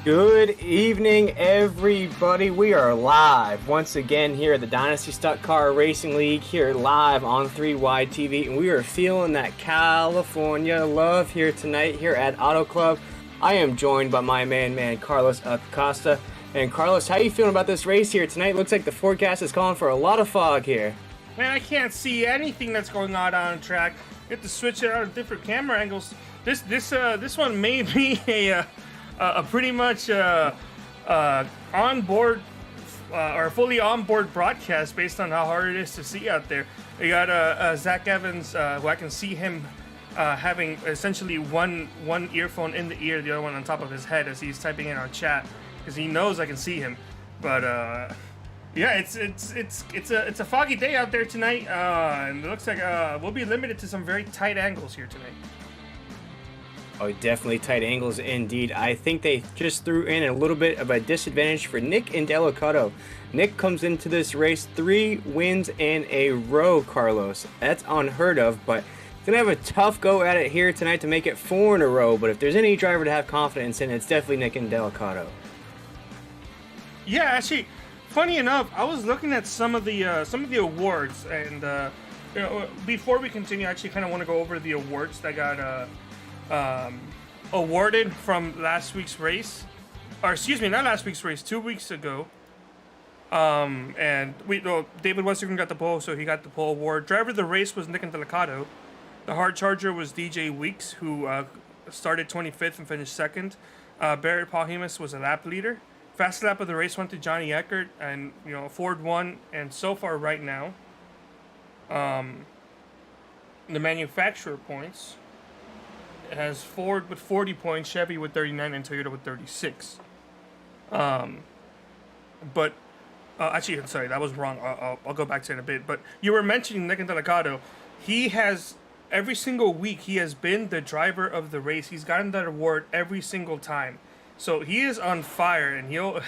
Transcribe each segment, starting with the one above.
Good evening, everybody. We are live once again here at the Dynasty Stock Car Racing League, here live on 3Y TV, and we are feeling that California love here tonight here at Auto Club. I am joined by my man Carlos Acosta. And Carlos, how you feeling about this race here tonight? Looks like the forecast is calling for a lot of fog here. Man, I can't see anything that's going on the track. You have to switch it out of different camera angles. This one may be a pretty much onboard or fully onboard broadcast based on how hard it is to see out there. You got Zach Evans, who I can see him having essentially one earphone in the ear, the other one on top of his head as he's typing in our chat because he knows I can see him. But yeah, it's a foggy day out there tonight, and it looks like we'll be limited to some very tight angles here tonight. Oh, definitely tight angles indeed. I think they just threw in a little bit of a disadvantage for Nick Indelicato. Nick comes into this race 3 wins in a row, Carlos. That's unheard of, but he's going to have a tough go at it here tonight to make it 4 in a row. But if there's any driver to have confidence in, it's definitely Nick Indelicato. Yeah, actually, funny enough, I was looking at some of the awards, and you know, before we continue, I actually kind of want to go over the awards that got awarded from last week's race, or excuse me, not last week's race, 2 weeks ago. And David Westergren got the pole, so he got the pole award. Driver of the race was Nick Indelicato. The hard charger was DJ Weeks, who started 25th and finished 2nd. Barrett Paulhemus was a lap leader. Fast lap of the race went to Johnny Eckert, and Ford won. And so far, right now, the manufacturer points. It has Ford with 40 points, Chevy with 39, and Toyota with 36. But actually, I'm sorry, that was wrong. I'll go back to it in a bit. But you were mentioning Nick Indelicato. He has, every single week, he has been the driver of the race. He's gotten that award every single time. So he is on fire, and he'll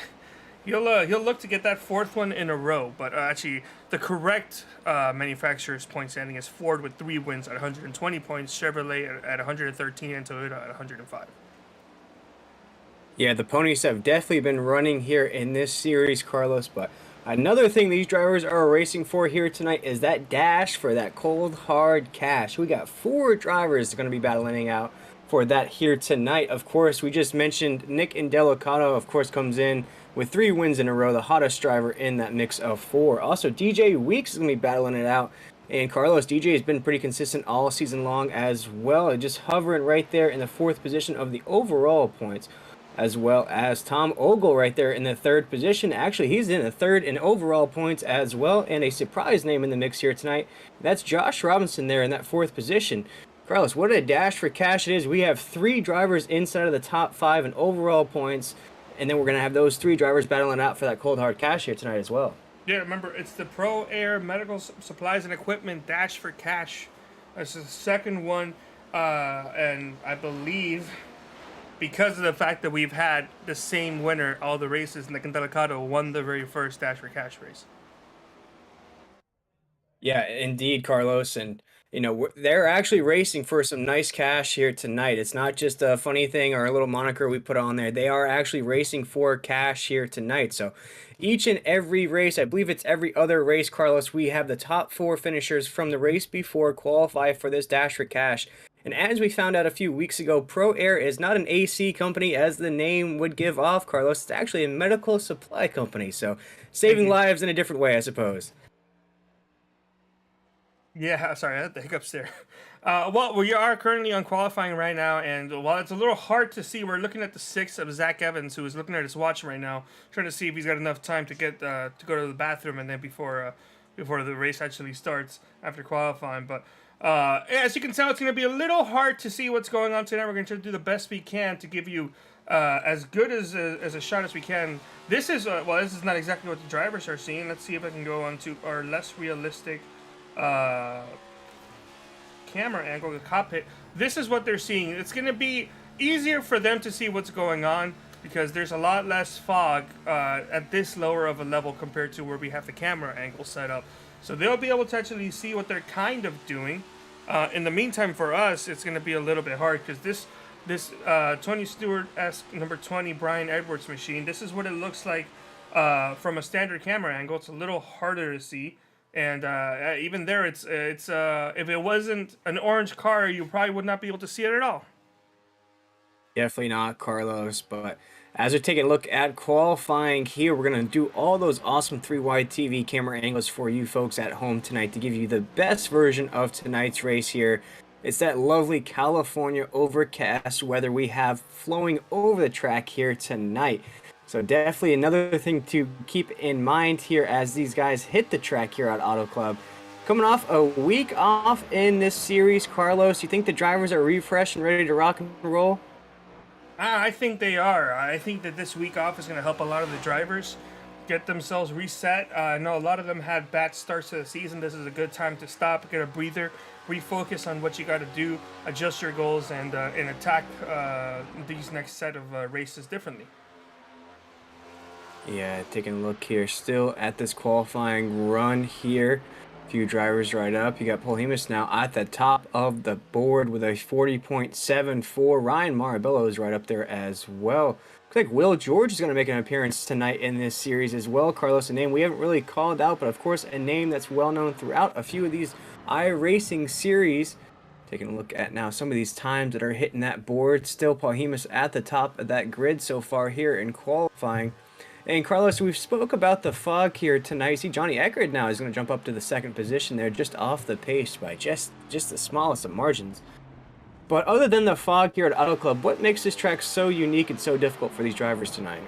look to get that 4th one in a row. But actually, the correct manufacturer's point standing is Ford with 3 wins at 120 points, Chevrolet at 113, and Toyota at 105. Yeah, the ponies have definitely been running here in this series, Carlos. But another thing these drivers are racing for here tonight is that dash for that cold, hard cash. We got 4 drivers going to be battling out for that here tonight. Of course, we just mentioned Nick Indelicato, of course, comes in with 3 wins in a row, the hottest driver in that mix of 4. Also, DJ Weeks is going to be battling it out. And Carlos, DJ has been pretty consistent all season long as well, just hovering right there in the 4th position of the overall points, as well as Tom Ogle right there in the 3rd position. Actually, he's in the 3rd in overall points as well, and a surprise name in the mix here tonight. That's Josh Robinson there in that 4th position. Carlos, what a dash for cash it is. We have 3 drivers inside of the top 5 in overall points, and then we're going to have those 3 drivers battling out for that cold hard cash here tonight as well. Yeah, remember, it's the Pro Air Medical Supplies and Equipment Dash for Cash. It's the 2nd one, and I believe because of the fact that we've had the same winner all the races, Nick Indelicato won the very first Dash for Cash race. Yeah, indeed, Carlos, and they're actually racing for some nice cash here tonight. It's not just a funny thing or a little moniker we put on there. They are actually racing for cash here tonight. So each and every race, I believe it's every other race, Carlos, we have the top 4 finishers from the race before qualify for this dash for cash. And as we found out a few weeks ago, Pro Air is not an AC company as the name would give off, Carlos. It's actually a medical supply company. So saving lives in a different way, I suppose. Yeah, sorry, I had the hiccups there. Well, we are currently on qualifying right now, and while it's a little hard to see, we're looking at the 6th of Zach Evans, who is looking at his watch right now, trying to see if he's got enough time to get to go to the bathroom, and then before the race actually starts after qualifying. But as you can tell, it's going to be a little hard to see what's going on tonight. We're going to try to do the best we can to give you as good as a shot as we can. This is this is not exactly what the drivers are seeing. Let's see if I can go on to our less realistic camera angle, the cockpit. This is what they're seeing. It's going to be easier for them to see what's going on because there's a lot less fog at this lower of a level compared to where we have the camera angle set up. So they'll be able to actually see what they're kind of doing. In the meantime, for us, it's going to be a little bit hard because this 20 Stewart-esque number 20 Brian Edwards machine. This is what it looks like from a standard camera angle. It's a little harder to see. And even there, it's if it wasn't an orange car, you probably would not be able to see it at all. Definitely not, Carlos. But as we're taking a look at qualifying here, we're going to do all those awesome 3-wide TV camera angles for you folks at home tonight to give you the best version of tonight's race here. It's that lovely California overcast weather we have flowing over the track here tonight. So definitely another thing to keep in mind here as these guys hit the track here at Auto Club. Coming off a week off in this series, Carlos, you think the drivers are refreshed and ready to rock and roll? I think they are. I think that this week off is going to help a lot of the drivers get themselves reset. I know a lot of them had bad starts to the season. This is a good time to stop, get a breather, refocus on what you got to do, adjust your goals, and attack these next set of races differently. Yeah, taking a look here, still at this qualifying run here. A few drivers right up. You got Polhemus now at the top of the board with a 40.74. Ryan Marabello is right up there as well. Looks like Will George is going to make an appearance tonight in this series as well. Carlos, a name we haven't really called out, but of course a name that's well known throughout a few of these iRacing series. Taking a look at now some of these times that are hitting that board. Still Polhemus at the top of that grid so far here in qualifying. And Carlos, we've spoke about the fog here tonight. See, Johnny Eckert now is going to jump up to the second position there, just off the pace by just the smallest of margins. But other than the fog here at Auto Club, what makes this track so unique and so difficult for these drivers tonight?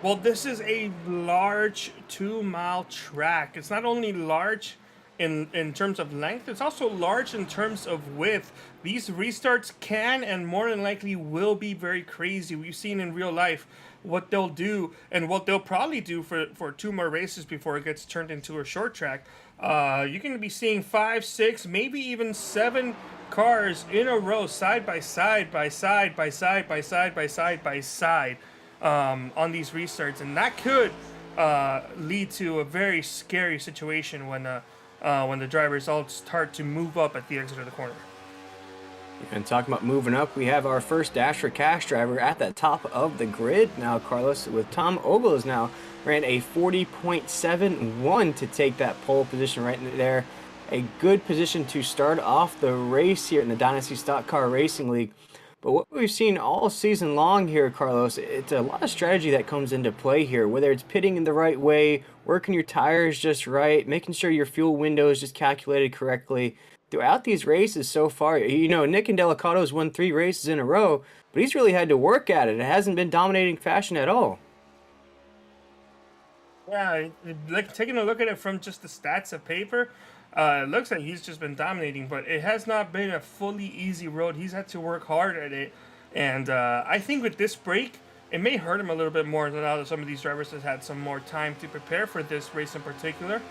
Well, this is a large 2-mile track. It's not only large in terms of length, it's also large in terms of width. These restarts can and more than likely will be very crazy. We've seen in real life what they'll do and what they'll probably do for 2 more races before it gets turned into a short track. You're going to be seeing 5, 6, maybe even 7 cars in a row, side by side by side by side by side by side by side on these restarts, and that could lead to a very scary situation when the drivers all start to move up at the exit of the corner. And talking about moving up, we have our first Dash for Cash driver at the top of the grid now, Carlos, with Tom Ogles now ran a 40.71 to take that pole position right in there. A good position to start off the race here in the Dynasty Stock Car Racing League. But what we've seen all season long here, Carlos, it's a lot of strategy that comes into play here, whether it's pitting in the right way, working your tires just right, making sure your fuel window is just calculated correctly. Throughout these races so far, you know, Nick Delicato's won 3 races in a row, but he's really had to work at it. It hasn't been dominating fashion at all. Yeah, like taking a look at it from just the stats of paper, it looks like he's just been dominating, but it has not been a fully easy road. He's had to work hard at it, and I think with this break, it may hurt him a little bit more now that some of these drivers have had some more time to prepare for this race in particular.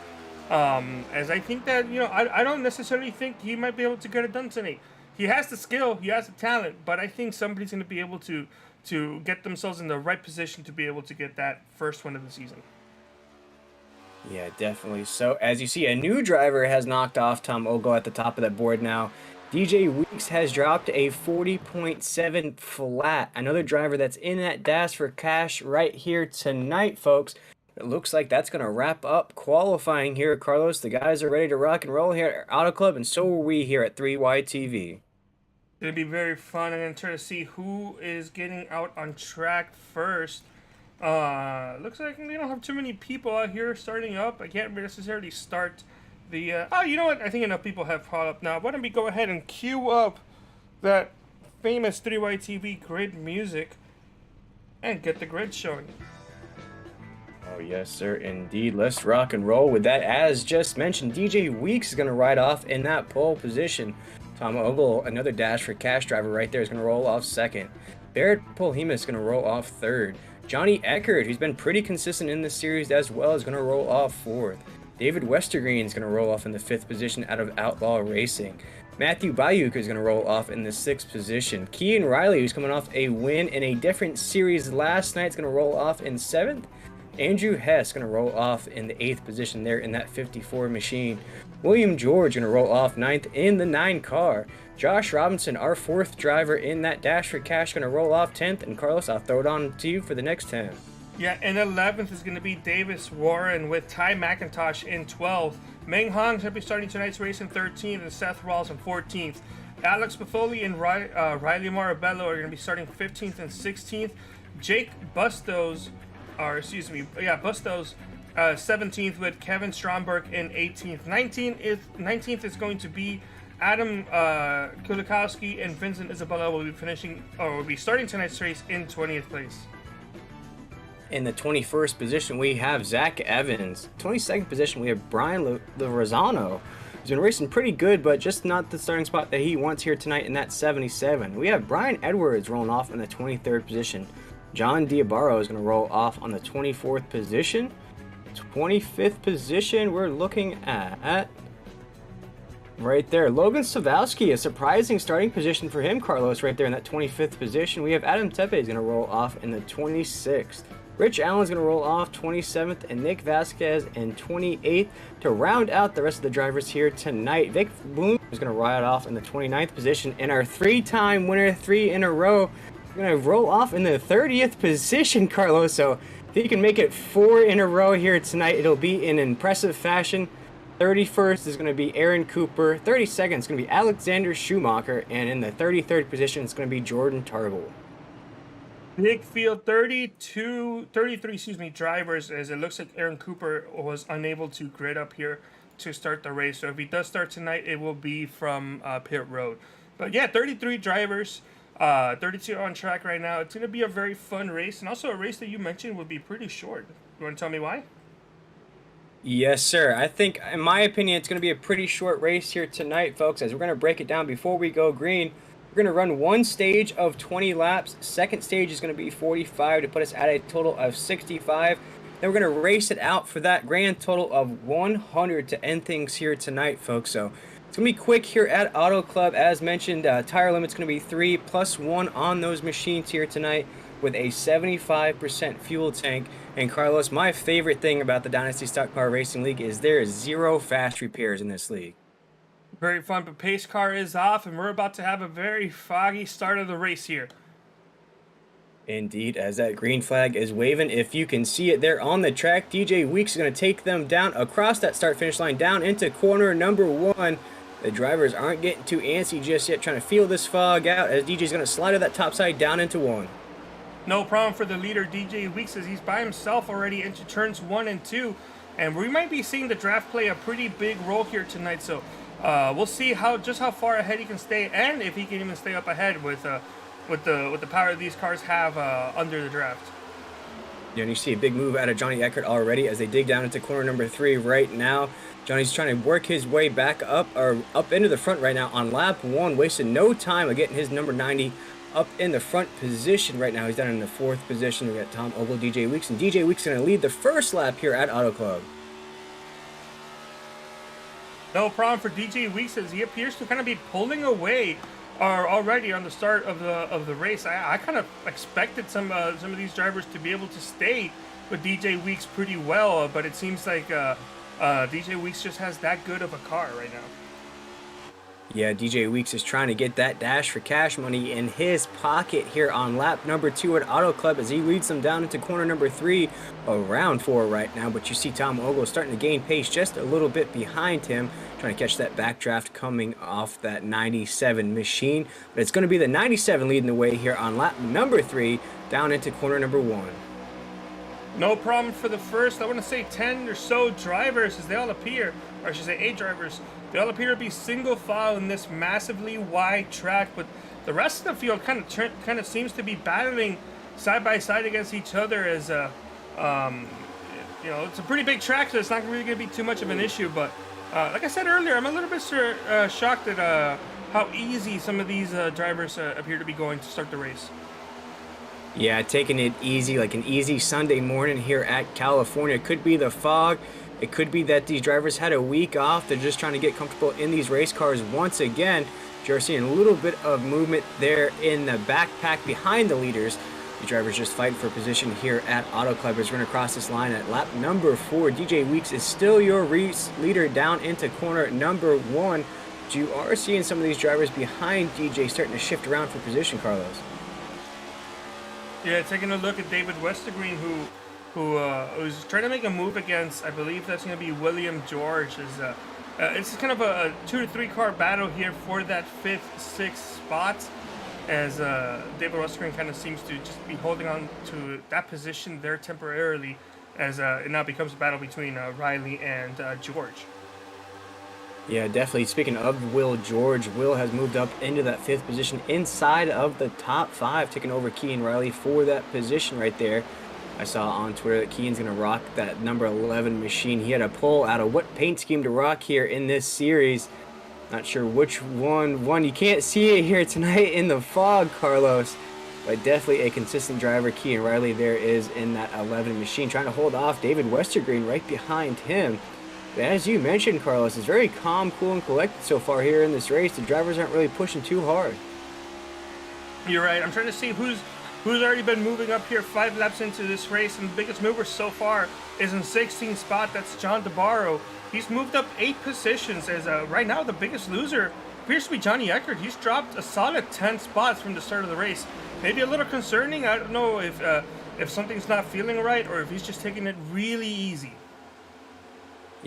As I think that, you know, I don't necessarily think he might be able to get it done tonight. He has the skill, he has the talent, but I think somebody's going to be able to get themselves in the right position to be able to get that first win of the season. Yeah, definitely. So, as you see, a new driver has knocked off Tom Ogle at the top of that board now. DJ Weeks has dropped a 40.7 flat. Another driver that's in that Dash for Cash right here tonight, folks. It looks like that's going to wrap up qualifying here, Carlos. The guys are ready to rock and roll here at Auto Club, and so are we here at 3Y TV. It's going to be very fun. I'm going to try to see who is getting out on track first. Looks like we don't have too many people out here starting up. I can't necessarily start the... oh, you know what? I think enough people have caught up now. Why don't we go ahead and cue up that famous 3Y TV grid music and get the grid showing. Oh, yes, sir, indeed. Let's rock and roll with that. As just mentioned, DJ Weeks is going to ride off in that pole position. Tom Ogle, another Dash for Cash driver right there, is going to roll off second. Barrett Polhemus is going to roll off third. Johnny Eckert, who's been pretty consistent in this series as well, is going to roll off fourth. David Westergreen is going to roll off in the fifth position out of Outlaw Racing. Matthew Bayuk is going to roll off in the sixth position. Kean Riley, who's coming off a win in a different series last night, is going to roll off in seventh. Andrew Hess going to roll off in the 8th position there in that 54 machine. William George going to roll off 9th in the 9 car. Josh Robinson, our 4th driver in that Dash for Cash, going to roll off 10th. And Carlos, I'll throw it on to you for the next 10. Yeah, and 11th is going to be Davis Warren with Ty McIntosh in 12th. Meng Hong's going to be starting tonight's race in 13th, and Seth Rawls in 14th. Alex Buffoli and Riley Marabello are going to be starting 15th and 16th. Jake Bustos, 17th with Kevin Stromberg in 18th. 19th is going to be Adam Kulikowski and Vincent Isabella will be starting tonight's race in 20th place. In the 21st position, we have Zach Evans. 22nd position, we have Brian Lozano. He's been racing pretty good, but just not the starting spot that he wants here tonight in that 77. We have Brian Edwards rolling off in the 23rd position. John Diabaro is going to roll off on the 24th position. 25th position, we're looking at right there, Logan Savowski, a surprising starting position for him, Carlos, right there in that 25th position. We have Adam Tepe is going to roll off in the 26th. Rich Allen's going to roll off 27th, and Nick Vasquez in 28th to round out the rest of the drivers here tonight. Vic Bloom is going to ride off in the 29th position, and our 3-time winner, 3 in a row, is going to roll off in the 30th position, Carlos. So if he can make it 4 in a row here tonight, it'll be in impressive fashion. 31st is going to be Aaron Cooper. 32nd is going to be Alexander Schumacher, and in the 33rd position, it's going to be Jordan Tarble. Big field, 33 drivers, as it looks like Aaron Cooper was unable to grid up here to start the race. So if he does start tonight, it will be from pit road. But yeah, 33 drivers, 32 on track right now. It's going to be a very fun race, and also a race that you mentioned would be pretty short. You want to tell me why? Yes, sir. I think, in my opinion, it's going to be a pretty short race here tonight, folks, as we're going to break it down before we go green. We're going to run one stage of 20 laps. Second stage is going to be 45 to put us at a total of 65. Then we're going to race it out for that grand total of 100 to end things here tonight, folks. So it's going to be quick here at Auto Club. As mentioned, tire limit's going to be 3 + 1 on those machines here tonight with a 75% fuel tank. And Carlos, my favorite thing about the Dynasty Stock Car Racing League is there is 0 fast repairs in this league. Very fun, but pace car is off, and we're about to have a very foggy start of the race here. Indeed, as that green flag is waving, if you can see it there on the track, DJ Weeks is going to take them down across that start-finish line, down into corner number 1. The drivers aren't getting too antsy just yet, trying to feel this fog out as DJ's going to slide to that top side down into 1. No problem for the leader, DJ Weeks, as he's by himself already into turns 1 and 2. And we might be seeing the draft play a pretty big role here tonight, so we'll see how far ahead he can stay, and if he can even stay up ahead with the power these cars have under the draft. Yeah, and you see a big move out of Johnny Eckert already as they dig down into corner number 3 right now. Johnny's trying to work his way back up into the front right now on lap 1, wasted no time of getting his number 90 up in the front position right now. He's down in the 4th position. We got Tom Ogle, DJ Weeks, and DJ Weeks going to lead the first lap here at Auto Club. No problem for DJ Weeks as he appears to kind of be pulling away already on the start of the race. I kind of expected some of these drivers to be able to stay with DJ Weeks pretty well, but it seems like DJ Weeks just has that good of a car right now. Yeah, DJ Weeks is trying to get that Dash for Cash money in his pocket here on lap number 2 at Auto Club as he leads them down into corner number 3, around 4 right now. But you see Tom Ogle starting to gain pace just a little bit behind him, trying to catch that backdraft coming off that 97 machine. But it's going to be the 97 leading the way here on lap number 3, down into corner number 1. No problem for the first, I want to say 10 or so drivers as they all appear, or I should say 8 drivers. They all appear to be single file in this massively wide track, but the rest of the field kind of seems to be battling side by side against each other as you know, it's a pretty big track, so it's not really going to be too much of an issue. But like I said earlier, I'm a little bit shocked at how easy some of these drivers appear to be going to start the race. Yeah, taking it easy, like an easy Sunday morning here at California. It could be the fog. It could be that these drivers had a week off. They're just trying to get comfortable in these race cars once again. You're seeing a little bit of movement there in the backpack behind the leaders. The driver's just fighting for position here at Auto Club as we're going to cross this line at lap number 4. DJ Weeks is still your race leader down into corner number 1. But you are seeing some of these drivers behind DJ starting to shift around for position, Carlos. Yeah, taking a look at DWest, who's trying to make a move against, I believe that's going to be William George. It's kind of a 2 to 3 car battle here for that 5th, 6th spot, as David Westergreen kind of seems to just be holding on to that position there temporarily, as it now becomes a battle between Riley and George. Yeah, definitely. Speaking of Will George, Will has moved up into that 5th position inside of the top 5, taking over Kean Riley for that position right there. I saw on Twitter that Kean's going to rock that number 11 machine. He had a poll out of what paint scheme to rock here in this series. Not sure which one. You can't see it here tonight in the fog, Carlos. But definitely a consistent driver. Kean Riley there is in that 11 machine, trying to hold off David Westergreen right behind him. As you mentioned, Carlos, it's very calm, cool, and collected so far here in this race. The drivers aren't really pushing too hard. You're right. I'm trying to see who's already been moving up here 5 laps into this race, and the biggest mover so far is in 16th spot. That's John DeBarro. He's moved up 8 positions, as right now the biggest loser appears to be Johnny Eckert. He's dropped a solid 10 spots from the start of the race. Maybe a little concerning. I don't know if something's not feeling right or if he's just taking it really easy.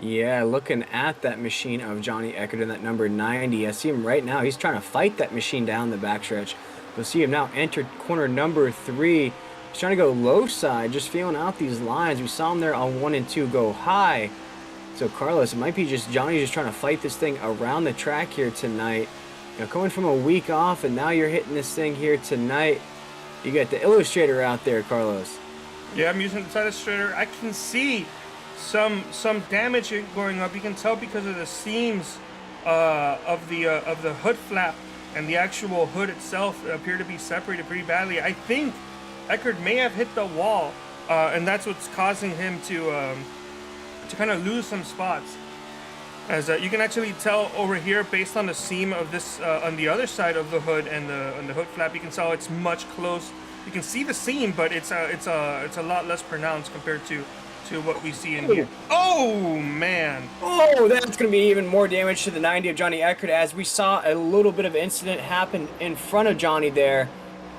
Yeah, looking at that machine of Johnny Eckert in that number 90. I see him right now. He's trying to fight that machine down the backstretch. You'll see him now enter corner number 3. He's trying to go low side, just feeling out these lines. We saw him there on 1 and 2 go high. So, Carlos, it might be just Johnny just trying to fight this thing around the track here tonight. You know, coming from a week off, and now you're hitting this thing here tonight. You got the illustrator out there, Carlos. Yeah, I'm using the illustrator. I can see some damage going up. You can tell because of the seams of the hood flap and the actual hood itself appear to be separated pretty badly. I think Eckert may have hit the wall, and that's what's causing him to kind of lose some spots. As you can actually tell over here, based on the seam of this on the other side of the hood and the hood flap, you can tell it's much close. You can see the seam, but it's a lot less pronounced compared to what we see in here. Oh, man. Oh, that's going to be even more damage to the 90 of Johnny Eckert, as we saw a little bit of incident happen in front of Johnny there.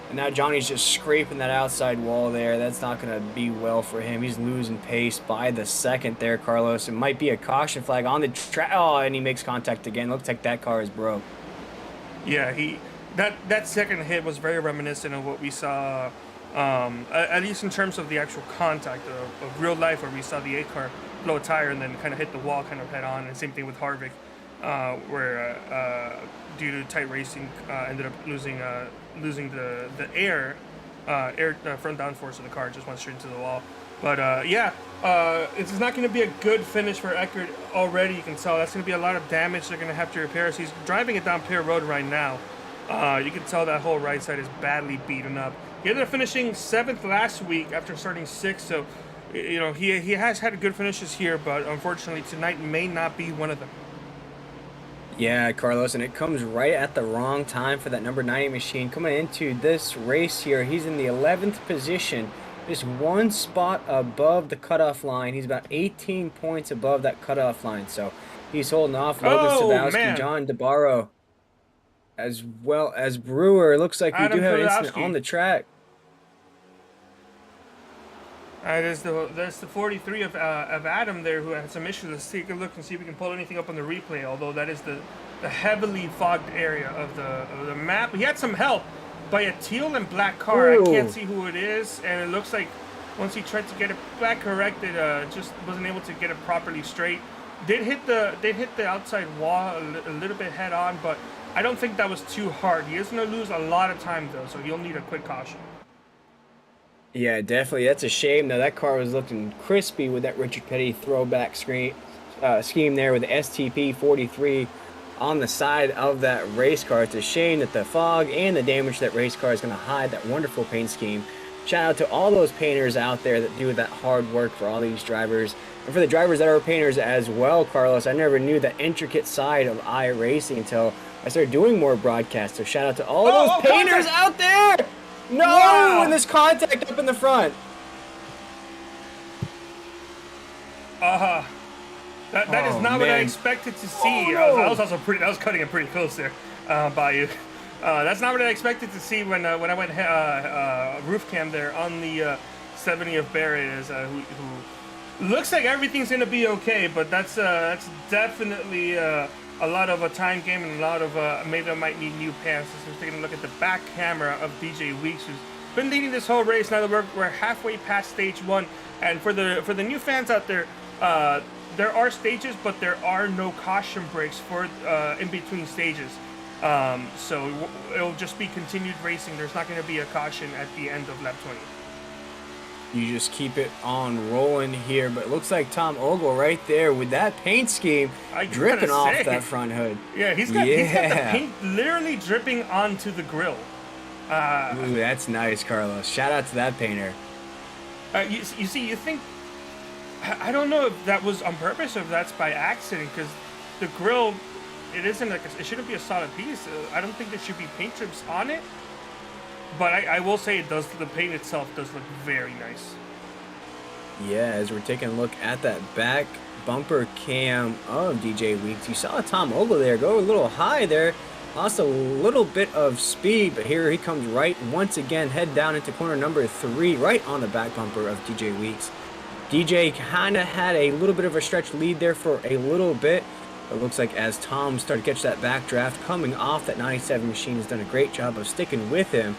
And now Johnny's just scraping that outside wall there. That's not going to be well for him. He's losing pace by the second there, Carlos. It might be a caution flag on the track. Oh, and he makes contact again. Looks like that car is broke. Yeah, that second hit was very reminiscent of what we saw, at least in terms of the actual contact of real life, where we saw the 8 car blow a tire and then kind of hit the wall kind of head on. And same thing with Harvick, where due to tight racing, ended up losing the air front downforce of the car, just went straight into the wall. But yeah, it's not going to be a good finish for Eckert already. You can tell that's going to be a lot of damage they're going to have to repair. As he's driving it down Pier Road right now. You can tell that whole right side is badly beaten up. He ended up finishing 7th last week after starting 6th, so you know he has had good finishes here, but unfortunately tonight may not be one of them. Yeah, Carlos, and it comes right at the wrong time for that number 90 machine coming into this race here. He's in the 11th position, just 1 spot above the cutoff line. He's about 18 points above that cutoff line, so he's holding off Logan Sadowski, John DeBarro, as well as Brewer. Looks like we do have an incident on the track. There's the 43 of Adam there, who had some issues. Let's take a look and see if we can pull anything up on the replay. Although that is the heavily fogged area of the map. He had some help by a teal and black car. Ooh. I can't see who it is, and it looks like once he tried to get it back corrected, just wasn't able to get it properly straight. Did hit the outside wall a little bit head on, but I don't think that was too hard. He is going to lose a lot of time though, so he'll need a quick caution. Yeah, definitely. That's a shame. Now, that car was looking crispy with that Richard Petty throwback scheme there with the STP 43 on the side of that race car. It's a shame that the fog and the damage to that race car is going to hide that wonderful paint scheme. Shout out to all those painters out there that do that hard work for all these drivers. And for the drivers that are painters as well, Carlos, I never knew the intricate side of iRacing until I started doing more broadcasts. So shout out to all those painters out there! No! Wow. And this contact up in the front. That is Oh, not what I man. expected to see. Oh, I no. was also pretty. I was cutting it pretty close there, by you. That's not what I expected to see when I went roof cam there on the 70th Barrett. Is who looks like everything's gonna be okay, but that's definitely a lot of a time game and a lot of maybe I might need new passes. So taking a look at the back camera of DJ Weeks, who's been leading this whole race. Now that we're halfway past stage one, and for the new fans out there. There are stages, but there are no caution breaks for in between stages. So it'll just be continued racing. There's not going to be a caution at the end of lap 20. You just keep it on rolling here, but it looks like Tom Ogle right there with that paint scheme dripping off that front hood. Yeah, he's got the paint literally dripping onto the grill. Ooh, that's nice, Carlos. Shout out to that painter. You see, you think... I don't know if that was on purpose or if that's by accident, because the grill, it isn't like it shouldn't be a solid piece. I don't think there should be paint chips on it, but I will say the paint itself does look very nice. Yeah, as we're taking a look at that back bumper cam of DJ Weeks, you saw Tom Ogle there go a little high there, lost a little bit of speed, but here he comes right once again, head down into corner number 3, right on the back bumper of DJ Weeks. DJ kind of had a little bit of a stretch lead there for a little bit. It looks like as Tom started to catch that backdraft coming off that 97 machine has done a great job of sticking with him.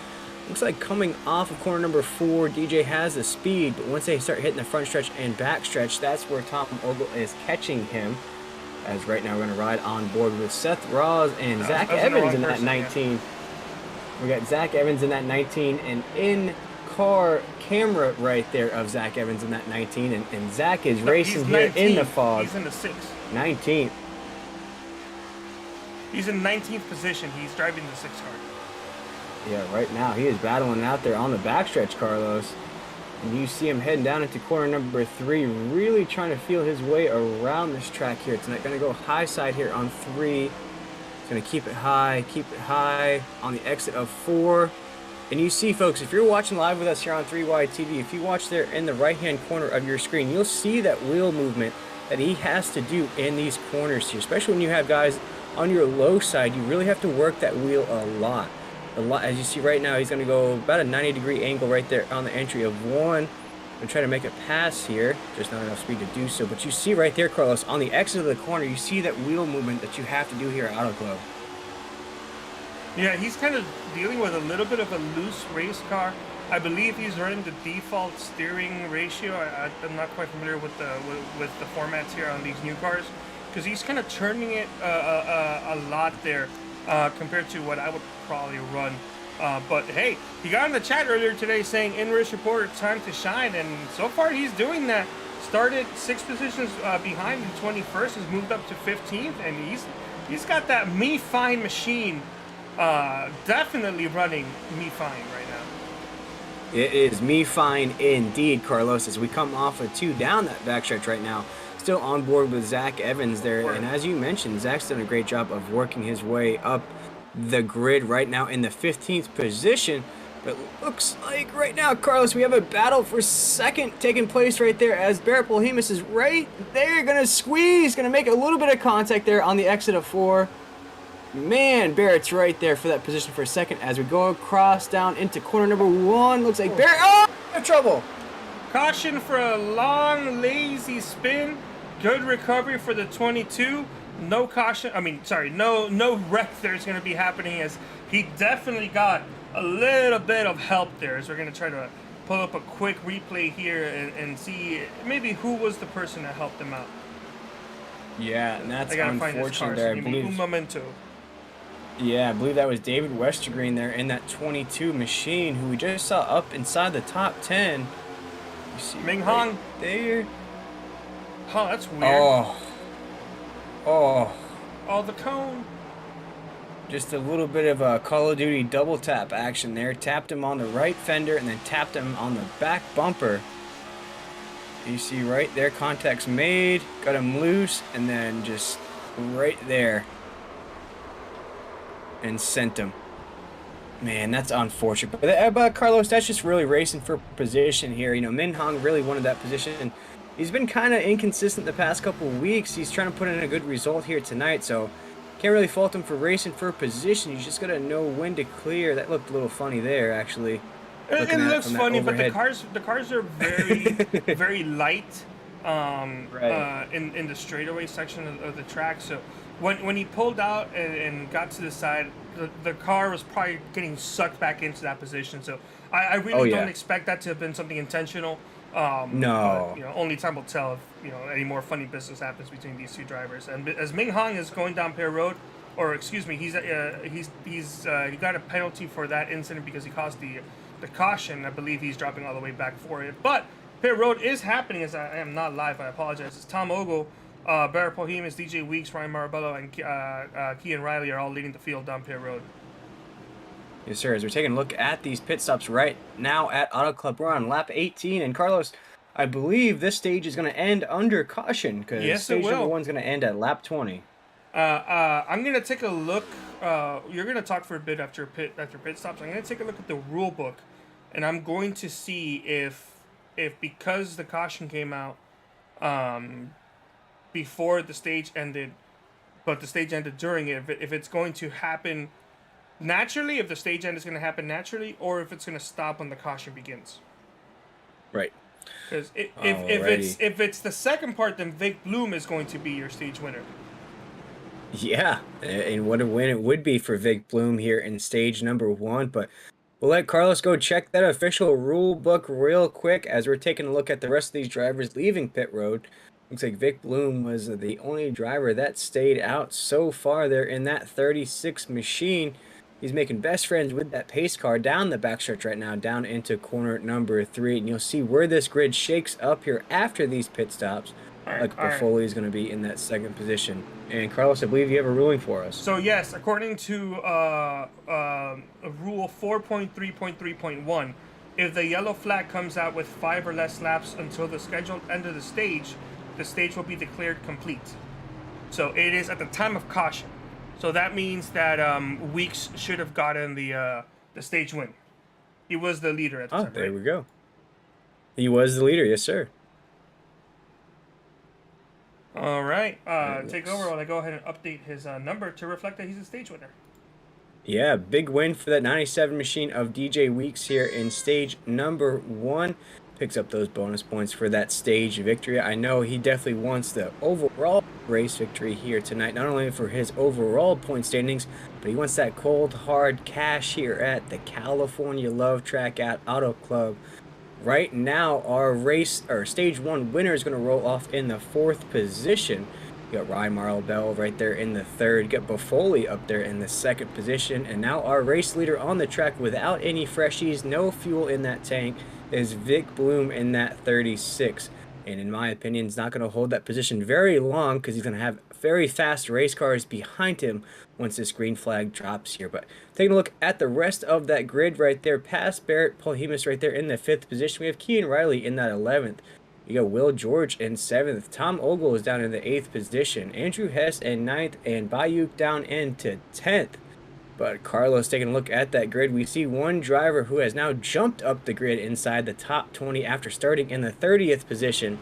Looks like coming off of corner number 4, DJ has the speed, but once they start hitting the front stretch and back stretch, that's where Tom Ogle is catching him. As right now we're going to ride on board with Seth Ross and Zach Evans in that 19. Yeah. We got Zach Evans in that 19 and in-car camera right there of Zach Evans in that 19, and Zach is racing here in the fog. He's in the 6th. 19th. He's in 19th position. He's driving the 6th car. Yeah, right now he is battling out there on the backstretch, Carlos. And you see him heading down into corner number 3, really trying to feel his way around this track here. It's not going to go high side here on 3. It's going to keep it high on the exit of 4. And you see, folks, if you're watching live with us here on 3Y TV, if you watch there in the right-hand corner of your screen, you'll see that wheel movement that he has to do in these corners here, especially when you have guys on your low side. You really have to work that wheel a lot. As you see right now, he's going to go about a 90-degree angle right there on the entry of 1 and try to make a pass here. Just not enough speed to do so. But you see right there, Carlos, on the exit of the corner, you see that wheel movement that you have to do here at Auto Club. Yeah, he's kind of dealing with a little bit of a loose race car. I believe he's running the default steering ratio. I'm not quite familiar with the formats here on these new cars, because he's kind of turning it a lot there compared to what I would probably run. But hey, he got in the chat earlier today saying, "In-race report, time to shine," and so far he's doing that. Started 6 positions behind in 21st, has moved up to 15th, and he's got that me fine machine. Definitely running me fine right now. It is me fine indeed, Carlos, as we come off of 2 down that backstretch right now. Still on board with Zach Evans there, and as you mentioned, Zach's done a great job of working his way up the grid right now in the 15th position. But it looks like right now, Carlos, we have a battle for second taking place right there as Barrett Polhemus is right there, gonna squeeze, gonna make a little bit of contact there on the exit of 4. Man, Barrett's right there for that position for a second as we go across down into corner number 1. Looks like Barrett, oh, trouble. Caution for a long, lazy spin. Good recovery for the 22. No caution, no wreck there's going to be happening, as he definitely got a little bit of help there. As we're going to try to pull up a quick replay here and see maybe who was the person that helped him out. Yeah, and that's unfortunate there. I believe. Un momento. Yeah, I believe that was David Westergreen there in that 22 machine, who we just saw up inside the top 10. You see Ming Hong right there. Oh, that's weird. Oh, the cone. Just a little bit of a Call of Duty double tap action there. Tapped him on the right fender and then tapped him on the back bumper. You see right there, contact's made, got him loose, and then just right there. And sent him. Man, that's unfortunate. But Carlos, that's just really racing for position here. You know, Min Hong really wanted that position. He's been kind of inconsistent the past couple of weeks. He's trying to put in a good result here tonight, so can't really fault him for racing for position. He's just got to know when to clear. That looked a little funny there, actually. It looks funny, but overhead. the cars are very very light Right. in the straightaway section of the track. So when he pulled out and got to the side, the car was probably getting sucked back into that position. So I Oh really don't yeah. expect that to have been something intentional. But No. you know, only time will tell if any more funny business happens between these two drivers. And as Ming Hong is going down Pier Road, or excuse me, he got a penalty for that incident because he caused the caution. I believe he's dropping all the way back for it. But Pit Road is happening, as I am not live. I apologize. It's Tom Ogle, Barrett Pohemus, DJ Weeks, Ryan Marabello, and Kean Riley are all leading the field down Pit Road. Yes, sir. As we're taking a look at these pit stops right now at Auto Club, we're on lap 18. And Carlos, I believe this stage is going to end under caution because Yes, it stage number will. 1 is going to end at lap 20. I'm gonna take a look. You're gonna talk for a bit after pit stops. I'm gonna take a look at the rule book, and I'm going to see if because the caution came out before the stage ended, but the stage ended during it, if it's going to happen naturally, if the stage end is going to happen naturally, or if it's going to stop when the caution begins. Right. Because if it's the second part, then Vic Bloom is going to be your stage winner. Yeah, and what a win it would be for Vic Bloom here in stage number 1. But we'll let Carlos go check that official rule book real quick as we're taking a look at the rest of these drivers leaving pit road. Looks like Vic Bloom was the only driver that stayed out so far there in that 36 machine. He's making best friends with that pace car down the backstretch right now, down into corner number 3. And you'll see where this grid shakes up here after these pit stops. Like Buffoli is going to be in that second position. And Carlos, I believe you have a ruling for us. So yes, according to Rule 4.3.3.1, if the yellow flag comes out with 5 or less laps until the scheduled end of the stage will be declared complete. So it is at the time of caution. So that means that Weeks should have gotten the stage win. He was the leader at the time. There right? we go. He was the leader, yes, sir. All right. Take over while I go ahead and update his number to reflect that he's a stage winner. Yeah, big win for that 97 machine of DJ Weeks here in stage number 1. Picks up those bonus points for that stage victory. I know he definitely wants the overall race victory here tonight, not only for his overall point standings, but he wants that cold, hard cash here at the California Love Track at Auto Club. Right now, our stage 1 winner is going to roll off in the 4th position. You got Ryan Marlbell right there in the 3rd. You got Buffoli up there in the 2nd position. And now our race leader on the track without any freshies, no fuel in that tank, is Vic Bloom in that 36. And in my opinion, he's not going to hold that position very long because he's going to have very fast race cars behind him once this green flag drops here. But taking a look at the rest of that grid right there, past Barrett Pohemus right there in the 5th position. We have Kean Riley in that 11th. You got Will George in 7th. Tom Ogle is down in the 8th position. Andrew Hess in 9th. And Bayuk down into 10th. But Carlos, taking a look at that grid, we see one driver who has now jumped up the grid inside the top 20 after starting in the 30th position.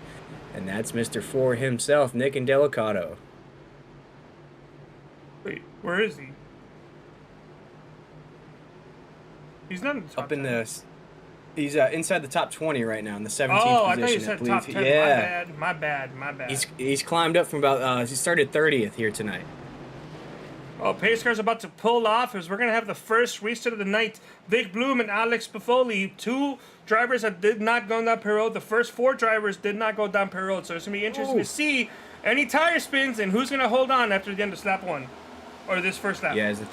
And that's Mr. 4 himself, Nick Indelicato. Wait, where is he? He's not in the top Up in 10. He's inside the top 20 right now in the 17th Oh, I position. thought you said top 10. Yeah. My bad. He's climbed up from about, he started 30th here tonight. Oh, pace car's about to pull off as we're going to have the first restart of the night. Vic Bloom and Alex Buffoli, 2 drivers that did not go down Pit Road. The first 4 drivers did not go down Pit Road. So it's going to be interesting to see any tire spins and who's going to hold on after the end of lap 1. Or this first lap. Yeah, as the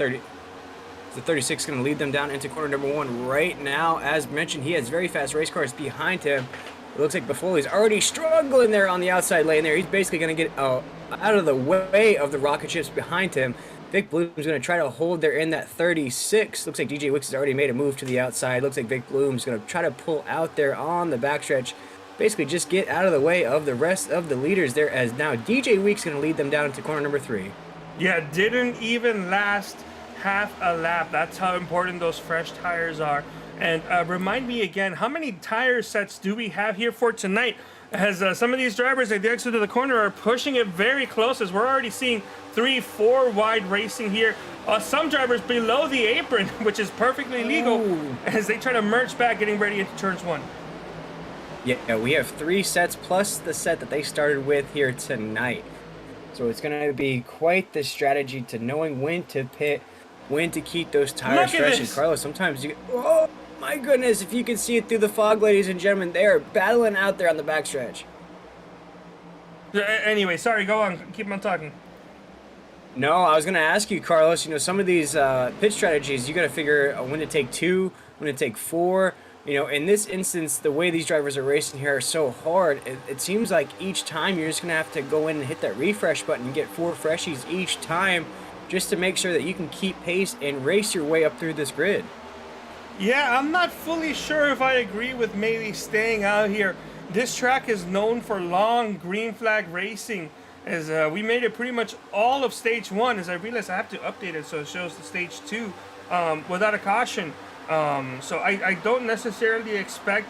36 going to lead them down into corner number 1 right now. As mentioned, he has very fast race cars behind him. It looks like Buffoli's already struggling there on the outside lane there. He's basically going to get out of the way of the rocket ships behind him. Vic Bloom's going to try to hold there in that 36. Looks like DJ Wicks has already made a move to the outside. Looks like Vic Bloom's going to try to pull out there on the backstretch. Basically just get out of the way of the rest of the leaders there, as now DJ Weeks going to lead them down into corner number 3. Yeah, didn't even last half a lap. That's how important those fresh tires are. And remind me again, how many tire sets do we have here for tonight? As some of these drivers at the exit of the corner are pushing it very close, as we're already seeing 3-4 wide racing here. Some drivers below the apron, which is perfectly legal, as they try to merge back, getting ready into turns 1. Yeah, we have 3 sets plus the set that they started with here tonight. So it's going to be quite the strategy to knowing when to pit, when to keep those tires fresh. And Carlos, sometimes you... Oh, my goodness, if you can see it through the fog, ladies and gentlemen, they are battling out there on the backstretch. Anyway, sorry, go on. Keep on talking. No, I was going to ask you, Carlos, you know, some of these pit strategies, you got to figure when to take 2, when to take 4. You know, in this instance, the way these drivers are racing here are so hard, it seems like each time you're just going to have to go in and hit that refresh button and get 4 freshies each time just to make sure that you can keep pace and race your way up through this grid. Yeah, I'm not fully sure if I agree with maybe staying out here. This track is known for long green flag racing, as we made it pretty much all of stage 1, as I realized I have to update it so it shows the stage 2 without a caution. So I don't necessarily expect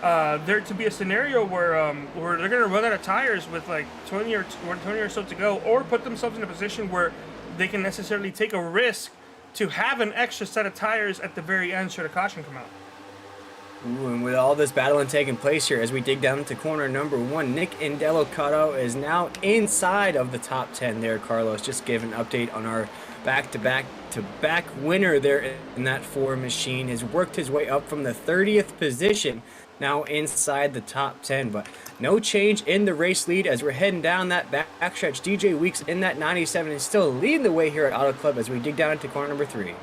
there to be a scenario where they're going to run out of tires with like 20 or so to go, or put themselves in a position where they can necessarily take a risk to have an extra set of tires at the very end should a caution come out. Ooh, and with all this battling taking place here, as we dig down into corner number 1, Nick Indelocado is now inside of the top 10 there, Carlos. Just give an update on our back-to-back winner there in that 4 machine. Has worked his way up from the 30th position, now inside the top 10. But no change in the race lead as we're heading down that backstretch. DJ Weeks in that 97 is still leading the way here at Auto Club as we dig down into corner number 3.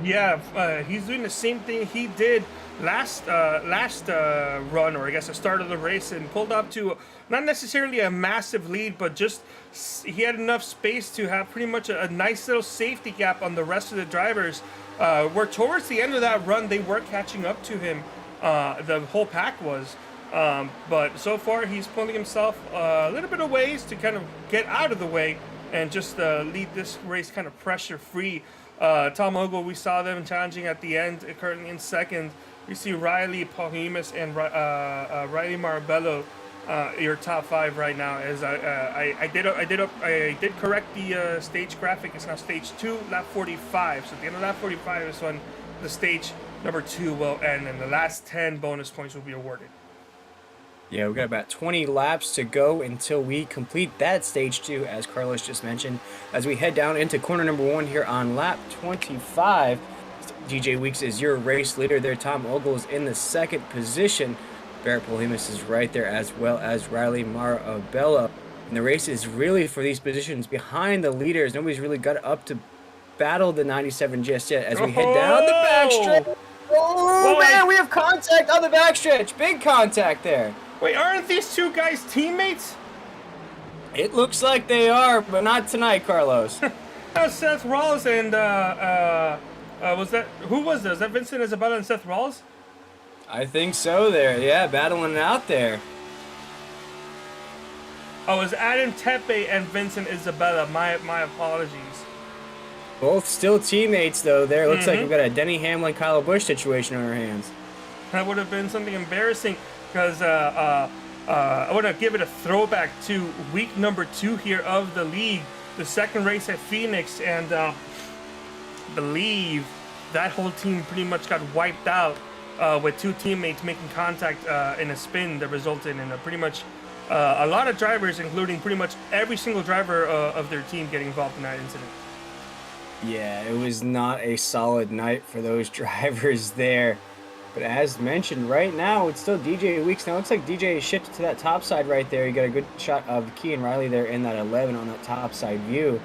Yeah, he's doing the same thing he did last run, or I guess the start of the race, and pulled up to not necessarily a massive lead, but just he had enough space to have pretty much a nice little safety gap on the rest of the drivers. Where towards the end of that run, they were catching up to him. The whole pack was. But so far, he's pulling himself a little bit of ways to kind of get out of the way and just lead this race kind of pressure-free. Tom Ogle, we saw them challenging at the end, currently in second. We see Riley Paulimas and Riley Marabello, your top 5 right now. As I did correct the stage graphic. It's now stage 2, lap 45. So at the end of lap 45 is when the stage number 2 will end, and the last 10 bonus points will be awarded. Yeah, we've got about 20 laps to go until we complete that stage 2, as Carlos just mentioned. As we head down into corner number 1 here on lap 25, DJ Weeks is your race leader there. Tom Ogle is in the 2nd position. Barrett Polimas is right there, as well as Riley Marabella. And the race is really for these positions behind the leaders. Nobody's really got up to battle the 97 just yet as we head down the backstretch. Oh, man, we have contact on the backstretch. Big contact there. Wait, aren't these 2 guys teammates? It looks like they are, but not tonight, Carlos. Seth Rawls and who was this? Was that Vincent Isabella and Seth Rawls? I think so there. Yeah, battling out there. Oh, it was Adam Tepe and Vincent Isabella. My apologies. Both still teammates, though. There looks like we've got a Denny Hamlin, Kyle Busch situation on our hands. That would have been something embarrassing, because I want to give it a throwback to week number 2 here of the league, the 2nd race at Phoenix, and believe that whole team pretty much got wiped out with 2 teammates making contact in a spin that resulted in pretty much a lot of drivers, including pretty much every single driver of their team, getting involved in that incident. Yeah, it was not a solid night for those drivers there. But as mentioned, right now, it's still DJ Weeks. Now, it looks like DJ is shifted to that top side right there. You got a good shot of Kean Riley there in that 11 on that top side view.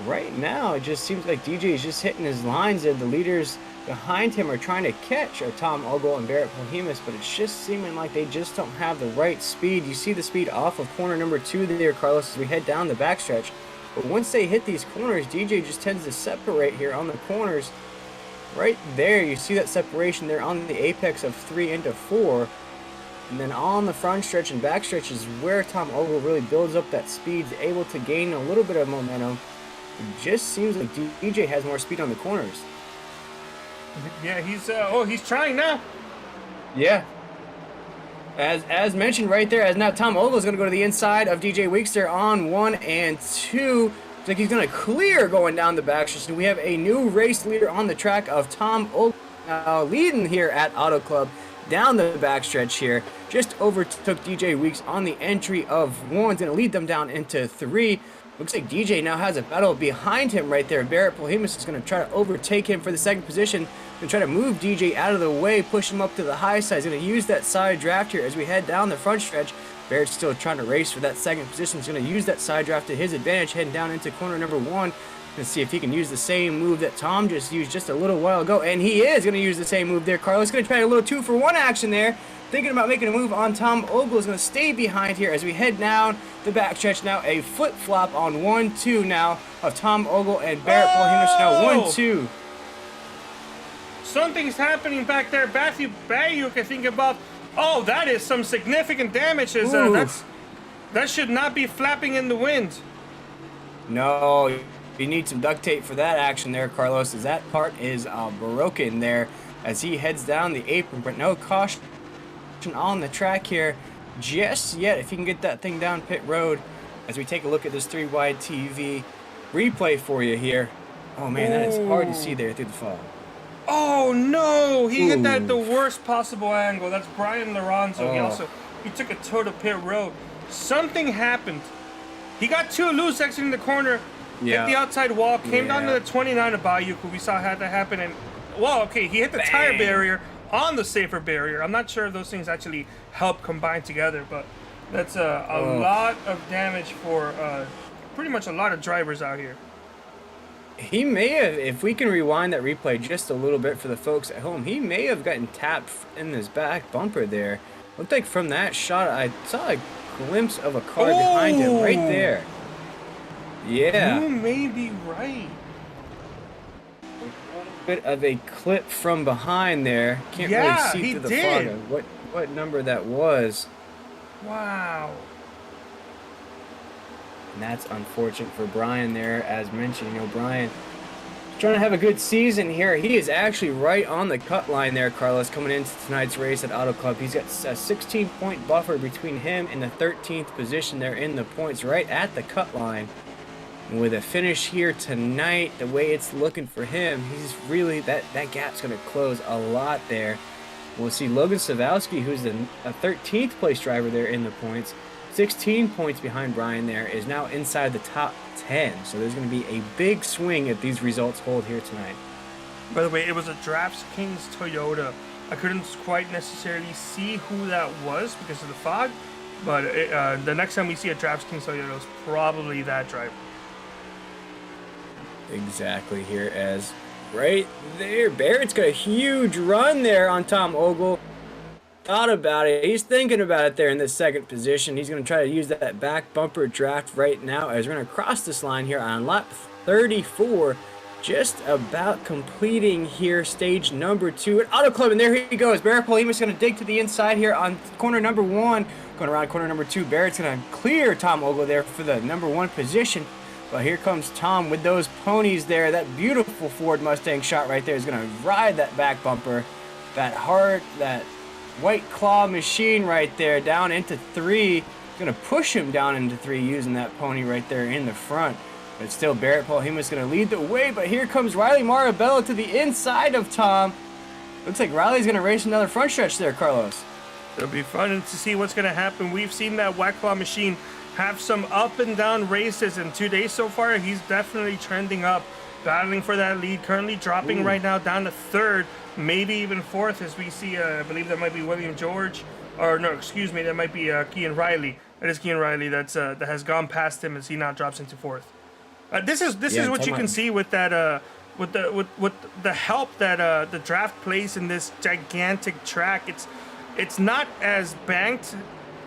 Right now, it just seems like DJ is just hitting his lines, and the leaders behind him are trying to catch Tom Ogle and Barrett Polimas, but it's just seeming like they just don't have the right speed. You see the speed off of corner number 2 there, Carlos, as we head down the backstretch. But once they hit these corners, DJ just tends to separate here on the corners. Right there, you see that separation there on the apex of 3 into 4. And then on the front stretch and back stretch is where Tom Ogle really builds up that speed, able to gain a little bit of momentum. It just seems like DJ has more speed on the corners. Yeah, he's trying now. Yeah. As mentioned right there, as now Tom Ogle is going to go to the inside of DJ Weekster on 1 and 2. Looks like he's going to clear going down the backstretch. And we have a new race leader on the track of Tom Ogle leading here at Auto Club down the backstretch here. Just overtook DJ Weeks on the entry of 1. Going to lead them down into 3. Looks like DJ now has a battle behind him right there. Barrett Polhemus is going to try to overtake him for the second position. Going to try to move DJ out of the way, push him up to the high side. He's going to use that side draft here as we head down the front stretch. Barrett's still trying to race for that second position. He's going to use that side draft to his advantage, heading down into corner number 1. Let's see if he can use the same move that Tom just used just a little while ago. And he is going to use the same move there. Carlos going to try a little 2-for-1 action there. Thinking about making a move on Tom Ogle. Is going to stay behind here as we head down the backstretch. Now a flip-flop on 1-2 now of Tom Ogle and Barrett Polhemus. Now 1-2. Something's happening back there. Matthew Bayuk, I think about. Oh, that is some significant damage. That should not be flapping in the wind. No, you need some duct tape for that action there, Carlos, as that part is broken there as he heads down the apron. But no caution on the track here just yet. If you can get that thing down pit road as we take a look at this 3-wide TV replay for you here. Oh man, that is hard to see there through the fog. Oh no, he hit that at the worst possible angle. That's Brian Lorenzo. He took a toe to pit road. Something happened. He got too loose exiting the corner, hit the outside wall, came down to the 29 of Bayuk, who we saw had that happen, and he hit the tire barrier on the safer barrier. I'm not sure if those things actually help combine together, but that's a lot of damage for pretty much a lot of drivers out here. He may have, if we can rewind that replay just a little bit for the folks at home, he may have gotten tapped in his back bumper there. Looked like from that shot, I saw a glimpse of a car behind him right there. Yeah. You may be right. Bit of a clip from behind there. Can't really see through the fog of what number that was. Wow. And that's unfortunate for Brian there, as mentioned. You know, Brian trying to have a good season here. He is actually right on the cut line there, Carlos, coming into tonight's race at Auto Club. He's got a 16-point buffer between him and the 13th position there in the points, right at the cut line. And with a finish here tonight, the way it's looking for him, he's really, that gap's going to close a lot there. We'll see Logan Savowski, who's a 13th place driver there in the points, 16 points behind Brian there, is now inside the top 10. So there's going to be a big swing if these results hold here tonight. By the way, it was a DraftKings Toyota. I couldn't quite necessarily see who that was because of the fog, but the next time we see a DraftKings Toyota, it's probably that driver. Exactly here, as right there, Barrett's got a huge run there on Tom Ogle. Thought about it. He's thinking about it there in the second position. He's going to try to use that back bumper draft right now as we're going to cross this line here on lap 34. Just about completing here stage number 2 at Auto Club. And there he goes. Barrett Polhemus going to dig to the inside here on corner number 1. Going around corner number 2. Barrett's going to clear Tom Ogle there for the number 1 position. But here comes Tom with those ponies there. That beautiful Ford Mustang shot right there is going to ride that back bumper. That White Claw machine right there down into 3. Going to push him down into 3 using that pony right there in the front. But still, Barrett Polhemus going to lead the way. But here comes Riley Marabello to the inside of Tom. Looks like Riley's going to race another front stretch there, Carlos. It'll be fun to see what's going to happen. We've seen that White Claw machine have some up and down races in 2 days so far. He's definitely trending up, battling for that lead, currently dropping right now down to 3rd, maybe even 4th, as we see, I believe that might be William George, or no, excuse me, that might be Kean Riley. That is Kean Riley that has gone past him as he now drops into 4th. This is what you can see with that with the help that the draft plays in this gigantic track. It's not as banked.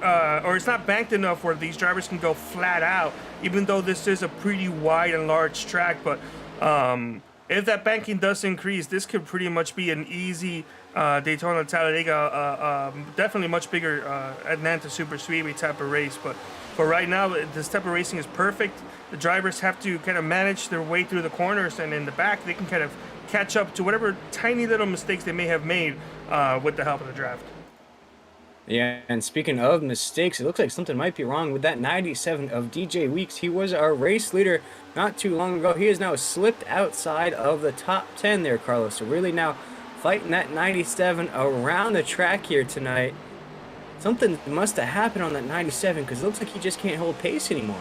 Or it's not banked enough where these drivers can go flat out, even though this is a pretty wide and large track. But if that banking does increase, this could pretty much be an easy Daytona Talladega, definitely much bigger Atlanta Super Speedway type of race. But But right now, this type of racing is perfect. The drivers have to kind of manage their way through the corners, and in the back, they can kind of catch up to whatever tiny little mistakes they may have made with the help of the draft. Yeah, and speaking of mistakes, it looks like something might be wrong with that 97 of DJ Weeks. He was our race leader not too long ago. He has now slipped outside of the top 10 there, Carlos. So really now fighting that 97 around the track here tonight. Something must have happened on that 97 because it looks like he just can't hold pace anymore.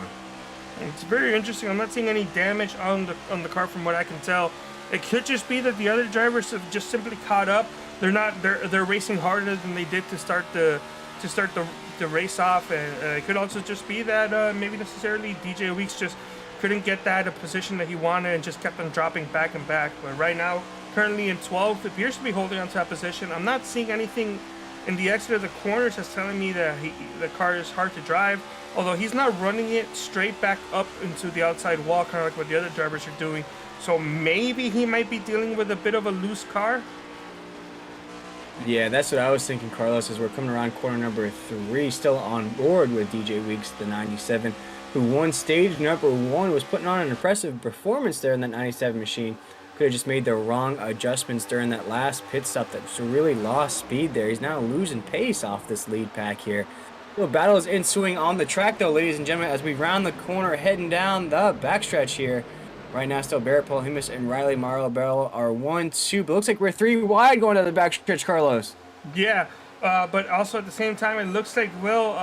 It's very interesting. I'm not seeing any damage on the car from what I can tell. It could just be that the other drivers have just simply caught up. They're racing harder than they did to start the race off, and it could also just be that maybe necessarily DJ Weeks just couldn't get that a position that he wanted and just kept on dropping back and back. But right now, currently in 12th, appears to be holding on to that position. I'm not seeing anything in the exit of the corners that's telling me that the car is hard to drive. Although he's not running it straight back up into the outside wall, kind of like what the other drivers are doing. So maybe he might be dealing with a bit of a loose car. Yeah, that's what I was thinking, Carlos, as we're coming around corner number 3, still on board with DJ Weeks, the 97, who won stage number 1, was putting on an impressive performance there in that 97 machine. Could have just made the wrong adjustments during that last pit stop that just really lost speed there. He's now losing pace off this lead pack here. Little battle is ensuing on the track, though, ladies and gentlemen, as we round the corner, heading down the backstretch here. Right now, still Barrett Polhemus and Riley Marlborough are 1-2, but looks like we're 3 wide going down the backstretch, Carlos. Yeah, but also at the same time, it looks like, Will,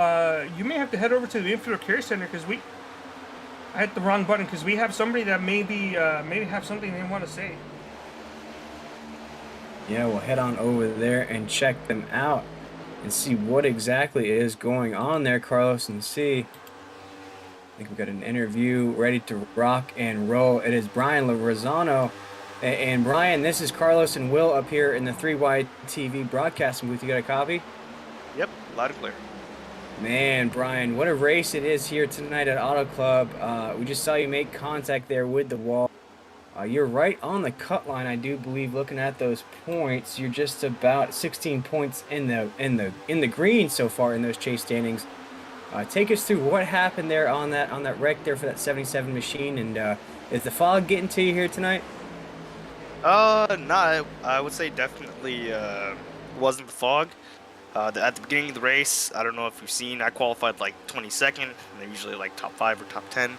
you may have to head over to the Infield Care Center because I hit the wrong button because we have somebody that maybe have something they want to say. Yeah, we'll head on over there and check them out and see what exactly is going on there, Carlos, and see. I think we've got an interview ready to rock and roll. It is Brian Lozano. And Brian, this is Carlos and Will up here in the 3Y TV broadcasting booth. You got a copy? Yep, loud and clear. Man, Brian, what a race it is here tonight at Auto Club. We just saw you make contact there with the wall. You're right on the cut line, I do believe. Looking at those points, you're just about 16 points in the green so far in those chase standings. Take us through what happened there on that wreck there for that 77 machine, and is the fog getting to you here tonight? No, I would say definitely wasn't the fog. At the beginning of the race, I don't know if you've seen, I qualified like 22nd, and they're usually like top 5 or top 10.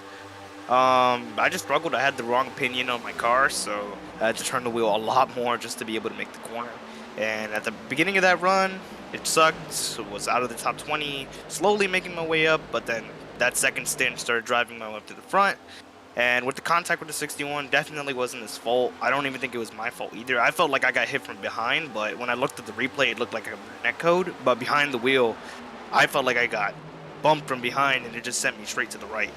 I just struggled. I had the wrong opinion on my car, so I had to turn the wheel a lot more just to be able to make the corner. And at the beginning of that run, it sucked. Was out of the top 20, slowly making my way up, but then that second stint started driving my way up to the front. And with the contact with the 61, definitely wasn't his fault. I don't even think it was my fault either. I felt like I got hit from behind, but when I looked at the replay, it looked like a neck code. But behind the wheel, I felt like I got bumped from behind, and it just sent me straight to the right.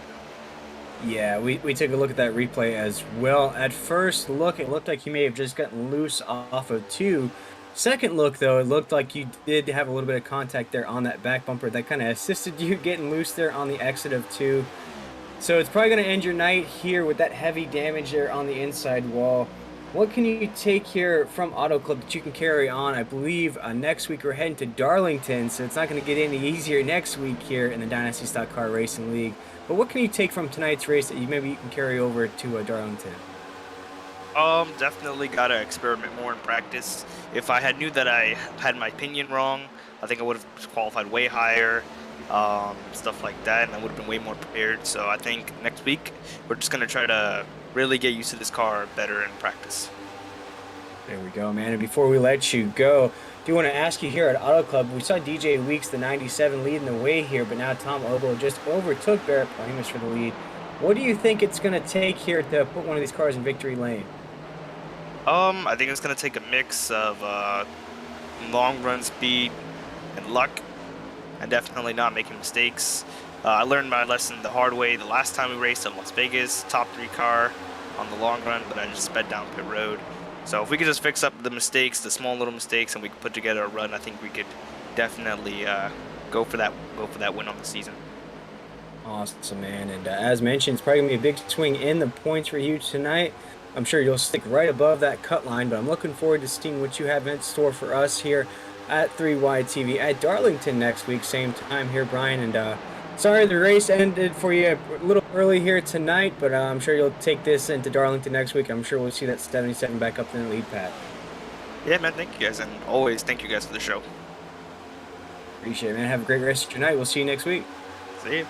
Yeah, we took a look at that replay as well. At first look, it looked like you may have just gotten loose off of 2. Second look, though, it looked like you did have a little bit of contact there on that back bumper that kind of assisted you getting loose there on the exit of 2. So it's probably going to end your night here with that heavy damage there on the inside wall. What can you take here from Auto Club that you can carry on? I believe next week we're heading to Darlington, so it's not going to get any easier next week here in the Dynasty Stock Car Racing League. But what can you take from tonight's race that maybe you can carry over to Darlington? Definitely got to experiment more in practice. If I had knew that I had my opinion wrong, I think I would have qualified way higher, stuff like that, and I would have been way more prepared. So I think next week we're just going to try to really get used to this car better in practice. There we go, man. And before we let you go, I do want to ask you here at Auto Club, we saw DJ Weeks, the 97, leading the way here, but now Tom Obo just overtook Barrett Polhemus for the lead. What do you think it's going to take here to put one of these cars in victory lane? I think it's going to take a mix of long run speed and luck, and definitely not making mistakes. I learned my lesson the hard way the last time we raced at Las Vegas, top 3 car on the long run, but I just sped down pit road. So if we could just fix up the mistakes, the small little mistakes, and we could put together a run, I think we could definitely go for that win on the season. Awesome, man. And as mentioned, it's probably going to be a big swing in the points for you tonight. I'm sure you'll stick right above that cut line, but I'm looking forward to seeing what you have in store for us here at 3Y TV at Darlington next week, same time here, Brian. And sorry the race ended for you a little early here tonight, but I'm sure you'll take this into Darlington next week. I'm sure we'll see that 77 back up in the lead pad. Yeah, man, thank you guys, and always thank you guys for the show. Appreciate it, man. Have a great rest of your night. We'll see you next week. See you.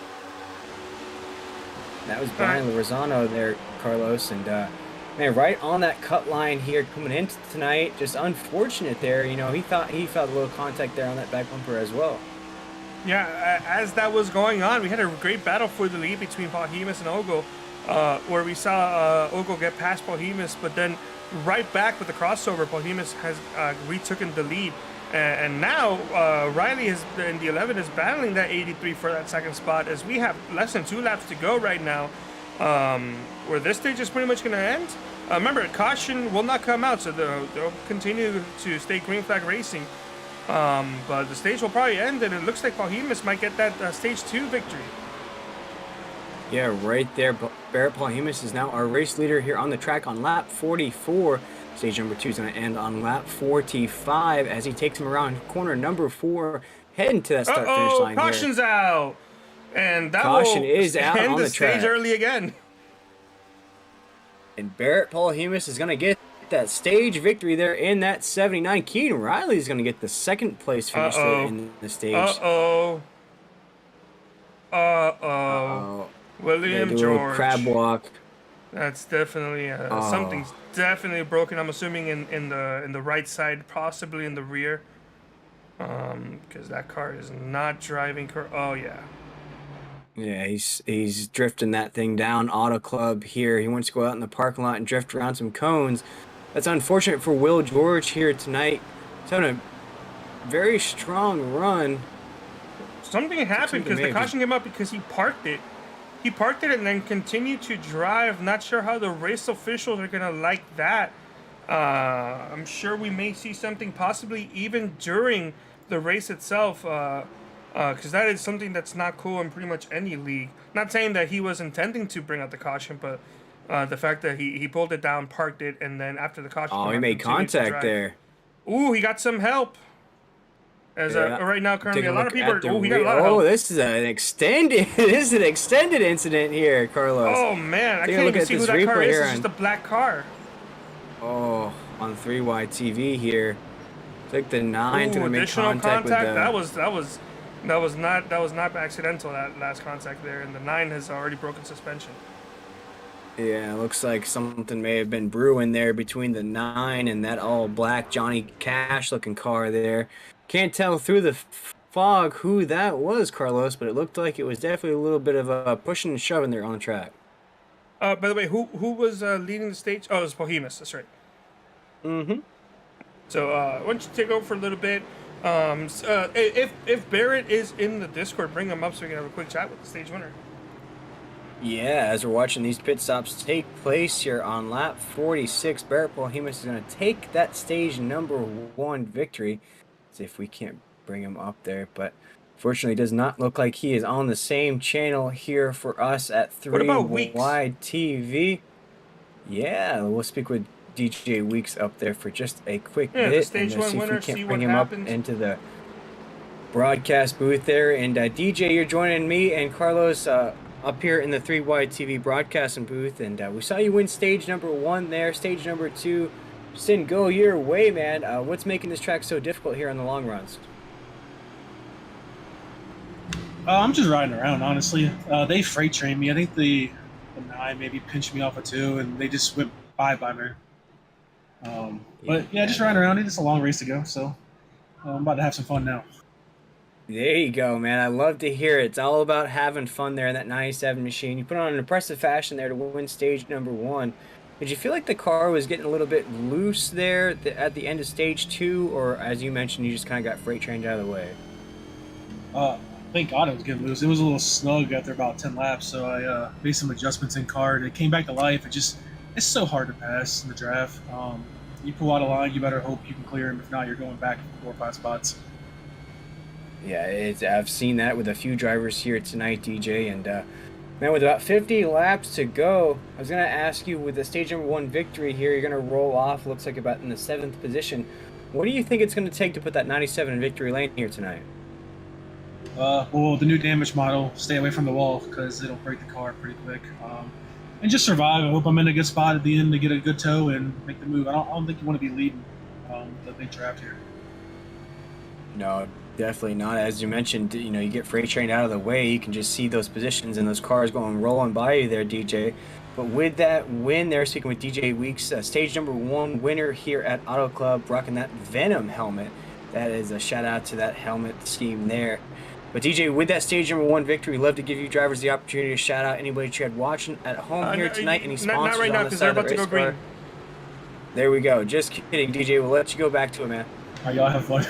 That was Brian Lozano there, Carlos, and man, right on that cut line here coming into tonight. Just unfortunate there. You know, he felt a little contact there on that back bumper as well. Yeah, as that was going on, we had a great battle for the lead between Pahimis and Ogo, where we saw Ogo get past Pahimis, but then right back with the crossover, Pahimis has retooken the lead. And now Riley in the 11 is battling that 83 for that second spot, as we have less than 2 laps to go right now, where this stage is pretty much going to end. Remember, caution will not come out, so they'll continue to stay green flag racing. But the stage will probably end, and it looks like Pahimis might get that stage 2 victory. Yeah, right there. Barrett Pahimis is now our race leader here on the track on lap 44. Stage number 2 is going to end on lap 45 as he takes him around corner number 4, heading to that start-finish line. Caution's here. out, and that caution will is out end on the the track. stage early again. And Barrett Pahimis is going to get that stage victory there in that 79. Keaton Riley is going to get the second place finish there in the stage. William George. Crab walk. That's definitely something's definitely broken. I'm assuming in the right side, possibly in the rear, because that car is not driving. Oh yeah. Yeah, he's drifting that thing down. Auto Club here. He wants to go out in the parking lot and drift around some cones. That's unfortunate for Will George here tonight. He's having a very strong run. Something happened because the caution came up because he parked it. He parked it and then continued to drive. Not sure how the race officials are going to like that. I'm sure we may see something possibly even during the race itself, because that is something that's not cool in pretty much any league. Not saying that he was intending to bring out the caution, but the fact that he pulled it down, parked it, and then after the caution... Oh, he made contact there. Ooh, he got some help. As right now, currently, a lot of people are... Oh, he got a lot of help. Oh, this is an extended... this is an extended incident here, Carlos. Oh, man. I can't even see who that car is. It's just a black car. Oh, on 3Y TV here. It's like the 9 to make contact with the... That was not accidental, that last contact there, and the 9 has already broken suspension. Yeah, it looks like something may have been brewing there between the 9 and that all black Johnny Cash looking car there. Can't tell through the fog who that was, Carlos, but it looked like it was definitely a little bit of a pushing and shoving there on the track. By the way, who was leading the stage? Oh, it was Pahimis, that's right. Mm-hmm. So why don't you take over for a little bit? If Barrett is in the Discord, bring him up so we can have a quick chat with the stage winner. Yeah, as we're watching these pit stops take place here on lap 46, Barrett Pahimis is going to take that stage number 1 victory. See if we can't bring him up there, but fortunately does not look like he is on the same channel here for us at 3Y TV. Yeah, we'll speak with DJ Weeks up there for just a quick bit the stage and one see if winner, we can't see bring what him happens. up into the broadcast booth there. And DJ, you're joining me and Carlos up here in the 3Y TV broadcasting booth, and we saw you win stage number 1 there. Stage number 2 just didn't go your way, man. What's making this track so difficult here on the long runs? I'm just riding around, honestly. They freight trained me. I think the 9 maybe pinched me off a 2, and they just went by me. But yeah, just riding around. It's a long race to go, so I'm about to have some fun now. There you go, man. I love to hear it. It's all about having fun there in that 97 machine. You put on an impressive fashion there to win stage number 1. Did you feel like the car was getting a little bit loose there at the end of stage 2, or as you mentioned, you just kind of got freight trained out of the way? Thank God it was getting loose. It was a little snug after about 10 laps, so I made some adjustments in car, and it came back to life. It's so hard to pass in the draft. You pull out a line, you better hope you can clear him. If not, you're going back 4 or 5 spots. Yeah, I've seen that with a few drivers here tonight, DJ, and man, with about 50 laps to go, I was going to ask you, with the stage number 1 victory here, you're going to roll off, looks like about in the 7th position. What do you think it's going to take to put that 97 in victory lane here tonight? Well, the new damage model, stay away from the wall because it'll break the car pretty quick. And just survive. I hope I'm in a good spot at the end to get a good tow and make the move. I don't think you want to be leading the big draft here. No, definitely not. As you mentioned, you know, you get freight train out of the way, you can just see those positions and those cars going rolling by you there, DJ. But with that win there, speaking with DJ Weeks, stage number 1 winner here at Auto Club, rocking that Venom helmet. That is a shout out to that helmet scheme there. But DJ, with that stage number 1 victory, we'd love to give you drivers the opportunity to shout out anybody you had watching at home here tonight. Any sponsors not right now on the because side they're of the about to race go car? green. There we go. Just kidding, DJ. We'll let you go back to it, man. All right, y'all have fun.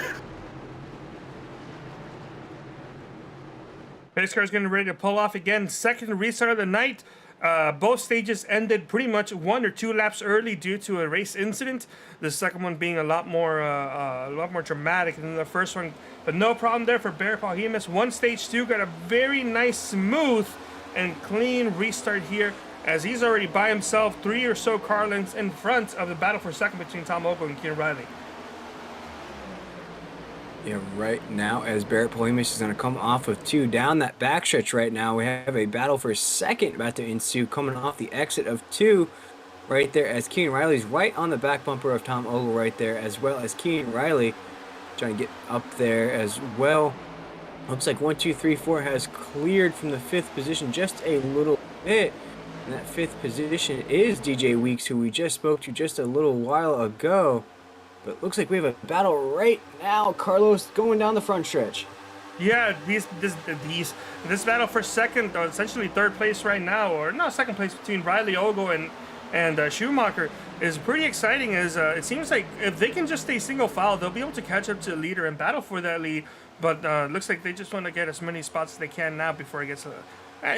Pace car's getting ready to pull off again. Second restart of the night. Both stages ended pretty much 1 or 2 laps early due to a race incident. The second one being a lot more dramatic than the first one. But no problem there for Barry Palhimus. One stage 2 got a very nice, smooth, and clean restart here, as he's already by himself 3 or so car lengths in front of the battle for second between Tom Ogo and Kieran Riley. Yeah, right now, as Barrett Polimus is going to come off of 2 down that backstretch right now, we have a battle for second about to ensue coming off the exit of 2 right there, as Keenan Riley's right on the back bumper of Tom Ogle right there, as well as Keenan Riley trying to get up there as well. Looks like 1, 2, 3, 4 has cleared from the 5th position just a little bit. And that 5th position is DJ Weeks, who we just spoke to just a little while ago. But looks like we have a battle right now. Carlos going down the front stretch. Yeah, this battle for second, or essentially third place right now, or no, second place between Riley, Ogo, and Schumacher is pretty exciting. As it seems like if they can just stay single file, they'll be able to catch up to the leader and battle for that lead. But looks like they just want to get as many spots as they can now before it gets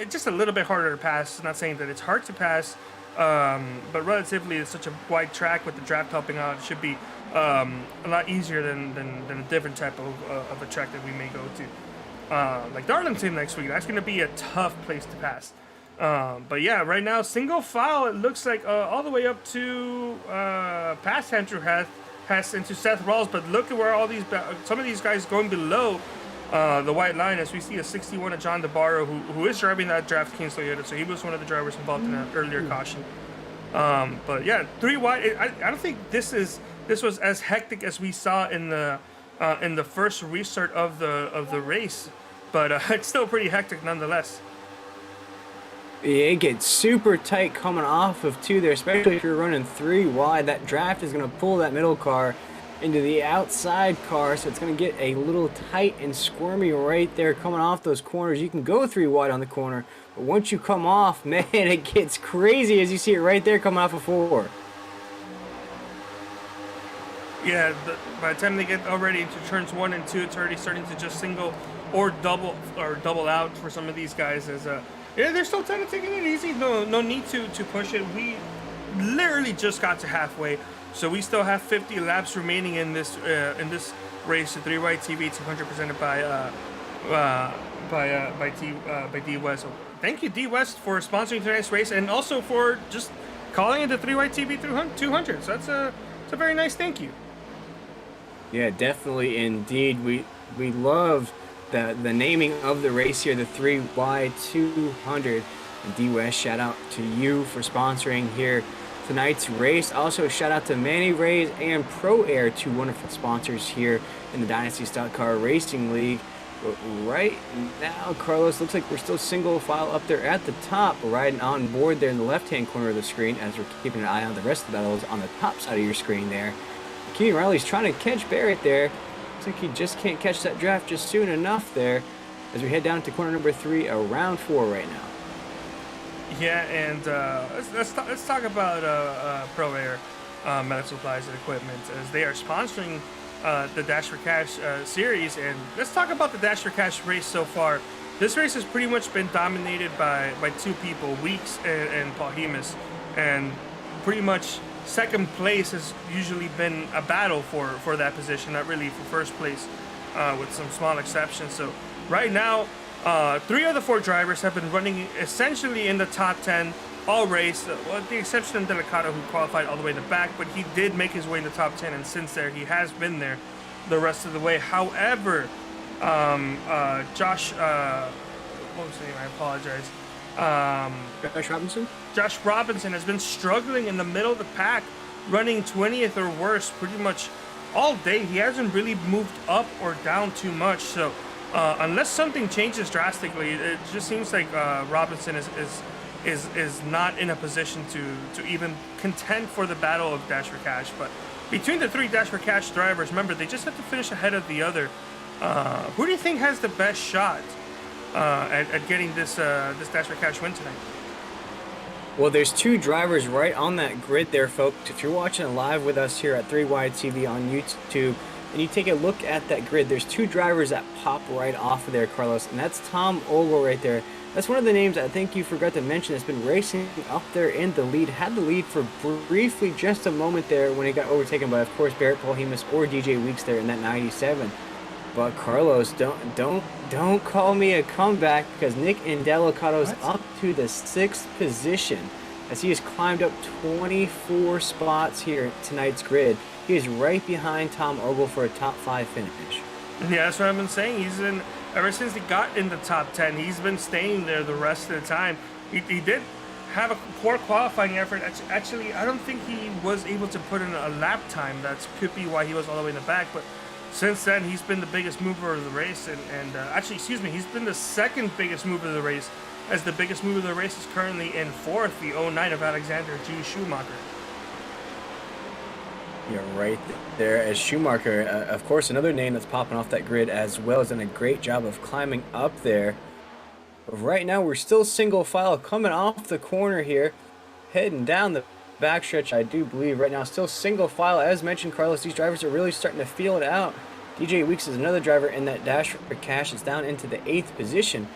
just a little bit harder to pass. Not saying that it's hard to pass, but relatively it's such a wide track with the draft helping out. It should be a lot easier than a different type of a track that we may go to. Like Darlington next week, that's going to be a tough place to pass. But yeah, right now, single file, it looks like all the way up to past Andrew Hess into Seth Rawls. But look at where all these, some of these guys going below the white line, as we see a 61 of John DeBarro, who is driving that DraftKings Toyota. So he was one of the drivers involved in an earlier caution. But yeah, 3 wide. I don't think this was as hectic as we saw in the first restart of the race, but it's still pretty hectic nonetheless. It gets super tight coming off of 2 there, especially if you're running 3 wide. That draft is going to pull that middle car into the outside car, so it's going to get a little tight and squirmy right there coming off those corners. You can go 3 wide on the corner, but once you come off, man, it gets crazy as you see it right there coming off of 4. Yeah, by the time they get already into turns 1 and 2, it's already starting to just single or double out for some of these guys. As yeah, they're still kind of taking it easy. No need to push it. We literally just got to halfway, so we still have 50 laps remaining in this race. The 3 White TV 200 presented by DWest. So thank you, DWest, for sponsoring tonight's race, and also for just calling it the 3 White TV 200. So that's a very nice thank you. Yeah, definitely, indeed. We love the naming of the race here, the 3Y200. And DWest, shout out to you for sponsoring here tonight's race. Also, shout out to Manny Reyes and Pro Air, 2 wonderful sponsors here in the Dynasty Stock Car Racing League. But right now, Carlos, looks like we're still single file up there at the top, riding on board there in the left-hand corner of the screen, as we're keeping an eye on the rest of the battles on the top side of your screen there. Keenan Riley's trying to catch Barrett there. Looks like he just can't catch that draft just soon enough there, as we head down to corner number 3, around 4 right now. Yeah, and let's talk about Pro Air Medical Supplies and Equipment, as they are sponsoring the Dash for Cash series. And let's talk about the Dash for Cash race so far. This race has pretty much been dominated by 2 people, Weeks and Palhimus, and pretty much second place has usually been a battle for that position, not really for first place, with some small exceptions. So right now, 3 of the 4 drivers have been running essentially in the top 10 all race, with the exception of Delicato, who qualified all the way in the back, but he did make his way in the top 10, and since there, he has been there the rest of the way. However, Josh, what was his name? I apologize. Josh Robinson? Josh Robinson has been struggling in the middle of the pack, running 20th or worse pretty much all day. He hasn't really moved up or down too much. So unless something changes drastically, it just seems like Robinson is not in a position to even contend for the battle of Dash for Cash. But between the three Dash for Cash drivers, remember, they just have to finish ahead of the other. Who do you think has the best shot at getting this Dash for Cash win tonight? Well, there's two drivers right on that grid there, folks. If you're watching live with us here at 3Wide TV on YouTube, and you take a look at that grid, there's two drivers that pop right off of there, Carlos, and that's Tom Ogle right there. That's one of the names I think you forgot to mention that's been racing up there in the lead. Had the lead for briefly just a moment there when he got overtaken by, of course, Barrett Polhemus or DJ Weeks there in that 97. But Carlos, don't call me a comeback, because Nick Indelicato's up to the 6th position as he has climbed up 24 spots here at tonight's grid. He is right behind Tom Ogle for a top 5 finish. Yeah, that's what I've been saying. He's been, ever since he got in the top 10, he's been staying there the rest of the time. He did have a poor qualifying effort. Actually, I don't think he was able to put in a lap time. That could be why he was all the way in the back. But since then, he's been the biggest mover of the race. And actually, excuse me, he's been the second biggest mover of the race, as the biggest mover of the race is currently in 4th, the 09 of Alexander G. Schumacher. You're right there as Schumacher, of course, another name that's popping off that grid as well, has done a great job of climbing up there. But right now, we're still single file coming off the corner here, heading down the backstretch, I do believe right now. Still single file, as mentioned, Carlos. These drivers are really starting to feel it out. DJ Weeks is another driver in that Dash for Cash. It's down into the 8th position.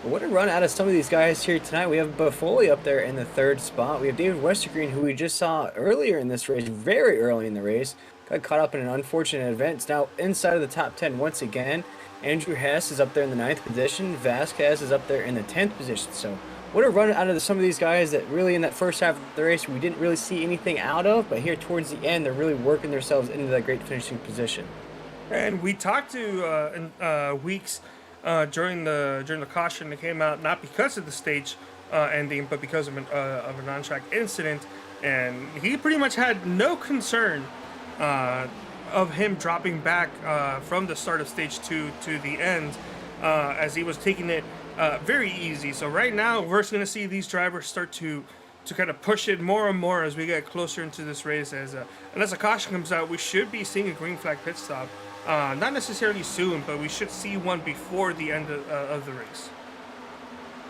But what a run out of some of these guys here tonight. We have Buffoli up there in the 3rd spot. We have David Westergreen, who we just saw earlier in this race, very early in the race. Got caught up in an unfortunate event. It's now inside of the top 10 once again. Andrew Hess is up there in the 9th position. Vasquez is up there in the 10th position. So what a run out of some of these guys that really in that first half of the race we didn't really see anything out of. But here towards the end, they're really working themselves into that great finishing position. And we talked to Weeks during the caution that came out, not because of the stage ending, but because of a non-track incident, and he pretty much had no concern of him dropping back from the start of stage 2 to the end, as he was taking it very easy. So right now we're going to see these drivers start to kind of push it more and more as we get closer into this race. As unless a caution comes out, we should be seeing a green flag pit stop. Not necessarily soon, but we should see one before the end of the race.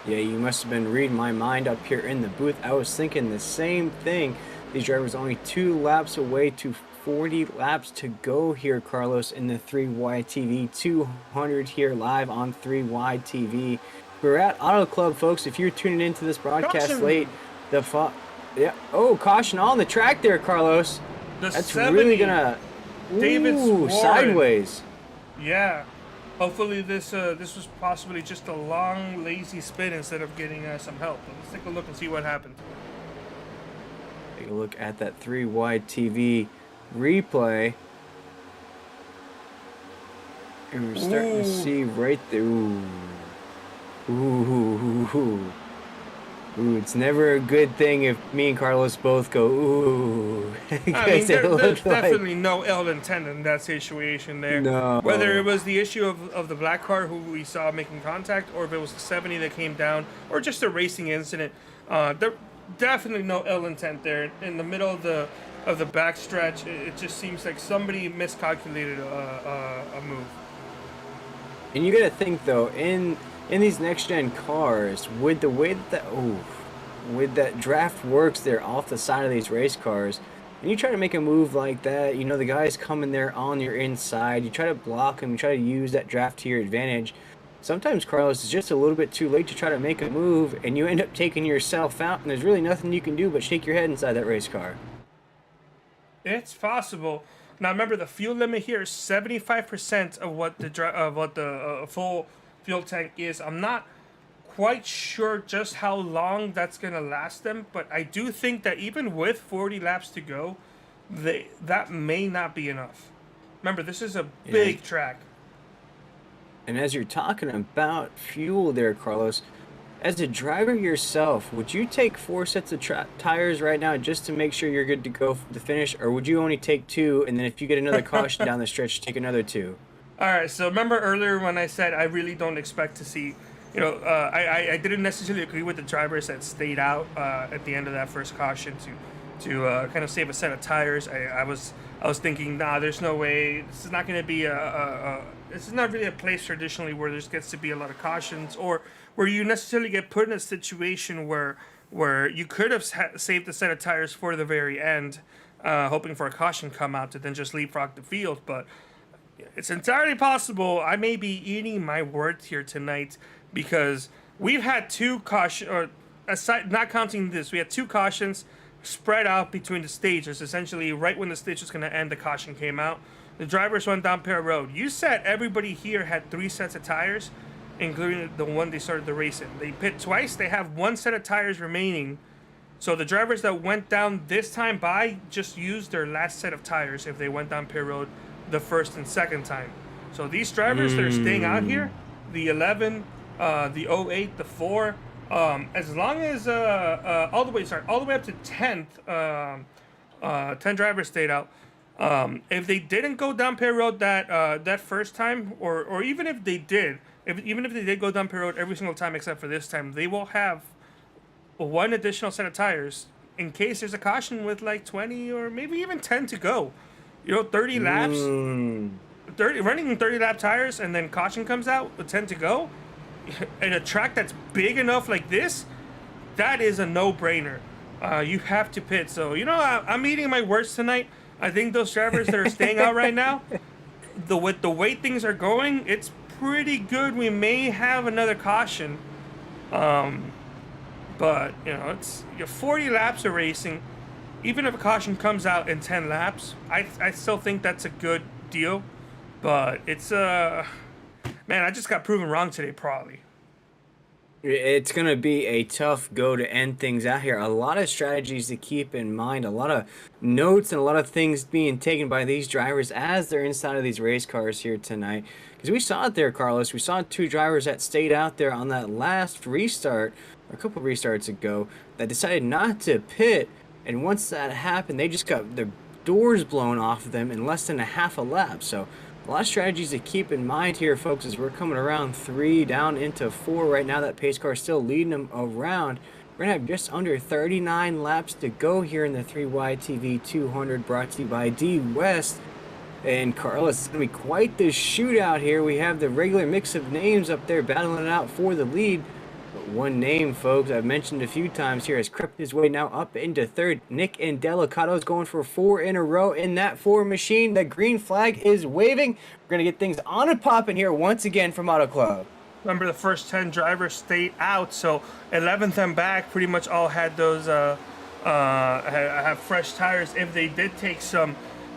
Yeah, you must have been reading my mind up here in the booth. I was thinking the same thing. These drivers only 2 laps away to 40 laps to go here, Carlos, in the 3Wide TV. 200 here live on 3Wide TV. We're at Auto Club, folks. If you're tuning into this broadcast Caution. late, caution on the track there, Carlos. That's 70, really gonna David Warren. Sideways. Yeah. Hopefully this was possibly just a long, lazy spin instead of getting some help. But let's take a look and see what happened. Take a look at that 3Wide TV replay. And we're starting to see right there. Ooh, it's never a good thing if me and Carlos both go, ooh. I mean, there's definitely no ill intent in that situation there. No. Whether it was the issue of the black car who we saw making contact, or if it was the 70 that came down, or just a racing incident, there definitely no ill intent there. In the middle of the backstretch, it just seems like somebody miscalculated a move. And you gotta think though, in these next gen cars, with the way with that draft works there off the side of these race cars, and you try to make a move like that, you know, the guy's coming there on your inside, you try to block him, you try to use that draft to your advantage. Sometimes, Carlos, it's just a little bit too late to try to make a move, and you end up taking yourself out, and there's really nothing you can do but shake your head inside that race car. It's possible. Now remember, the fuel limit here is 75% of what the full fuel tank is. I'm not quite sure just how long that's gonna last them, but I do think that even with 40 laps to go, that may not be enough. Remember, this is a big track. And as you're talking about fuel there, Carlos, as a driver yourself, would you take 4 sets of tires right now just to make sure you're good to go for the finish, or would you only take 2, and then if you get another caution down the stretch, take another 2? All right, so remember earlier when I said I really don't expect to see, I didn't necessarily agree with the drivers that stayed out at the end of that first caution to kind of save a set of tires. I was thinking, nah, there's no way. This is not going to be this is not really a place traditionally where there gets to be a lot of cautions, or where you necessarily get put in a situation where you could have saved a set of tires for the very end, hoping for a caution come out to then just leapfrog the field. But it's entirely possible I may be eating my words here tonight, because we've had 2 cautions, or aside, not counting this, we had 2 cautions spread out between the stages. Essentially, right when the stage was going to end, the caution came out. The drivers went down pit road. You said everybody here had 3 sets of tires, including the one they started the race in. They pit twice. They have 1 set of tires remaining. So the drivers that went down this time by just used their last set of tires if they went down pit road the first and second time. So these drivers that are staying out here, the 11, the 08, the 4, as long as all the way up to 10th, 10 drivers stayed out. If they didn't go down pit road that first time, or even if they did, even if they did go down pit road every single time except for this time, they will have 1 additional set of tires in case there's a caution with like 20 or maybe even 10 to go. 30 laps, 30 running 30 lap tires, and then caution comes out with 10 to go, in a track that's big enough like this, that is a no-brainer. You have to pit. So I'm eating my words tonight. I think those drivers that are staying out right now, with the way things are going, it's pretty good. We may have another caution, but it's 40 laps of racing. Even if a caution comes out in 10 laps, I still think that's a good deal. But it's man, I just got proven wrong today, probably. It's going to be a tough go to end things out here. A lot of strategies to keep in mind, a lot of notes and a lot of things being taken by these drivers as they're inside of these race cars here tonight. Because we saw it there, Carlos. We saw 2 drivers that stayed out there on that last restart, or a couple of restarts ago, that decided not to pit. And once that happened, they just got their doors blown off of them in less than a half a lap. So a lot of strategies to keep in mind here, folks, as we're coming around 3 down into 4 right now. That pace car is still leading them around. We're going to have just under 39 laps to go here in the 3YTV 200, brought to you by DWest. And Carlos, it's going to be quite the shootout here. We have the regular mix of names up there battling it out for the lead. But one name, folks, I've mentioned a few times here, has crept his way now up into 3rd. Nick Delicato's going for 4 in a row in that 4 machine. The green flag is waving. We're going to get things on and popping here once again from Auto Club. Remember, the first 10 drivers stayed out, so 11th and back pretty much all had those have fresh tires if they did take some.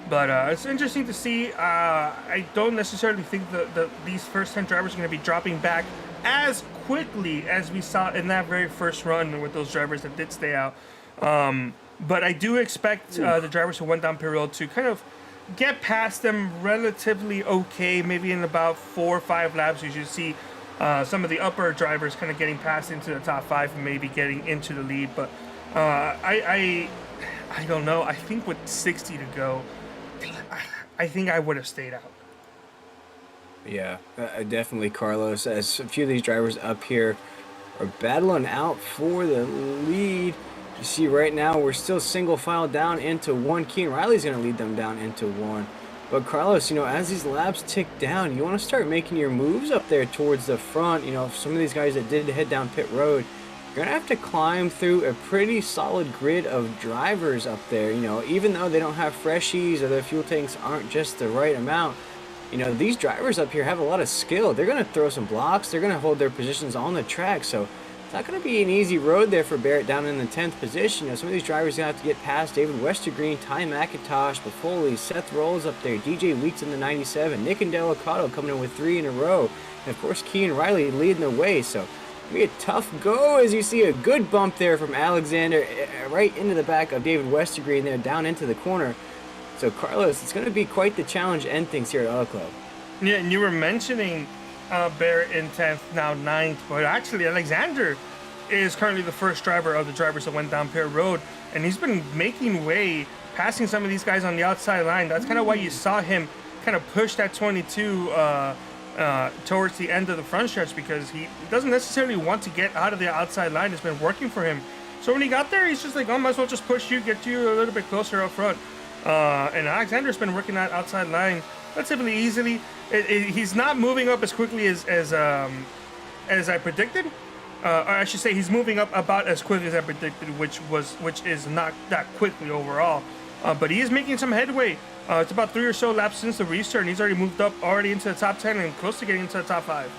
But it's interesting to see. I don't necessarily think that these first 10 drivers are going to be dropping back as quickly as we saw in that very first run with those drivers that did stay out. But I do expect the drivers who went down pit road to kind of get past them relatively okay. Maybe in about 4 or 5 laps, you should see some of the upper drivers kind of getting past into the top 5 and maybe getting into the lead. But I don't know. I think with 60 to go, I think I would have stayed out. Yeah, definitely, Carlos, as a few of these drivers up here are battling out for the lead. You see right now we're still single file down into 1. Keen Riley's going to lead them down into 1. But Carlos, as these laps tick down, you want to start making your moves up there towards the front. Some of these guys that did head down pit road, you're going to have to climb through a pretty solid grid of drivers up there. Even though they don't have freshies or their fuel tanks aren't just the right amount, these drivers up here have a lot of skill. They're going to throw some blocks. They're going to hold their positions on the track. So it's not going to be an easy road there for Barrett down in the 10th position. Some of these drivers are going to have to get past David Westergreen, Ty McIntosh, Buffoli, Seth Rolls up there, DJ Weeks in the 97, Nick and Delicato coming in with 3 in a row. And, of course, Keen Riley leading the way. So it'll be a tough go as you see a good bump there from Alexander right into the back of David Westergreen there down into the corner. So, Carlos, it's going to be quite the challenge to end things here at Auto Club. Yeah, and you were mentioning Barrett in 10th, now 9th. But actually, Alexander is currently the first driver of the drivers that went down Pier Road, and he's been making way, passing some of these guys on the outside line. That's kind of why you saw him kind of push that 22 towards the end of the front stretch, because he doesn't necessarily want to get out of the outside line. It's been working for him. So when he got there, he's just like, oh, might as well just push you, get you a little bit closer up front. And Alexander's been working that outside line relatively easily. He's not moving up as quickly as I predicted. Or I should say he's moving up about as quickly as I predicted, which is not that quickly overall. But he is making some headway. It's about 3 or so laps since the restart, and he's already moved up already into the top 10 and close to getting into the top 5.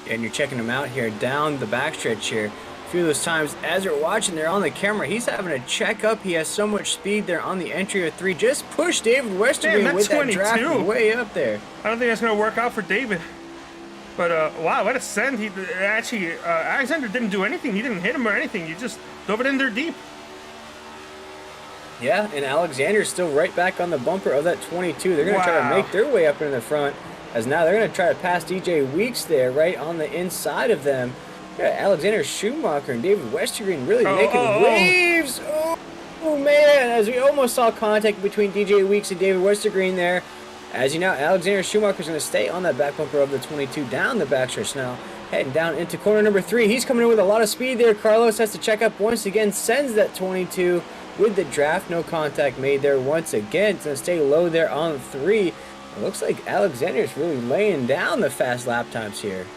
And you're checking him out here down the backstretch here. A few of those times as you're watching there on the camera, he's having a check up. He has so much speed there on the entry of 3. Just push David Westergreen with that draft way up there. I don't think that's going to work out for David. But wow, what a send. Alexander didn't do anything. He didn't hit him or anything. He just dove it in there deep. Yeah, and Alexander's still right back on the bumper of that 22. They're going to try to make their way up in the front, as now they're going to try to pass DJ Weeks there right on the inside of them. Yeah, Alexander Schumacher and David Westergreen really making waves. Oh, man, as we almost saw contact between DJ Weeks and David Westergreen there. As you know, Alexander Schumacher's going to stay on that back bumper of the 22 down the backstretch now. Heading down into corner number 3. He's coming in with a lot of speed there. Carlos has to check up once again, sends that 22 with the draft. No contact made there once again. It's going to stay low there on 3. It looks like Alexander's really laying down the fast lap times here.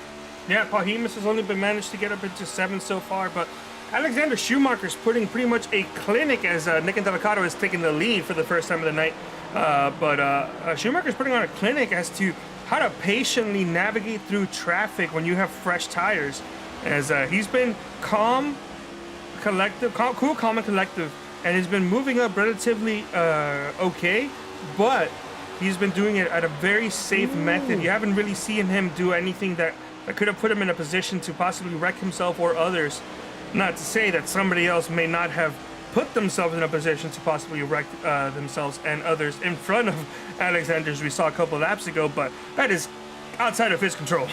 Yeah, Pahimis has only been managed to get up into 7 so far, but Alexander Schumacher's putting pretty much a clinic as Nick Delicado is taking the lead for the first time of the night. But Schumacher's putting on a clinic as to how to patiently navigate through traffic when you have fresh tires. As he's been cool, calm, and collective, and he's been moving up relatively okay, but he's been doing it at a very safe method. You haven't really seen him do anything that could have put him in a position to possibly wreck himself or others. Not to say that somebody else may not have put themselves in a position to possibly wreck themselves and others in front of Alexander's we saw a couple laps ago, but that is outside of his control.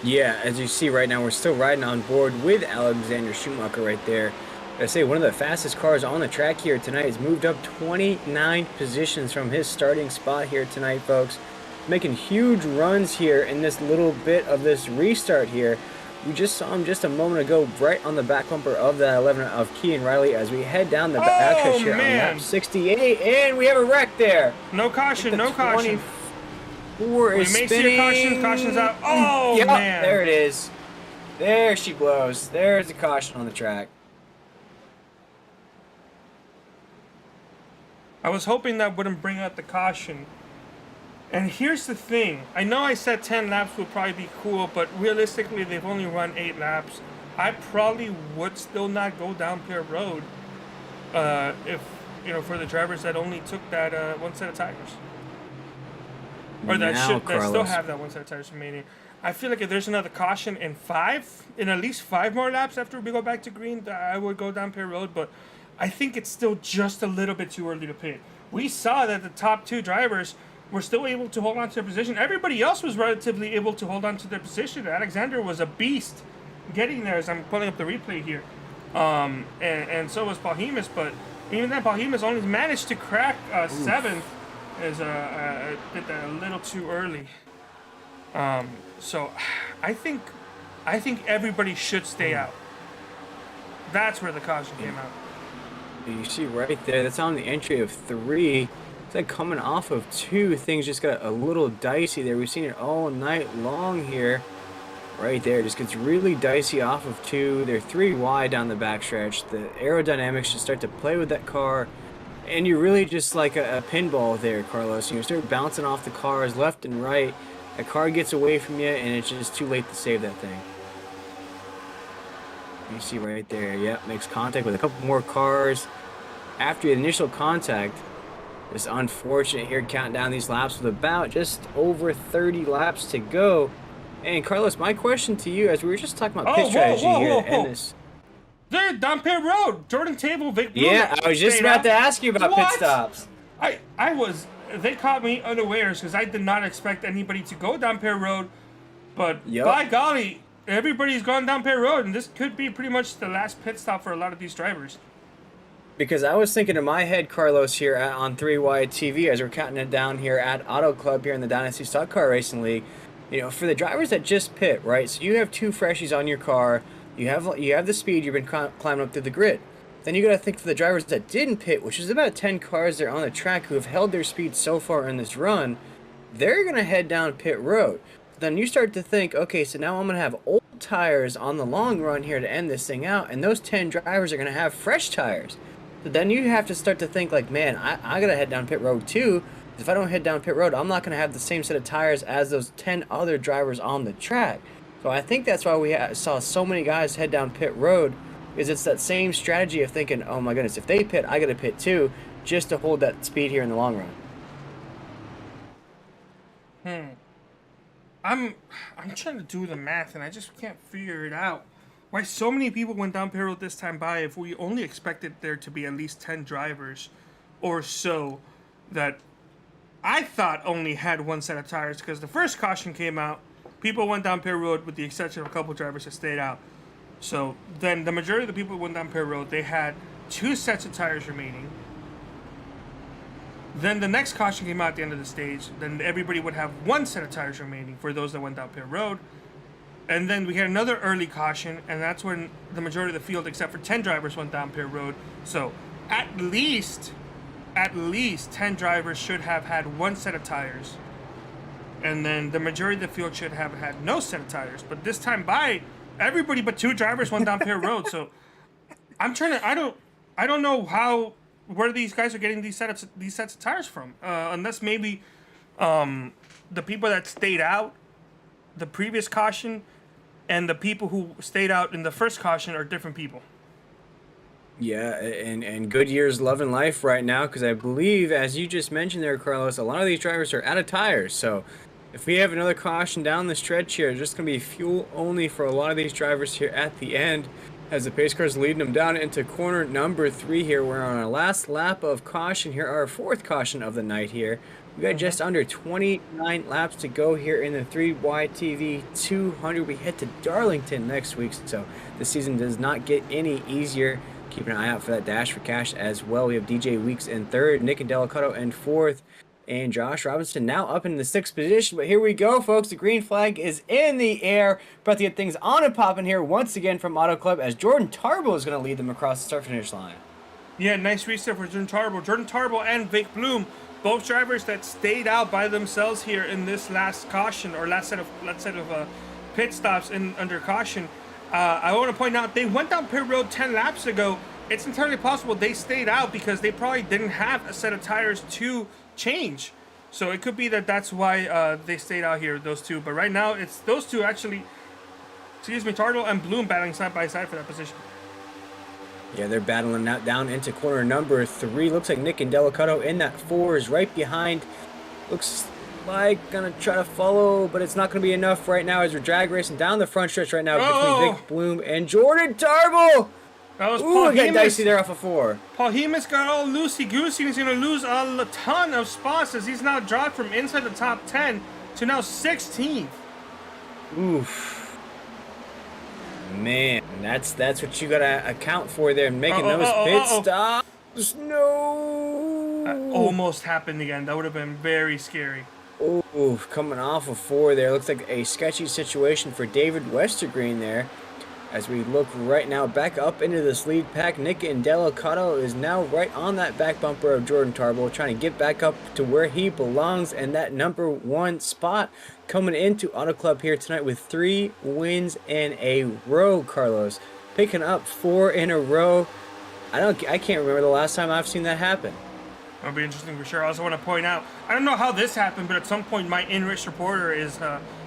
Yeah, as you see right now, we're still riding on board with Alexander Schumacher right there. I say one of the fastest cars on the track here tonight. He's moved up 29 positions from his starting spot here tonight, folks. Making huge runs here in this little bit of this restart here. We just saw him just a moment ago right on the back bumper of that 11 of Kean Riley as we head down the backstretch here on lap 68, and we have a wreck there. No caution, no caution. 24 is we may spinning. see a caution's out. Oh, yep, man. There it is. There she blows. There's the caution on the track. I was hoping that wouldn't bring out the caution. And here's the thing. I know I said 10 laps would probably be cool, but realistically, they've only run 8 laps. I probably would still not go down Pier Road if, for the drivers that only took that one set of tires. Or that still have that one set of tires remaining. I feel like if there's another caution in at least 5 more laps after we go back to green, I would go down Pier Road, but I think it's still just a little bit too early to pit. We saw that the top 2 drivers were still able to hold on to their position. Everybody else was relatively able to hold on to their position. Alexander was a beast getting there as I'm pulling up the replay here. And so was Pahimis, but even then Pahimis only managed to crack 7th as did that a little too early. So I think everybody should stay out. That's where the caution came out. You see right there, that's on the entry of 3. It's like coming off of 2, things just got a little dicey there. We've seen it all night long here. Right there, just gets really dicey off of 2. They're 3 wide down the backstretch. The aerodynamics just start to play with that car. And you're really just like a pinball there, Carlos. You start bouncing off the cars left and right. A car gets away from you, and it's just too late to save that thing. You see right there, yep, makes contact with a couple more cars. After the initial contact, it's unfortunate here, counting down these laps with about just over 30 laps to go. And Carlos, my question to you, as we were just talking about pit strategy here, and this. They're down Pier Road. Jordan Table, Vic. Yeah, I was just about to ask you about pit stops. I was they caught me unawares because I did not expect anybody to go down Pear Road. But Yep. by golly, everybody's gone down Pear Road, and this could be pretty much the last pit stop for a lot of these drivers. Because I was thinking in my head, Carlos, here on 3Wide TV, as we're counting it down here at Auto Club here in the Dynasty Stock Car Racing League, you know, for the drivers that just pit, right? So you have 2 freshies on your car, you have the speed, you've been climbing up through the grid. Then you got to think for the drivers that didn't pit, which is about 10 cars there on the track who have held their speed so far in this run, they're going to head down pit road. Then you start to think, okay, so now I'm going to have old tires on the long run here to end this thing out, and those 10 drivers are going to have fresh tires. So then you have to start to think like, man, I got to head down pit road too. If I don't head down pit road, I'm not going to have the same set of tires as those 10 other drivers on the track. So I think that's why we saw so many guys head down pit road, is it's that same strategy of thinking, oh my goodness, if they pit, I got to pit too, just to hold that speed here in the long run. I'm trying to do the math, and I just can't figure it out. Why so many people went down pit road this time by if we only expected there to be at least 10 drivers or so that I thought only had one set of tires, because the first caution came out, people went down pit road with the exception of a couple drivers that stayed out. So then the majority of the people who went down pit road, they had 2 sets of tires remaining. Then the next caution came out at the end of the stage. Then everybody would have 1 set of tires remaining for those that went down pit road. And then we had another early caution, and that's when the majority of the field, except for 10 drivers, went down pit road. So at least 10 drivers should have had 1 set of tires. And then the majority of the field should have had no set of tires. But this time by, everybody but 2 drivers went down pit road. So I'm trying to, I don't know where these guys are getting these sets of tires from. Unless maybe the people that stayed out the previous caution and the people who stayed out in the first caution are different people. Yeah, and Goodyear's loving life right now, because I believe, as you just mentioned there, Carlos, a lot of these drivers are out of tires. So if we have another caution down the stretch here, it's just going to be fuel only for a lot of these drivers here at the end, as the pace car's leading them down into corner number 3 here. We're on our last lap of caution here, our 4th caution of the night here. We got just under 29 laps to go here in the 3Wide TV 200. We head to Darlington next week, so the season does not get any easier. Keep an eye out for that Dash for Cash as well. We have DJ Weeks in 3rd, Nick and Delicato in 4th, and Josh Robinson now up in the 6th position. But here we go, folks. The green flag is in the air. About to get things on and popping here once again from Auto Club, as Jordan Tarbo is going to lead them across the start-finish line. Yeah, nice reset for Jordan Tarbo. Jordan Tarbo and Vic Bloom, both drivers that stayed out by themselves here in this last caution, or last set of pit stops under caution. I want to point out they went down pit road 10 laps ago. It's entirely possible they stayed out because they probably didn't have a set of tires to change. So it could be that's why they stayed out here, those 2. But right now, it's those 2 actually, Tardo and Bloom battling side by side for that position. Yeah, they're battling that down into corner number 3. Looks like Nick and Delicato in that 4 is right behind. Looks like gonna try to follow, but it's not gonna be enough right now as we're drag racing down the front stretch right now between Vic Bloom and Jordan Tarbo. That was Ooh, Paul we got Hemus. Dicey there off of 4. Paul Hemus got all loosey-goosey, and he's going to lose a ton of spots as he's now dropped from inside the top 10 to now 16th. Oof. Man, that's what you gotta account for there, making those pit stops. No. That almost happened again. That would have been very scary. Oh, coming off of 4 there. Looks like a sketchy situation for David Westergreen there. As we look right now back up into this lead pack, Nick and Delicato is now right on that back bumper of Jordan Tarbo, trying to get back up to where he belongs and that number 1 spot, coming into Auto Club here tonight with 3 wins in a row, Carlos. Picking up 4 in a row. I can't remember the last time I've seen that happen. That'll be interesting for sure. I also want to point out, I don't know how this happened, but at some point my in-race reporter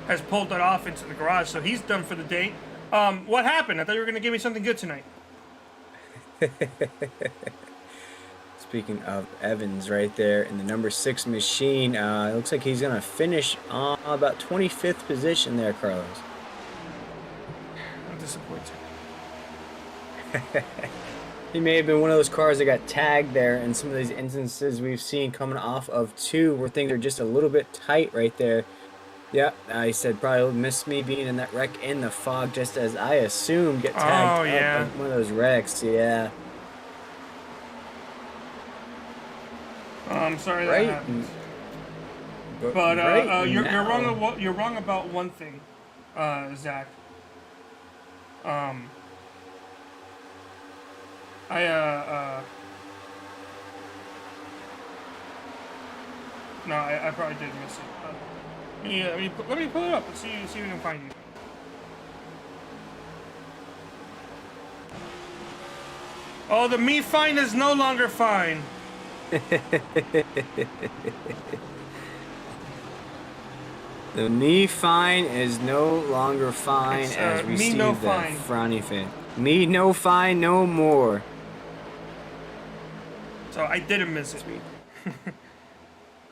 has pulled it off into the garage, so he's done for the day. What happened? I thought you were going to give me something good tonight. Speaking of Evans right there in the number 6 machine, it looks like he's going to finish on about 25th position there, Carlos. I'm disappointed. He may have been one of those cars that got tagged there in some of these instances we've seen coming off of 2 where things are just a little bit tight right there. Yeah, he said probably missed me being in that wreck in the fog, just as I assumed get tagged Oh, up yeah. in one of those wrecks. Yeah. I'm sorry that Right. happened. But But right you're now- wrong. You're wrong about one thing, Zach. No, I probably did miss it. Let me pull it up and see if we can find you. Oh, the me fine is no longer fine. The me fine is no longer fine It's, as we me see no the fine. frowny fin. Me no fine no more. So I didn't miss it.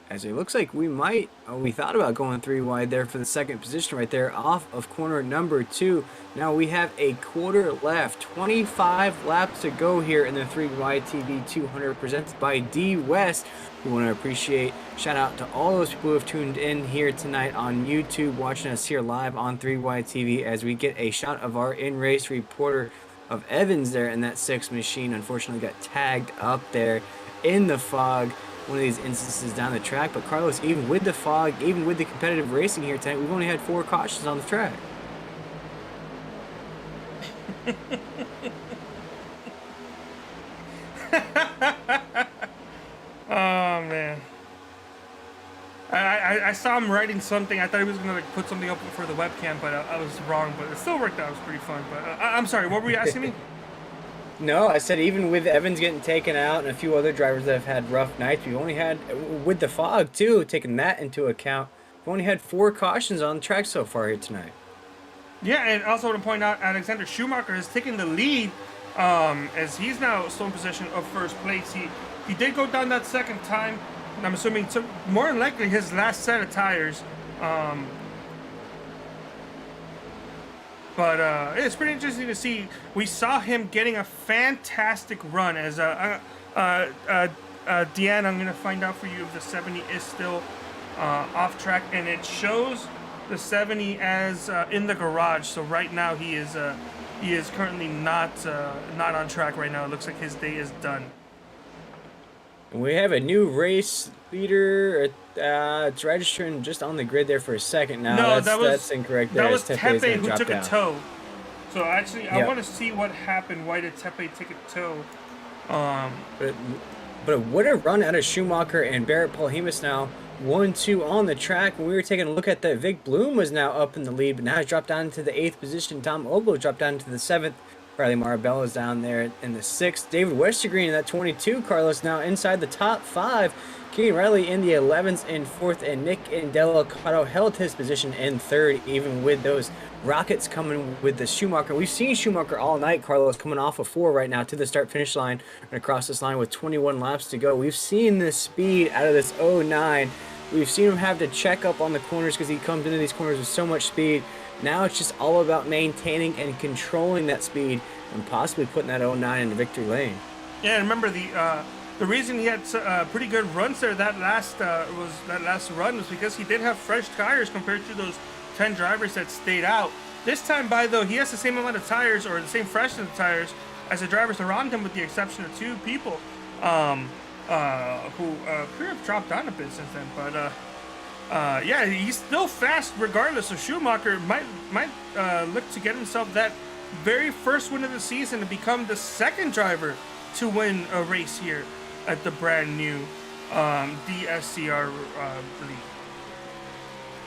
As it looks like we might, we thought about going 3 wide there for the second position right there off of corner number 2. Now we have a quarter left, 25 laps to go here in the 3 wide TV 200 presented by DWest. We want to appreciate, shout out to all those people who have tuned in here tonight on YouTube, watching us here live on 3 wide TV as we get a shot of our in-race reporter of Evans there in that 6 machine. Unfortunately got tagged up there in the fog. One of these instances down the track, but Carlos, even with the fog, even with the competitive racing here tonight, we've only had 4 cautions on the track. Oh man. I saw him writing something. I thought he was gonna like put something up for the webcam, but I was wrong. But it still worked out. It was pretty fun. But I'm sorry. What were you asking me? No, I said even with Evans getting taken out and a few other drivers that have had rough nights, we've only had, with the fog too, taking that into account, we've only had 4 cautions on the track so far here tonight. Yeah, and also to point out, Alexander Schumacher has taken the lead as he's now still in position of first place. He did go down that second time, and I'm assuming took more than likely his last set of tires. But it's pretty interesting to see. We saw him getting a fantastic run as Deanne, I'm going to find out for you if the 70 is still off track, and it shows the 70 as in the garage. So right now he is currently not on track right now. It looks like his day is done. And we have a new race leader. It's registering just on the grid there for a second now. No, that's incorrect. There. That was Tepe is Tepe gonna who drop took down. a tow. So actually, I Yep. want to see what happened. Why did Tepe take a tow? But what a run out of Schumacher and Barrett Polhemus now. 1-2 on the track. When we were taking a look at that, Vic Bloom was now up in the lead, but now he's dropped down to the 8th position. Tom Ogle dropped down to the 7th. Riley Marabella's down there in the 6th. David Westergreen in that 22. Carlos now inside the top 5. Keegan Riley in the 11th and 4th, and Nick Indelicato held his position in 3rd, even with those rockets coming with the Schumacher. We've seen Schumacher all night, Carlos, coming off of 4 right now to the start-finish line and across this line with 21 laps to go. We've seen the speed out of this 09. We've seen him have to check up on the corners because he comes into these corners with so much speed. Now it's just all about maintaining and controlling that speed and possibly putting that 09 into victory lane. Yeah, and remember the reason he had pretty good runs there that last run was because he did have fresh tires compared to those 10 drivers that stayed out. This time by though, he has the same amount of tires or the same freshness of tires as the drivers around him, with the exception of 2 people who appear to have dropped down a bit since then. But yeah, he's still fast regardless. So Schumacher might look to get himself that very first win of the season to become the 2nd driver to win a race here at the brand new DSCR league.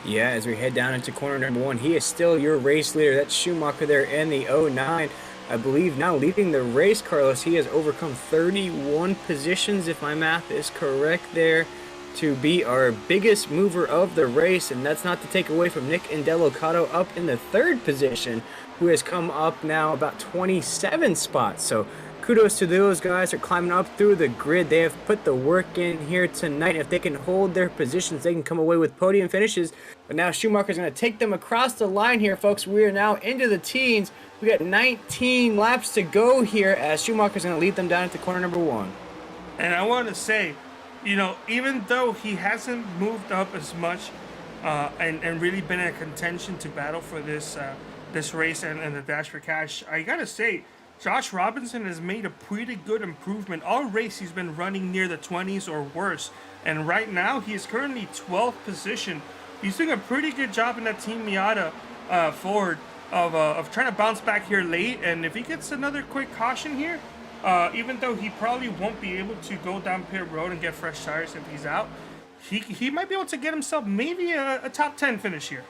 Yeah, as we head down into corner number 1, he is still your race leader. That's Schumacher there in the 09. I believe now leading the race, Carlos, he has overcome 31 positions, if my math is correct there, to be our biggest mover of the race. And that's not to take away from Nick Indelicato up in the 3rd position, who has come up now about 27 spots. So kudos to those guys who are climbing up through the grid. They have put the work in here tonight. If they can hold their positions, they can come away with podium finishes. But now Schumacher's going to take them across the line here, folks. We are now into the teens. We got 19 laps to go here as Schumacher's going to lead them down into corner number 1. And I want to say, you know, even though he hasn't moved up as much and really been in a contention to battle for this this race and the Dash for Cash, I got to say, Josh Robinson has made a pretty good improvement. All race he's been running near the 20s or worse. And right now he is currently 12th position. He's doing a pretty good job in that Team Miata Ford of trying to bounce back here late. And if he gets another quick caution here, even though he probably won't be able to go down pit road and get fresh tires if he's out, he might be able to get himself maybe a top 10 finish here.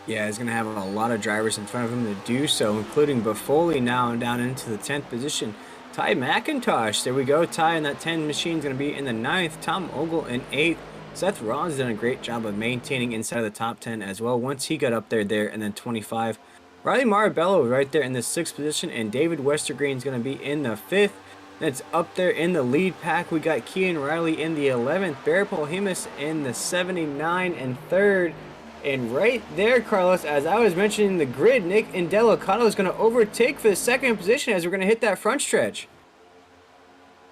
Yeah, he's going to have a lot of drivers in front of him to do so, including Buffoli now down into the 10th position. Ty McIntosh, there we go. Ty in that 10 machine is going to be in the 9th. Tom Ogle in 8th. Seth Rollins done a great job of maintaining inside of the top 10 as well once he got up there, and then 25. Riley Marabello right there in the 6th position, and David Westergreen is going to be in the 5th. That's up there in the lead pack. We got Kean Riley in the 11th. Barry Polhemus in the 79 and 3rd. And right there, Carlos, as I was mentioning the grid, Nick Indelicato is going to overtake for the 2nd position as we're going to hit that front stretch.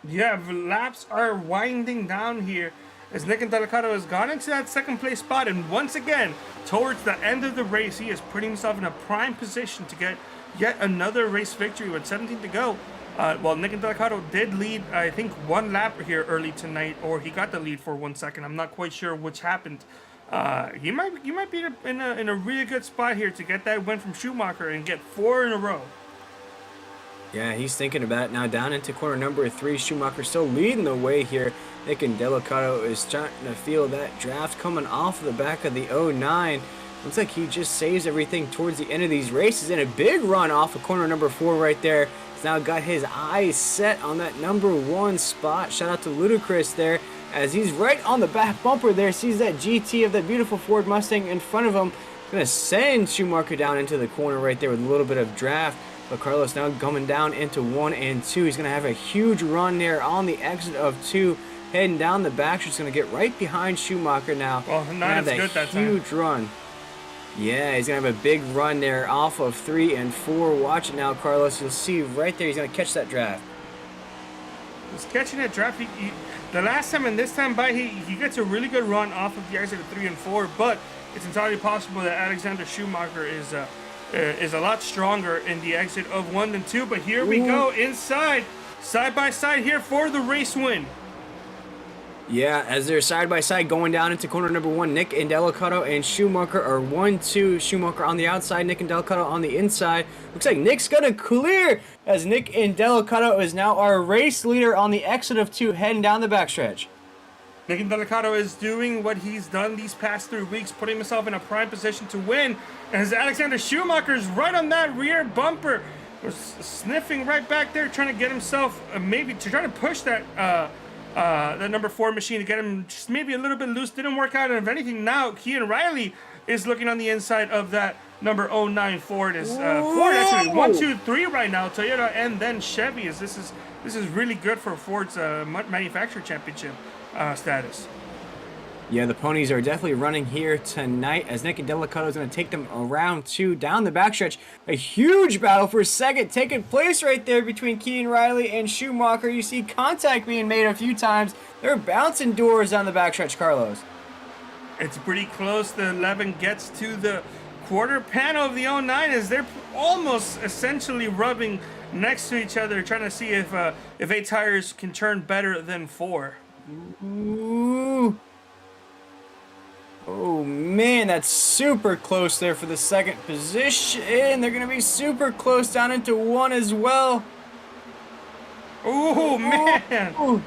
Yeah, the laps are winding down here as Nick Indelicato has gone into that 2nd place spot. And once again, towards the end of the race, he is putting himself in a prime position to get yet another race victory with 17 to go. Well, Nick Indelicato did lead, I think, 1 lap here early tonight, or he got the lead for 1 second. I'm not quite sure which happened. He might be in a really good spot here to get that win from Schumacher and get 4 in a row. Yeah, he's thinking about it now. Down into corner number 3, Schumacher still leading the way here. Nick Indelicato is starting to feel that draft coming off the back of the 09. Looks like he just saves everything towards the end of these races, and a big run off of corner number 4 right there. He's now got his eyes set on that number 1 spot. Shout out to Ludacris there, as he's right on the back bumper there, sees that GT of that beautiful Ford Mustang in front of him. Gonna send Schumacher down into the corner right there with a little bit of draft. But Carlos now coming down into 1 and 2. He's gonna have a huge run there on the exit of 2, heading down the back. He's gonna get right behind Schumacher now. Well, not as good that time. Huge run. Yeah, he's gonna have a big run there off of 3 and 4. Watch it now, Carlos. You'll see right there. He's gonna catch that draft. He's catching that draft. The last time and this time by, he gets a really good run off of the exit of 3 and 4, but it's entirely possible that Alexander Schumacher is a lot stronger in the exit of 1 and 2. But here we go inside, side by side here for the race win. Yeah, as they're side by side going down into corner number 1, Nick Indelicato and Schumacher are 1-2. Schumacher on the outside, Nick Indelicato on the inside. Looks like Nick's gonna clear, as Nick Indelicato is now our race leader on the exit of 2, heading down the backstretch. Nick Indelicato is doing what he's done these past 3 weeks, putting himself in a prime position to win. As Alexander Schumacher's right on that rear bumper, was sniffing right back there, trying to get himself maybe to try to push that number 4 machine to get him just maybe a little bit loose. Didn't work out, and if anything, now Kean Riley is looking on the inside of that number 09 Ford. Is Ford actually 1, 2, 3 right now, Toyota and then Chevy. Is this is really good for Ford's manufacturer championship status. Yeah, the ponies are definitely running here tonight as Nick Indelicato is going to take them around 2 down the backstretch. A huge battle for second taking place right there between Kean Riley and Schumacher. You see contact being made a few times. They're bouncing doors down the backstretch, Carlos. It's pretty close. The 11 gets to the quarter panel of the 09 as they're almost essentially rubbing next to each other, trying to see if 8 tires can turn better than 4. Ooh. Oh man, that's super close there for the second position. They're going to be super close down into 1 as well. Oh man. Ooh.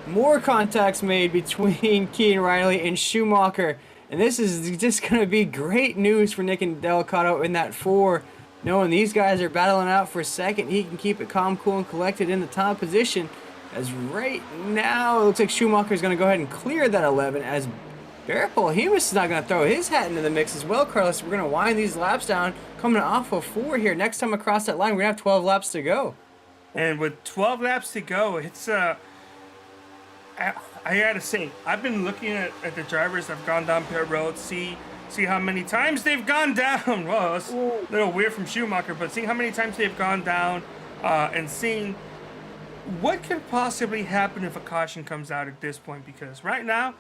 More contacts made between Kean Riley and Schumacher. And this is just going to be great news for Nick Indelicato in that 4. Knowing these guys are battling out for second, he can keep it calm, cool, and collected in the top position. As right now, it looks like Schumacher's going to go ahead and clear that 11 as Barrel Hemus is not going to throw his hat into the mix as well, Carlos. We're going to wind these laps down, coming off of 4 here. Next time across that line, we're going to have 12 laps to go. And with 12 laps to go, it's I gotta say, I've been looking at the drivers that have gone down pit road, see how many times they've gone down. Well, it's a little weird from Schumacher, but seeing how many times they've gone down and seeing what could possibly happen if a caution comes out at this point. Because right now,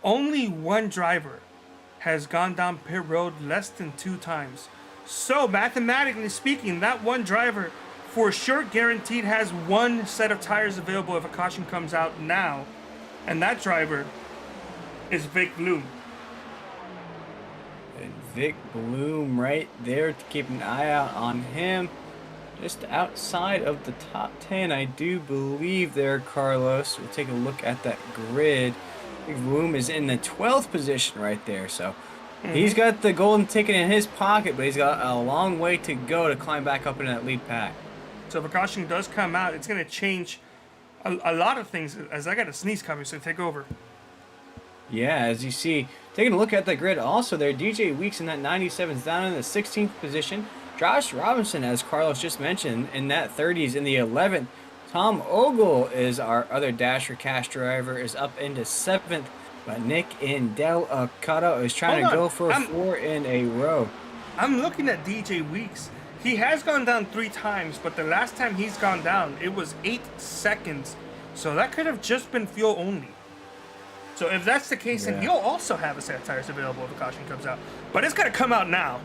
only one driver has gone down pit road less than 2 times. So mathematically speaking, that one driver for sure guaranteed has 1 set of tires available if a caution comes out now. And that driver is Vic Bloom. And Vic Bloom right there to keep an eye out on him. Just outside of the top 10, I do believe there, Carlos. We'll take a look at that grid. Vic Bloom is in the 12th position right there. So he's got the golden ticket in his pocket, but he's got a long way to go to climb back up into that lead pack. So if a caution does come out, it's going to change a lot of things. As I got a sneeze coming, so take over. Yeah, as you see, taking a look at the grid also there, DJ Weeks in that 97's down in the 16th position. Josh Robinson, as Carlos just mentioned, in that 30's in the 11th. Tom Ogle is our other Dasher Cash driver, is up into 7th. But Nick Indelicato is trying to go for 4 in a row. I'm looking at DJ Weeks. He has gone down 3 times, but the last time he's gone down, it was 8 seconds. So that could have just been fuel only. So if that's the case, then he'll also have a set of tires available if a caution comes out. But it's got to come out now.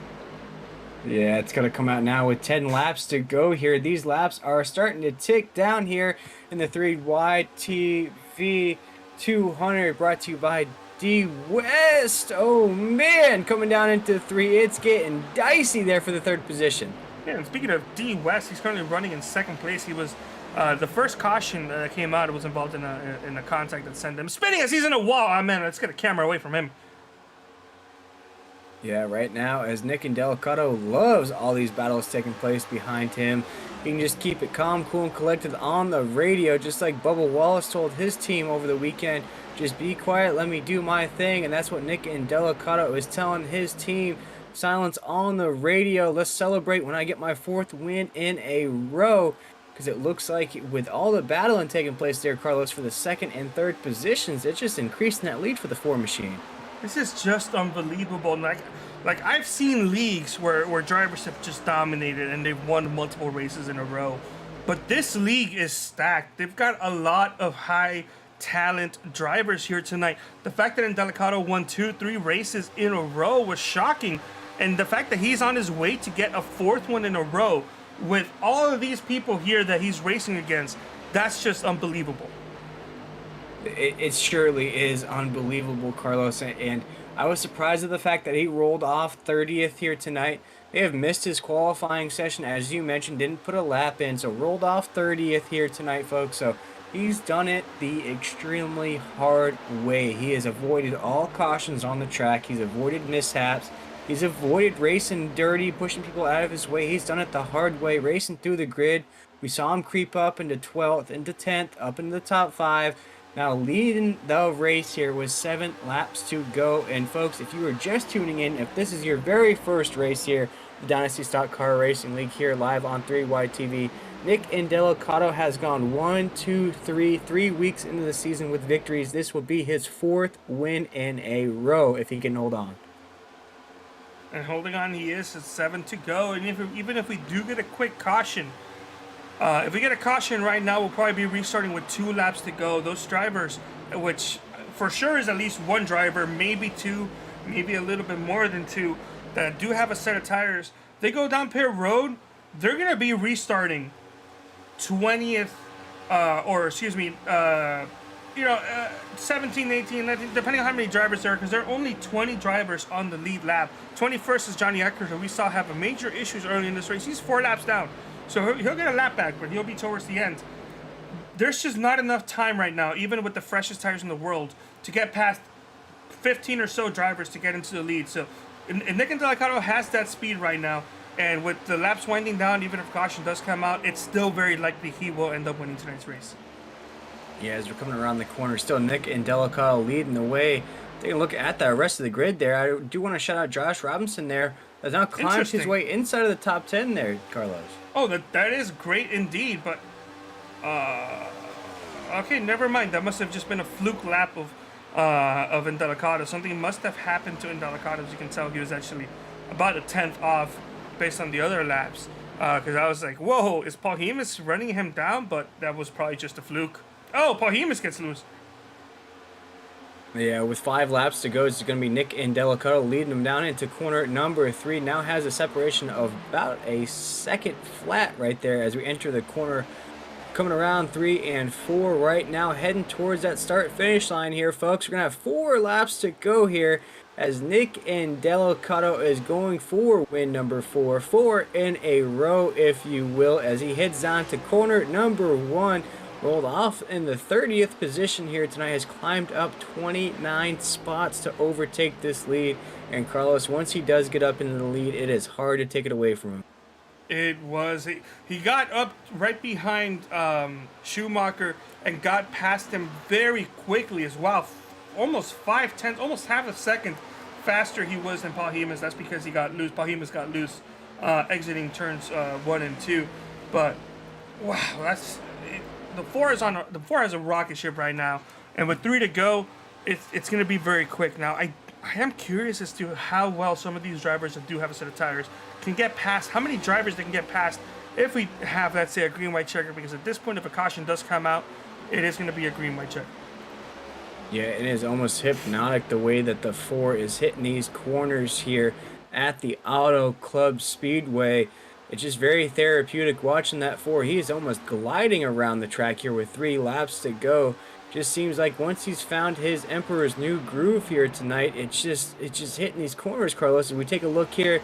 Yeah, it's going to come out now with 10 laps to go here. These laps are starting to tick down here in the 3 TV 200, brought to you by DWest. Oh man, coming down into 3. It's getting dicey there for the 3rd position. Yeah, and speaking of DWest, he's currently running in 2nd place. He was the first caution that came out. It was involved in a contact that sent him spinning as he's in a wall. Oh man, let's get a camera away from him. Yeah, right now, as Nick Indelicato loves all these battles taking place behind him, he can just keep it calm, cool, and collected on the radio, just like Bubba Wallace told his team over the weekend. Just be quiet, let me do my thing, and that's what Nick Indelicato is telling his team. Silence on the radio. Let's celebrate when I get my 4th win in a row, because it looks like with all the battling taking place there, Carlos, for the 2nd and 3rd positions, it's just increasing that lead for the 4 machine. This is just unbelievable. Like I've seen leagues where drivers have just dominated and they've won multiple races in a row. But this league is stacked. They've got a lot of high talent drivers here tonight. The fact that Indelicato won 2-3 races in a row was shocking. And the fact that he's on his way to get a 4th one in a row with all of these people here that he's racing against, that's just unbelievable. It surely is unbelievable, Carlos, and I was surprised at the fact that he rolled off 30th here tonight. They have missed his qualifying session, as you mentioned, didn't put a lap in, so rolled off 30th here tonight, folks. So he's done it the extremely hard way. He has avoided all cautions on the track. He's avoided mishaps. He's avoided racing dirty, pushing people out of his way. He's done it the hard way, racing through the grid. We saw him creep up into 12th, into 10th, up into the top 5. Now leading the race here with 7 laps to go. And folks, if you are just tuning in, if this is your very first race here, the Dynasty Stock Car Racing League here live on 3YTV, Nick Indelicato has gone 3 weeks into the season with victories. This will be his 4th win in a row if he can hold on. And holding on he is, it's 7 to go. And even if we do get a quick caution, if we get a caution right now, we'll probably be restarting with 2 laps to go. Those drivers, which for sure is at least 1 driver, maybe 2, maybe a little bit more than 2, that do have a set of tires. They go down pit road, they're going to be restarting 20th, 17, 18, 19, depending on how many drivers there are, because there are only 20 drivers on the lead lap. 21st is Johnny Eckert, who we saw have major issues early in this race. He's 4 laps down. So he'll get a lap back, but he'll be towards the end. There's just not enough time right now, even with the freshest tires in the world, to get past 15 or so drivers to get into the lead. So Nick Indelicato has that speed right now, and with the laps winding down, even if caution does come out, it's still very likely he will end up winning tonight's race. Yeah, as we're coming around the corner, still Nick Indelicato leading the way. Taking a look at the rest of the grid there, I do want to shout out Josh Robinson there. Has now climbed his Interesting. way inside of the top 10 there, Carlos. Oh, that is great indeed, but okay, never mind. That must have just been a fluke lap of Indelicado. Something must have happened to Indelicado. As you can tell, he was actually about a 10th off based on the other laps. Because I was like, whoa, is Paul Hemus running him down? But that was probably just a fluke. Oh, Paul Hemus gets loose. Yeah, with 5 laps to go, it's going to be Nick Indelicato leading him down into corner number 3. Now has a separation of about a second flat right there as we enter the corner. Coming around 3 and 4 right now, heading towards that start-finish line here, folks. We're going to have 4 laps to go here as Nick Indelicato is going for win number 4. 4 in a row, if you will, as he heads down to corner number 1. Rolled off in the 30th position here tonight, has climbed up 29 spots to overtake this lead. And Carlos, once he does get up into the lead, it is hard to take it away from him. It was. He got up right behind Schumacher and got past him very quickly as well. Almost 5/10, almost half a second faster he was than Paul Hemus. That's because he got loose. Paul Hemus got loose exiting turns 1 and 2. But wow, that's the 4 is on. The 4 has a rocket ship right now, and with 3 to go, it's going to be very quick. Now I am curious as to how well some of these drivers that do have a set of tires can get past. How many drivers they can get past if we have, let's say, a green-white checker? Because at this point, if a caution does come out, it is going to be a green-white checker. Yeah, it is almost hypnotic the way that the 4 is hitting these corners here at the Auto Club Speedway. It's just very therapeutic watching that 4. He is almost gliding around the track here with 3 laps to go. Just seems like once he's found his Emperor's New Groove here tonight, it's just hitting these corners, Carlos. If we take a look here,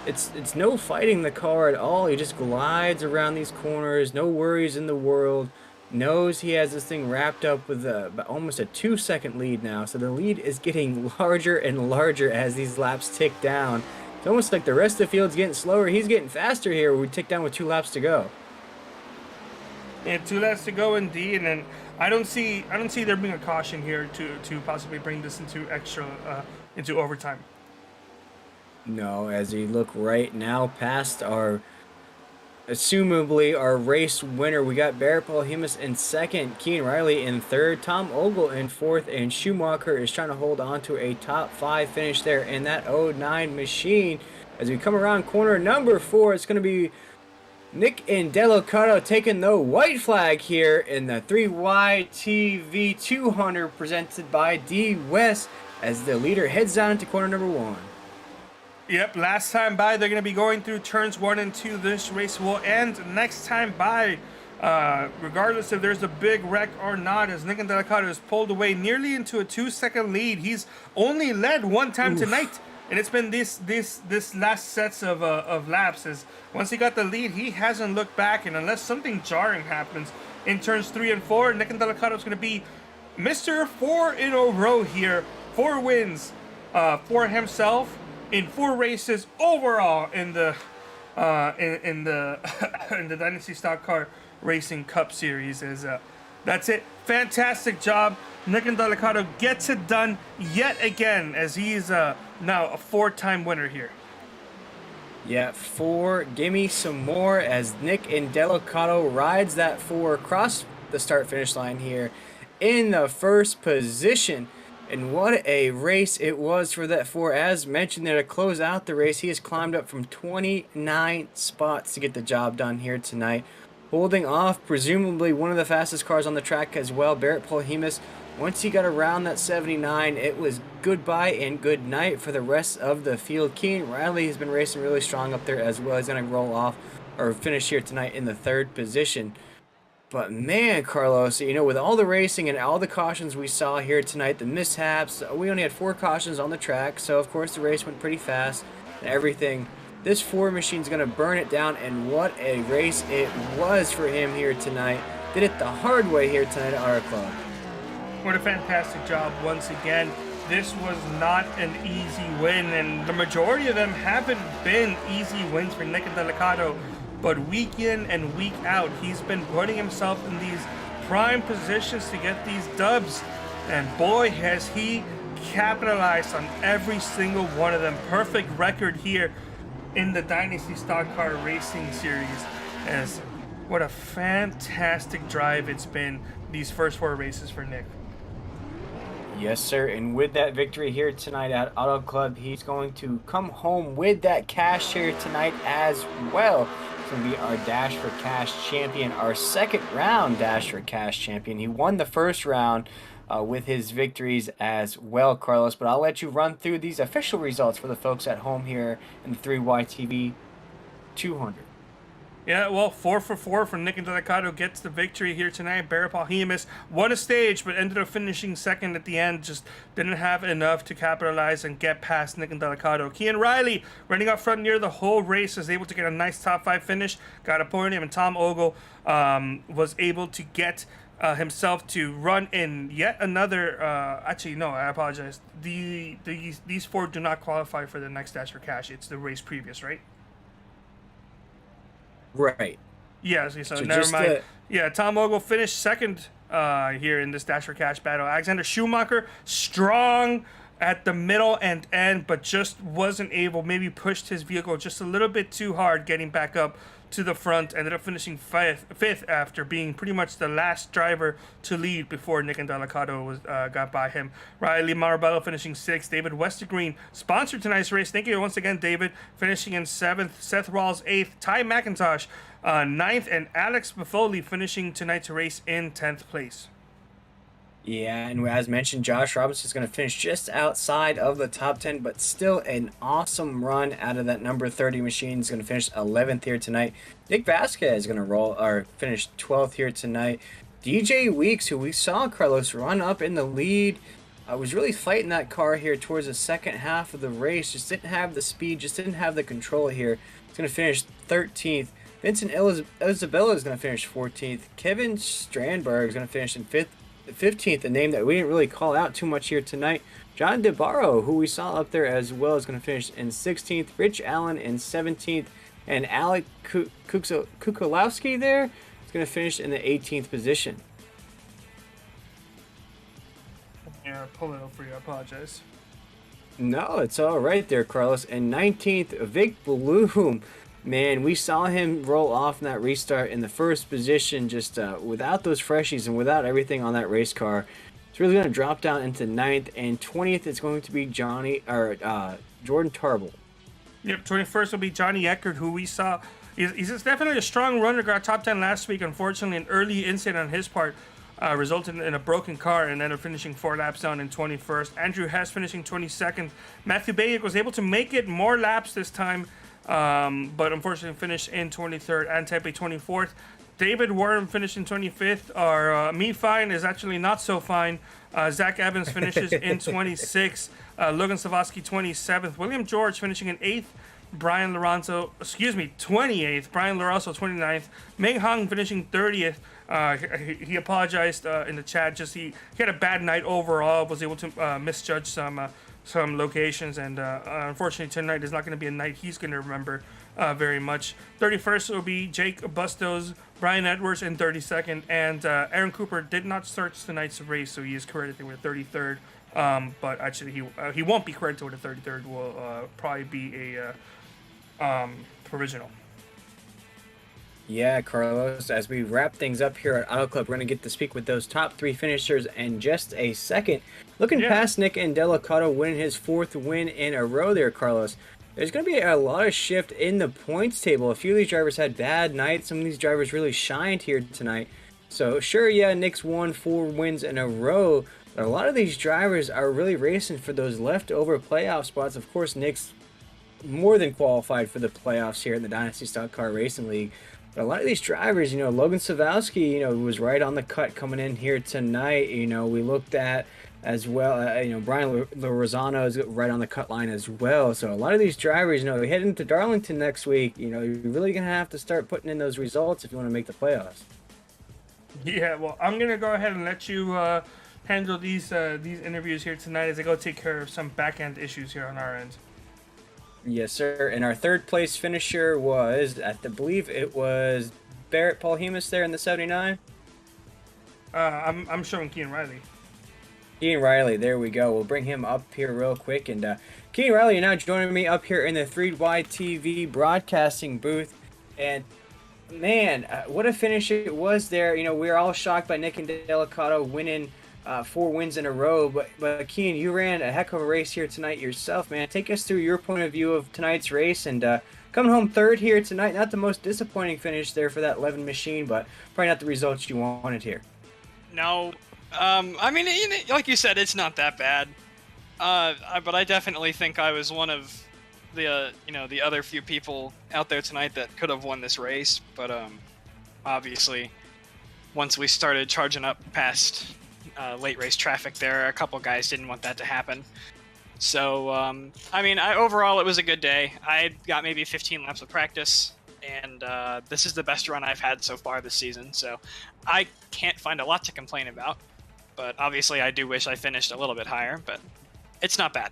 it's no fighting the car at all. He just glides around these corners, no worries in the world. Knows he has this thing wrapped up with almost a 2-second lead now. So the lead is getting larger and larger as these laps tick down. It's almost like the rest of the field's getting slower. He's getting faster here. We tick down with 2 laps to go. Yeah, 2 laps to go indeed, and I don't see there being a caution here to possibly bring this into into overtime. No, as we look right now past assumably our race winner, we got Barrett Paul Hemus in 2nd, Keen Riley in 3rd, Tom Ogle in 4th, and Schumacher is trying to hold on to a top 5 finish there in that 09 machine. As we come around corner number 4, it's going to be Nick Indelicato taking the white flag here in the 3YTV 200 presented by DWest as the leader heads down to corner number 1. Yep, last time by, they're going to be going through turns 1 and 2. This race will end next time by, regardless if there's a big wreck or not, as Nick Indelicato is pulled away nearly into a 2-second lead. He's only led 1 time tonight, and it's been this last sets of laps. As once he got the lead, he hasn't looked back, and unless something jarring happens in turns 3 and 4, Nick Indelicato is going to be Mr. 4 in a row here. 4 wins for himself in 4 races overall in the in the Dynasty Stock Car Racing Cup Series. That's it. Fantastic job. Nick Indelicato gets it done yet again, as he's now a 4-time winner here. Yeah, 4. Gimme some more as Nick Indelicato rides that 4 across the start-finish line here in the 1st position. And what a race it was for that 4. As mentioned there, to close out the race, he has climbed up from 29 spots to get the job done here tonight. Holding off presumably one of the fastest cars on the track as well, Barrett Paul Hemus. Once he got around that 79, it was goodbye and good night for the rest of the field. Keen Riley has been racing really strong up there as well. He's going to roll off or finish here tonight in the 3rd position. But man, Carlos, you know, with all the racing and all the cautions we saw here tonight, the mishaps, we only had 4 cautions on the track, so of course the race went pretty fast and everything. This 4 machine's going to burn it down, and what a race it was for him here tonight. Did it the hard way here tonight at our club. What a fantastic job once again. This was not an easy win, and the majority of them haven't been easy wins for Nick Indelicato. But week in and week out, he's been putting himself in these prime positions to get these dubs. And boy, has he capitalized on every single one of them. Perfect record here in the Dynasty Stock Car Racing Series. As what a fantastic drive it's been these first 4 races for Nick. Yes, sir. And with that victory here tonight at Auto Club, he's going to come home with that cash here tonight as well. It's going to be our Dash for Cash champion, our second round Dash for Cash champion. He won the first round with his victories as well, Carlos. But I'll let you run through these official results for the folks at home here in the 3YTV 200. Yeah, well, 4 for 4 from Nick and Delicado gets the victory here tonight. Barrett Palhemus won a stage, but ended up finishing second at the end. Just didn't have enough to capitalize and get past Nick and Delicado. Kean Riley, running up front near the whole race, was able to get a nice top 5 finish. Got a podium, and Tom Ogle was able to get himself to run in yet another. Actually, no, I apologize. These 4 do not qualify for the next Dash for Cash. It's the race previous, right? Right. Yeah, so never mind. Yeah, Tom Ogle finished second here in this Dash for Cash battle. Alexander Schumacher, strong at the middle and end, but just wasn't able, maybe pushed his vehicle just a little bit too hard getting back up to the front. Ended up finishing fifth after being pretty much the last driver to lead before Nick and Delicado got by him. Riley Marabello finishing 6th. David Westergreen sponsored tonight's race. Thank you once again, David, finishing in 7th. Seth Rawls 8th. Ty McIntosh 9th. And Alex Buffoli finishing tonight's race in 10th place. Yeah, and as mentioned, Josh Robinson is going to finish just outside of the top 10, but still an awesome run out of that number 30 machine. He's going to finish 11th here tonight. Nick Vasquez is going to finish 12th here tonight. DJ Weeks, who we saw Carlos run up in the lead, was really fighting that car here towards the second half of the race. Just didn't have the speed, just didn't have the control here. He's going to finish 13th. Vincent Isabella is going to finish 14th. Kevin Strandberg is going to finish in 15th, a name that we didn't really call out too much here tonight. John DeBarro, who we saw up there as well, is going to finish in 16th. Rich Allen in 17th. And Alec Kukulowski there is going to finish in the 18th position. Yeah, pull it up for you. I apologize. No, it's all right there, Carlos. And 19th, Vic Bloom. Man, we saw him roll off in that restart in the first position, just without those freshies and without everything on that race car. It's really going to drop down into 9th, and 20th is going to be Jordan Tarble. Yep, 21st will be Johnny Eckert, who we saw. He's definitely a strong runner. Got top 10 last week. Unfortunately, an early incident on his part resulted in a broken car and ended up finishing 4 laps down in 21st. Andrew Hess finishing 22nd. Matthew Bayek was able to make it more laps this time, but unfortunately finished in 23rd. Antepe 24th. David Worm finished in 25th. Our Me Fine is actually not so fine. Zach Evans finishes in 26th. Logan Savosky 27th. William George finishing in 8th. 28th. Brian Larosso 29th. Meng Hung finishing 30th. He apologized in the chat. Just he had a bad night overall. Was able to misjudge some locations, and unfortunately tonight is not going to be a night he's going to remember very much. 31st will be Jake Bustos, Brian Edwards in 32nd, and Aaron Cooper did not start tonight's race, so he is credited with 33rd. But actually he won't be credited with a 33rd. Will probably be a provisional. Yeah, Carlos, as we wrap things up here at Auto Club, we're going to get to speak with those top 3 finishers in just a second. Looking past Nick and Delicado winning his 4th win in a row there, Carlos, there's going to be a lot of shift in the points table. A few of these drivers had bad nights. Some of these drivers really shined here tonight. So sure, yeah, Nick's won 4 wins in a row, but a lot of these drivers are really racing for those leftover playoff spots. Of course, Nick's more than qualified for the playoffs here in the Dynasty Stock Car Racing League. But a lot of these drivers, Logan Savowski, was right on the cut coming in here tonight. We looked at as well, Brian Lorenzano is right on the cut line as well. So a lot of these drivers, we head into Darlington next week. You're really going to have to start putting in those results if you want to make the playoffs. Yeah, well, I'm going to go ahead and let you handle these interviews here tonight as I go take care of some back-end issues here on our end. Yes, sir. And our 3rd place finisher was, I believe it was Barrett Paul Hemus there in the 79. I'm showing Kean Riley. Keen Riley, there we go. We'll bring him up here real quick. And Keen Riley, you're now joining me up here in the 3Y TV broadcasting booth. And man, what a finish it was there. You know, we were all shocked by Nick and Delicato winning 4 wins in a row. But Keen, you ran a heck of a race here tonight yourself, man. Take us through your point of view of tonight's race. And coming home third here tonight, not the most disappointing finish there for that 11 machine, but probably not the results you wanted here. No, I mean, like you said, it's not that bad. But I definitely think I was one of the, the other few people out there tonight that could have won this race. But obviously, once we started charging up past late race traffic there, a couple guys didn't want that to happen. So, I mean, overall, it was a good day. I got maybe 15 laps of practice, and this is the best run I've had so far this season. So I can't find a lot to complain about. But obviously, I do wish I finished a little bit higher, but it's not bad.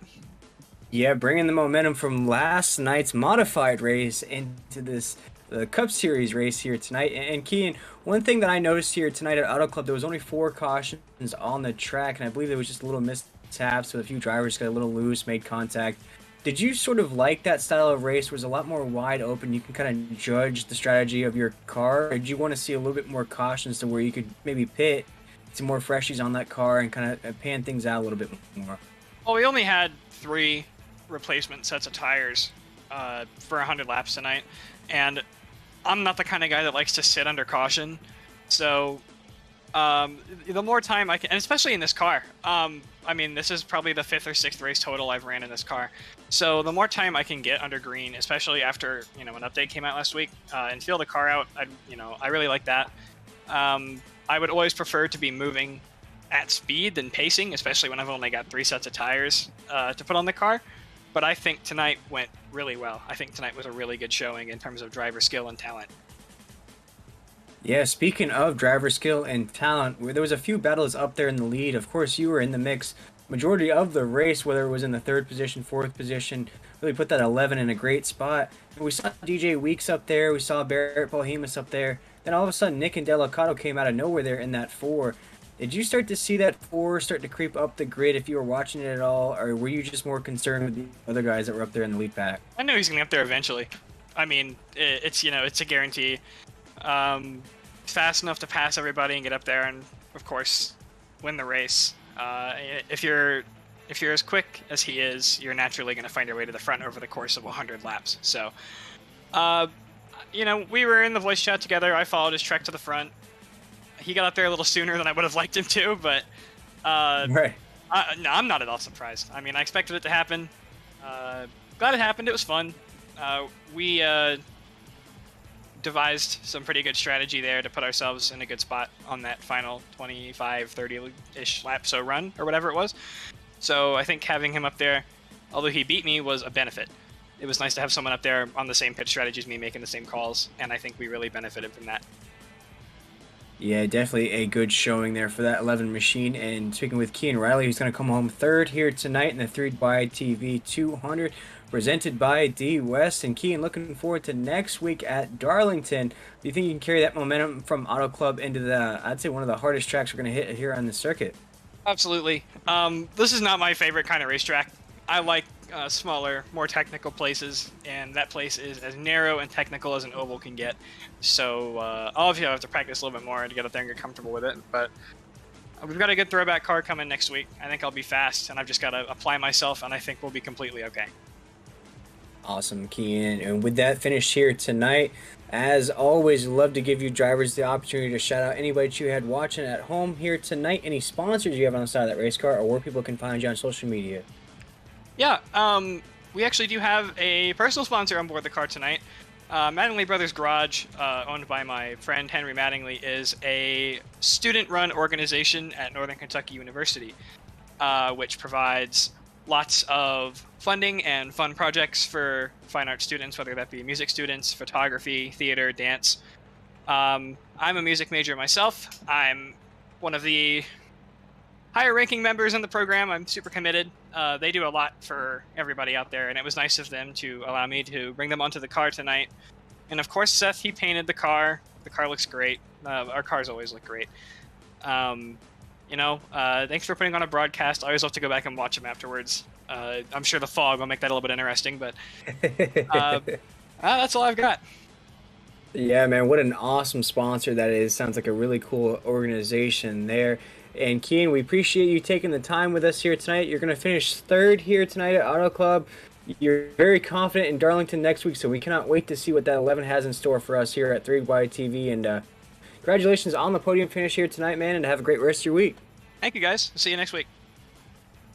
Yeah, bringing the momentum from last night's modified race into the Cup Series race here tonight. And Kean, one thing that I noticed here tonight at Auto Club, there was only 4 cautions on the track, and I believe there was just a little mishaps, so a few drivers got a little loose, made contact. Did you sort of like that style of race? Was a lot more wide open? You can kind of judge the strategy of your car. Or did you want to see a little bit more cautions to where you could maybe pit some more freshies on that car and kind of pan things out a little bit more? Well, we only had 3 replacement sets of tires for 100 laps tonight, and I'm not the kind of guy that likes to sit under caution. So the more time I can, and especially in this car, I mean, this is probably the 5th or 6th race total I've ran in this car. So the more time I can get under green, especially after an update came out last week, and feel the car out, I really like that. I would always prefer to be moving at speed than pacing, especially when I've only got 3 sets of tires to put on the car. But I think tonight went really well. I think tonight was a really good showing in terms of driver skill and talent. Yeah, speaking of driver skill and talent, there was a few battles up there in the lead. Of course, you were in the mix majority of the race, whether it was in the 3rd position, 4th position, really put that 11 in a great spot. And we saw DJ Weeks up there, we saw Barrett Polhemus up there. Then all of a sudden, Nick and Delicato came out of nowhere there in that 4. Did you start to see that 4 start to creep up the grid if you were watching it at all, or were you just more concerned with the other guys that were up there in the lead pack? I knew he was going to get up there eventually. I mean, it's a guarantee. Fast enough to pass everybody and get up there and, of course, win the race. If you're as quick as he is, you're naturally going to find your way to the front over the course of 100 laps. So, we were in the voice chat together. I followed his trek to the front. He got up there a little sooner than I would have liked him to, but right. No, I'm not at all surprised. I mean, I expected it to happen. Glad it happened. It was fun. We devised some pretty good strategy there to put ourselves in a good spot on that final 25, 30-ish lap so run, or whatever it was. So I think having him up there, although he beat me, was a benefit. It was nice to have someone up there on the same pitch strategy as me, making the same calls, and I think we really benefited from that. Yeah, definitely a good showing there for that 11 machine. And speaking with Kean Riley, who's going to come home 3rd here tonight in the 3Y TV 200, presented by DWest. And Kean, looking forward to next week at Darlington. Do you think you can carry that momentum from Auto Club into I'd say one of the hardest tracks we're going to hit here on the circuit? Absolutely. This is not my favorite kind of racetrack. I like smaller, more technical places, and that place is as narrow and technical as an oval can get. So all of you have to practice a little bit more to get up there and get comfortable with it. But we've got a good throwback car coming next week. I think I'll be fast, and I've just got to apply myself, and I think we'll be completely okay. Awesome, Kean. And with that finish here tonight, as always, love to give you drivers the opportunity to shout out anybody that you had watching at home here tonight. Any sponsors you have on the side of that race car, or where people can find you on social media? Yeah, we actually do have a personal sponsor on board the car tonight. Mattingly Brothers Garage, owned by my friend Henry Mattingly, is a student-run organization at Northern Kentucky University, which provides lots of funding and fun projects for fine art students, whether that be music students, photography, theater, dance. I'm a music major myself. I'm one of the higher-ranking members in the program. I'm super committed. They do a lot for everybody out there, and it was nice of them to allow me to bring them onto the car tonight. And of course, Seth, he painted the car. The car looks great. Our cars always look great. Thanks for putting on a broadcast. I always love to go back and watch them afterwards. I'm sure the fog will make that a little bit interesting, but that's all I've got. Yeah, man, what an awesome sponsor that is. Sounds like a really cool organization there. And Keen, we appreciate you taking the time with us here tonight. You're going to finish third here tonight at Auto Club. You're very confident in Darlington next week, so we cannot wait to see what that 11 has in store for us here at 3Y TV. And congratulations on the podium finish here tonight, man, and have a great rest of your week. Thank you, guys. See you next week.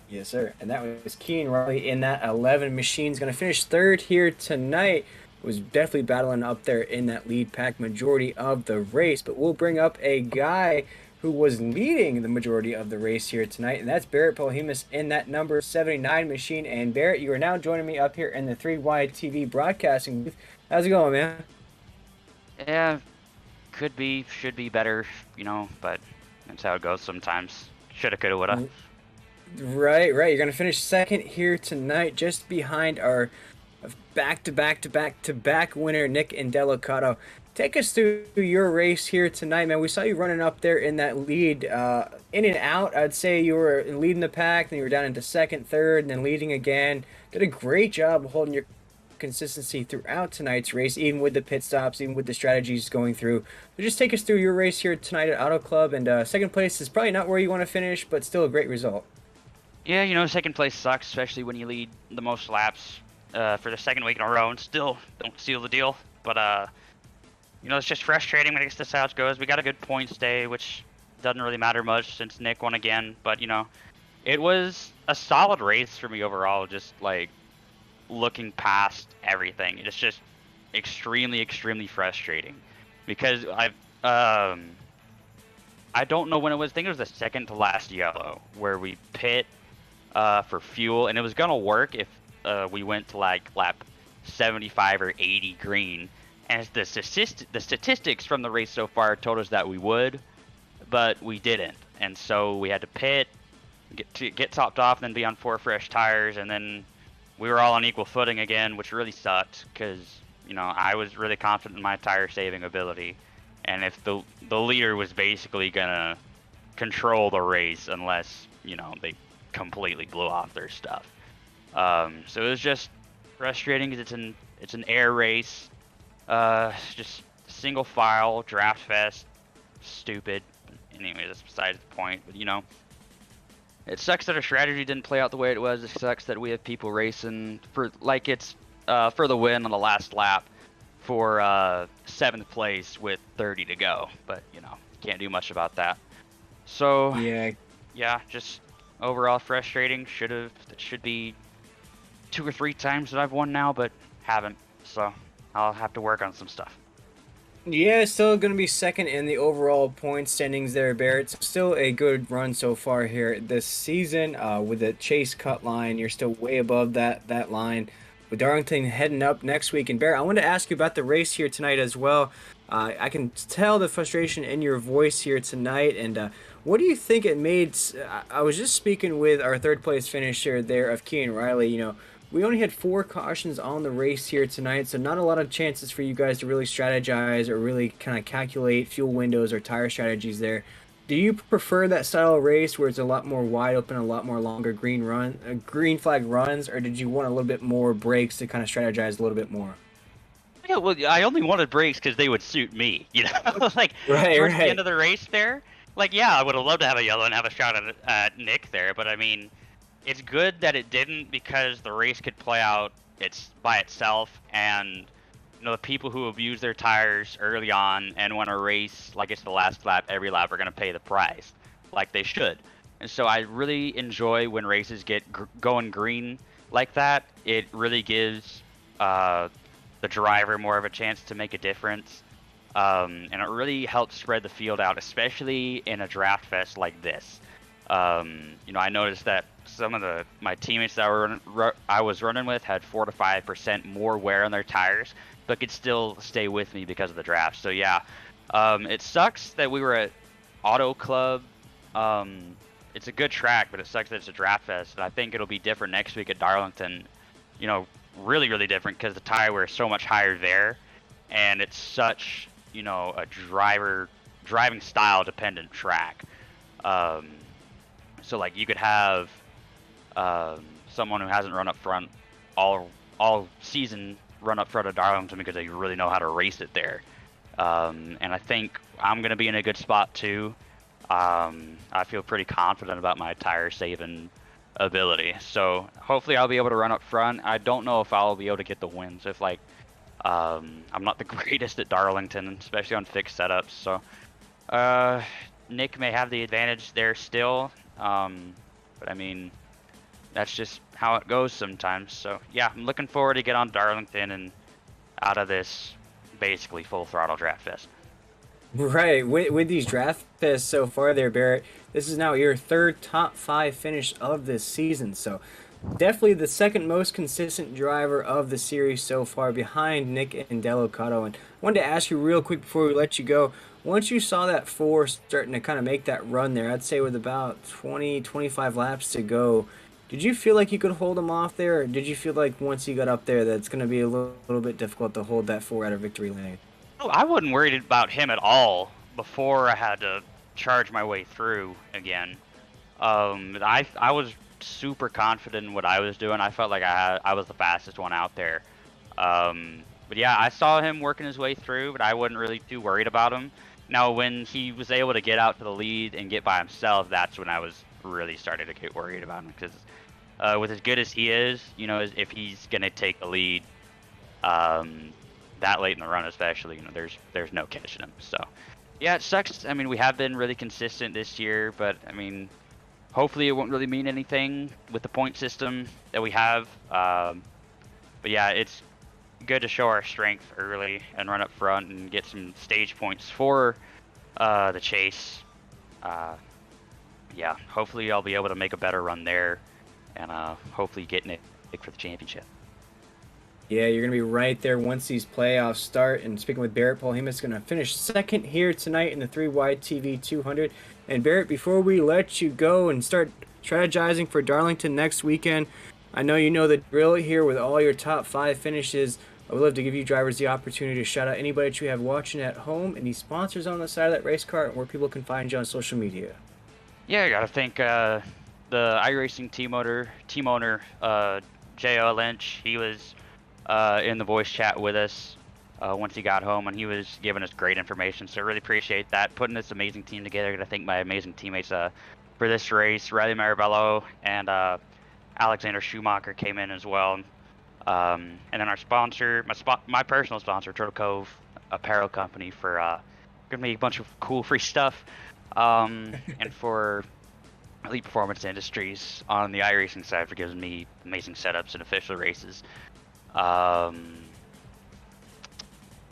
Yes, sir. And that was Keen Riley in that 11 machine. He's going to finish third here tonight. Was definitely battling up there in that lead pack majority of the race. But we'll bring up a guy who was leading the majority of the race here tonight, and that's Barrett Polhemus in that number 79 machine. And Barrett, you are now joining me up here in the 3Y TV broadcasting booth. How's it going, man? Yeah, should be better, but that's how it goes sometimes. Shoulda, coulda, woulda. Right. You're going to finish second here tonight, just behind our back-to-back winner, Nick Indelicato. Take us through your race here tonight, man. We saw you running up there in that lead, in and out. I'd say you were leading the pack, then you were down into second, third, and then leading again. Did a great job holding your consistency throughout tonight's race, even with the pit stops, even with the strategies going through. So just take us through your race here tonight at Auto Club, and second place is probably not where you want to finish, but still a great result. Yeah, second place sucks, especially when you lead the most laps for the second week in a row and still don't seal the deal. But, it's just frustrating when it gets to how it goes. We got a good points day, which doesn't really matter much since Nick won again. But, it was a solid race for me overall, just, looking past everything. It's just extremely, extremely frustrating. Because I don't know when it was. I think it was the second to last yellow where we pit for fuel, and it was going to work if we went to lap 75 or 80 green, and the statistics from the race so far told us that we would, but we didn't, and so we had to pit, get topped off, and then be on 4 fresh tires, and then we were all on equal footing again, which really sucked because I was really confident in my tire saving ability, and if the leader was basically gonna control the race unless they completely blew off their stuff. So it was just frustrating because it's an air race, just single file draft fest, stupid. Anyway, that's besides the point. But it sucks that our strategy didn't play out the way it was. It sucks that we have people racing for it's for the win on the last lap for 7th place with 30 to go. But can't do much about that. So yeah, just overall frustrating. Should be 2 or 3 times that I've won now, but haven't. So I'll have to work on some stuff. Yeah, still going to be second in the overall point standings there, Barrett. Still a good run so far here this season. With the Chase cut line, you're still way above that line. With Darlington heading up next week. And Barrett, I wanted to ask you about the race here tonight as well. I can tell the frustration in your voice here tonight. And what do you think it made? I was just speaking with our third place finisher there of Kean Riley. We only had 4 cautions on the race here tonight, so not a lot of chances for you guys to really strategize or really kind of calculate fuel windows or tire strategies there. Do you prefer that style of race where it's a lot more wide open, a lot more longer green flag runs, or did you want a little bit more breaks to kind of strategize a little bit more? Yeah, well, I only wanted breaks because they would suit me, towards the end of the race there. I would have loved to have a yellow and have a shot at Nick there, but I mean, it's good that it didn't because the race could play out by itself, and the people who abuse their tires early on and want to race like it's the last lap, every lap are going to pay the price, like they should. And so I really enjoy when races get going green like that. It really gives the driver more of a chance to make a difference, and it really helps spread the field out, especially in a draft fest like this. I noticed that some of my teammates that I was running with had 4 to 5% more wear on their tires, but could still stay with me because of the draft. So yeah, it sucks that we were at Auto Club. It's a good track, but it sucks that it's a draft fest. And I think it'll be different next week at Darlington. Really, really different because the tire wear is so much higher there, and it's such a driving style dependent track. So like you could have someone who hasn't run up front all season run up front of Darlington because they really know how to race it there. And I think I'm going to be in a good spot too. I feel pretty confident about my tire saving ability. So hopefully I'll be able to run up front. I don't know if I'll be able to get the wins if like I'm not the greatest at Darlington, especially on fixed setups. So Nick may have the advantage there still. But I mean, that's just how it goes sometimes. So yeah, I'm looking forward to get on Darlington and out of this basically full throttle draft fest. Right, with these draft fests so far there, Barrett, this is now your third top 5 finish of this season. So definitely the second most consistent driver of the series so far behind Nick and Del Ocado. And I wanted to ask you real quick before we let you go, once you saw that 4 starting to kind of make that run there, I'd say with about 20-25 laps to go, did you feel like you could hold him off there, or did you feel like once you got up there that it's going to be a little bit difficult to hold that 4 out of victory lane? Oh, I wasn't worried about him at all before I had to charge my way through again. I was super confident in what I was doing. I felt like I was the fastest one out there. But yeah, I saw him working his way through, but I wasn't really too worried about him. Now, when he was able to get out to the lead and get by himself, that's when I was really starting to get worried about him. Because with as good as he is, you know, if he's gonna take the lead that late in the run, especially, you know, there's no catching him. So yeah, it sucks. I mean, we have been really consistent this year, but I mean, hopefully it won't really mean anything with the point system that we have. But yeah, it's good to show our strength early and run up front and get some stage points for the chase. Yeah, hopefully I'll be able to make a better run there and hopefully get Nick for the championship. Yeah, you're going to be right there once these playoffs start. And speaking with Barrett, Paul Hemus is going to finish second here tonight in the 3Y TV 200. And Barrett, before we let you go and start strategizing for Darlington next weekend, I know you know the drill here with all your top 5 finishes. I would love to give you drivers the opportunity to shout out anybody that you have watching at home, any sponsors on the side of that race car, and where people can find you on social media. Yeah, I gotta thank the iRacing team owner J.O. Lynch. He was in the voice chat with us once he got home, and he was giving us great information. So I really appreciate that, putting this amazing team together. I gotta thank my amazing teammates for this race. Riley Marabello and Alexander Schumacher came in as well. And then our sponsor, my personal sponsor, Turtle Cove Apparel Company, for giving me a bunch of cool free stuff. And for Elite Performance Industries on the iRacing side for giving me amazing setups and official races.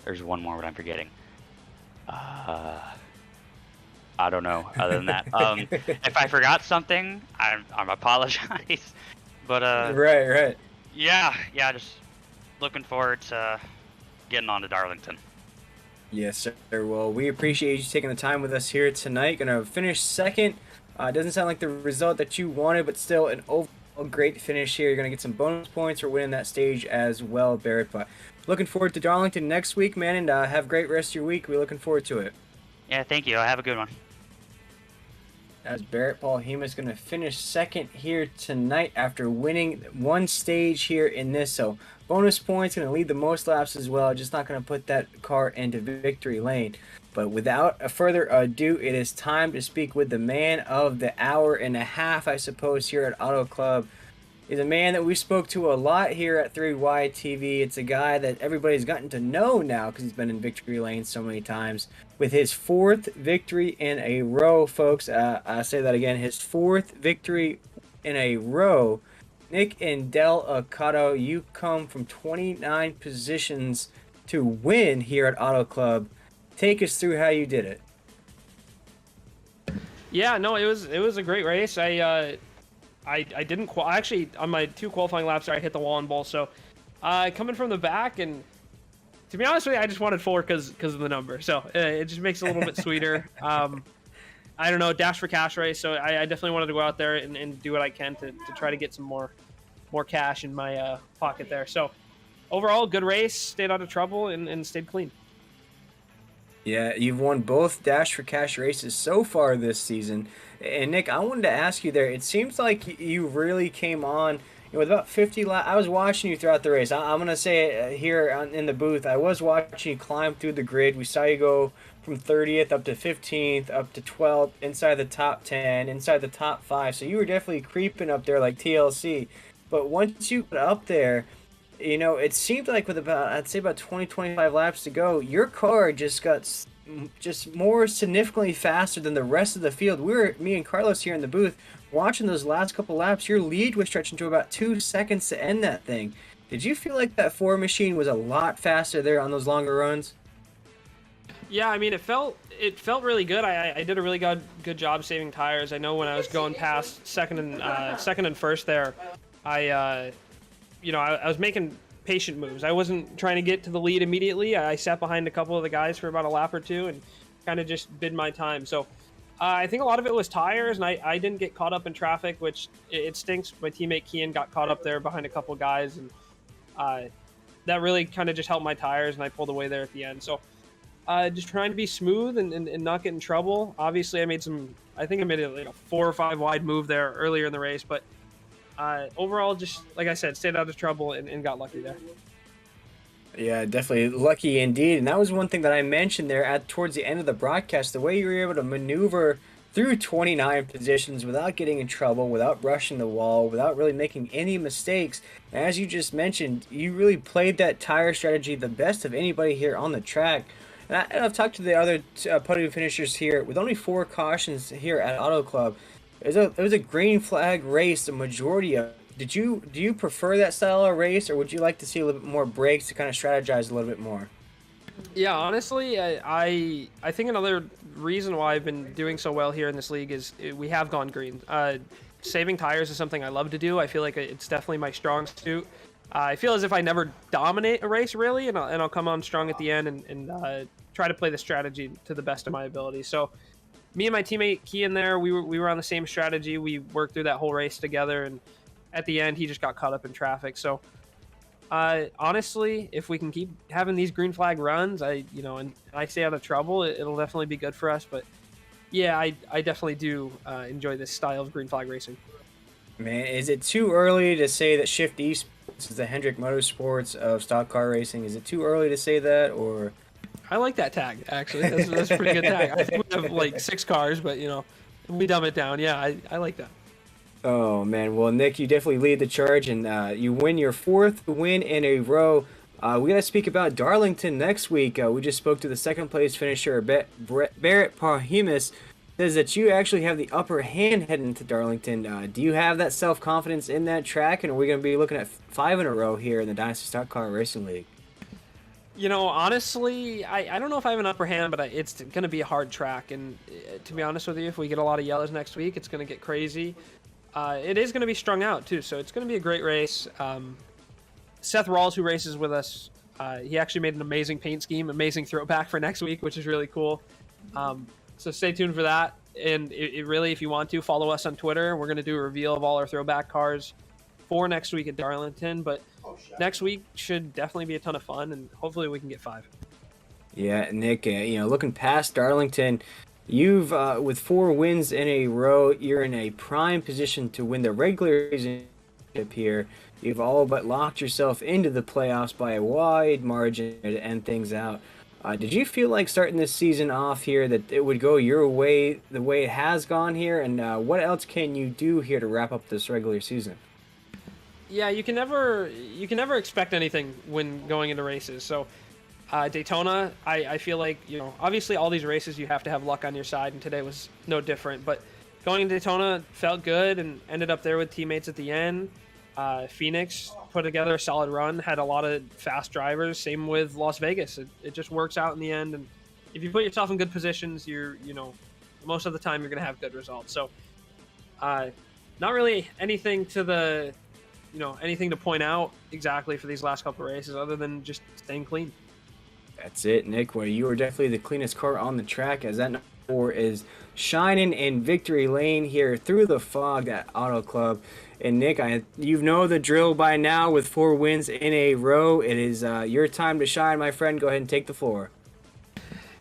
There's one more, but I'm forgetting. I don't know. Other than that, if I forgot something, I'm apologize. But Right. Yeah, just looking forward to getting on to Darlington. Yes, sir. Well, we appreciate you taking the time with us here tonight. Gonna finish second. It doesn't sound like the result that you wanted, but still an overall great finish here. You're gonna get some bonus points for winning that stage as well, Barrett. But looking forward to Darlington next week, man, and have a great rest of your week. We're looking forward to it. Yeah, thank you. Have a good one. As Barrett Paul Hemus going to finish second here tonight after winning one stage here in this. So bonus points, going to lead the most laps as well. Just not going to put that car into victory lane. But without a further ado, it is time to speak with the man of the hour and a half, I suppose, here at Auto Club. He's a man that we spoke to a lot here at 3Y TV. It's a guy that everybody's gotten to know now because he's been in victory lane so many times. With his 4th victory in a row, folks. I say that again, his 4th victory in a row. Nick and Del Ocado, you come from 29 positions to win here at Auto Club. Take us through how you did it. Yeah, no, it was a great race. I didn't actually on my 2 qualifying laps I hit the wall and ball. So coming from the back, and to be honest with you, I just wanted 4 because of the number. So it just makes it a little bit sweeter. I don't know, dash for cash race. So I definitely wanted to go out there and do what I can to try to get some more cash in my pocket there. So overall, good race. Stayed out of trouble and stayed clean. Yeah, you've won both Dash for Cash races so far this season. And Nick, I wanted to ask you there. It seems like you really came on with about 50 laps. I was watching you throughout the race. I'm going to say it here in the booth. I was watching you climb through the grid. We saw you go from 30th up to 15th, up to 12th, inside the top 10, inside the top 5. So you were definitely creeping up there like TLC. But once you got up there, it seemed like with I'd say about 20, 25 laps to go, your car just got just more significantly faster than the rest of the field. Me and Carlos here in the booth, watching those last couple laps. Your lead was stretching to about 2 seconds to end that thing. Did you feel like that Ford machine was a lot faster there on those longer runs? Yeah, I mean, it felt really good. I did a really good job saving tires. I know when I was going past second and first there, I was making patient moves. I wasn't trying to get to the lead immediately. I sat behind a couple of the guys for about a lap or two and kind of just bid my time. So I think a lot of it was tires, and I didn't get caught up in traffic, which it stinks. My teammate Kian got caught up there behind a couple guys, and that really kind of just helped my tires, and I pulled away there at the end. So just trying to be smooth and not get in trouble. Obviously, I made a 4 or 5 wide move there earlier in the race, but overall, just like I said, stayed out of trouble and got lucky there. Yeah, definitely lucky indeed. And that was one thing that I mentioned there towards the end of the broadcast, the way you were able to maneuver through 29 positions without getting in trouble, without brushing the wall, without really making any mistakes. And as you just mentioned, you really played that tire strategy the best of anybody here on the track. And I've talked to the other podium finishers here with only 4 cautions here at Auto Club. It was a green flag race, the majority of. Do you prefer that style of race, or would you like to see a little bit more breaks to kind of strategize a little bit more? Yeah, honestly, I think another reason why I've been doing so well here in this league is we have gone green. Saving tires is something I love to do. I feel like it's definitely my strong suit. I feel as if I never dominate a race really, and I'll come on strong at the end and try to play the strategy to the best of my ability. So me and my teammate Kian there, we were on the same strategy. We worked through that whole race together, and at the end he just got caught up in traffic. So honestly, if we can keep having these green flag runs, and I stay out of trouble, it'll definitely be good for us. But yeah, I definitely do enjoy this style of green flag racing. Man, is it too early to say that Shift Esports is the Hendrick Motorsports of stock car racing? Is it too early to say that, or? I like that tag, actually. That's a pretty good tag. I think we have like 6 cars, but we dumb it down. Yeah, I like that. Oh man, well Nick, you definitely lead the charge, and you win your 4th win in a row. We got to speak about Darlington next week. We just spoke to the 2nd place finisher, Barrett Parhimus. Says that you actually have the upper hand heading into Darlington. Do you have that self-confidence in that track, and are we going to be looking at 5 in a row here in the Dynasty Stock Car Racing League? Honestly, I don't know if I have an upper hand, but it's going to be a hard track. And to be honest with you, if we get a lot of yellows next week, it's going to get crazy. It is going to be strung out, too, so it's going to be a great race. Seth Rawls, who races with us, he actually made an amazing paint scheme, amazing throwback for next week, which is really cool. So stay tuned for that. And it really, if you want to, follow us on Twitter. We're going to do a reveal of all our throwback cars for next week at Darlington. But next week should definitely be a ton of fun, and hopefully we can get 5. Yeah, Nick, looking past Darlington, you've, with 4 wins in a row, you're in a prime position to win the regular season here. You've all but locked yourself into the playoffs by a wide margin to end things out. Did you feel like starting this season off here that it would go your way, the way it has gone here? And what else can you do here to wrap up this regular season? Yeah, you can never expect anything when going into races. So Daytona, I feel like, obviously all these races you have to have luck on your side, and today was no different. But going into Daytona felt good and ended up there with teammates at the end. Phoenix put together a solid run, had a lot of fast drivers. Same with Las Vegas. It just works out in the end, and if you put yourself in good positions, most of the time you're going to have good results. So not really anything to anything to point out exactly for these last couple of races other than just staying clean. That's it, Nick. Well, you are definitely the cleanest car on the track, as that number 4 is shining in victory lane here through the fog at Auto Club. And Nick, you know the drill by now with 4 wins in a row. It is your time to shine, my friend. Go ahead and take the floor.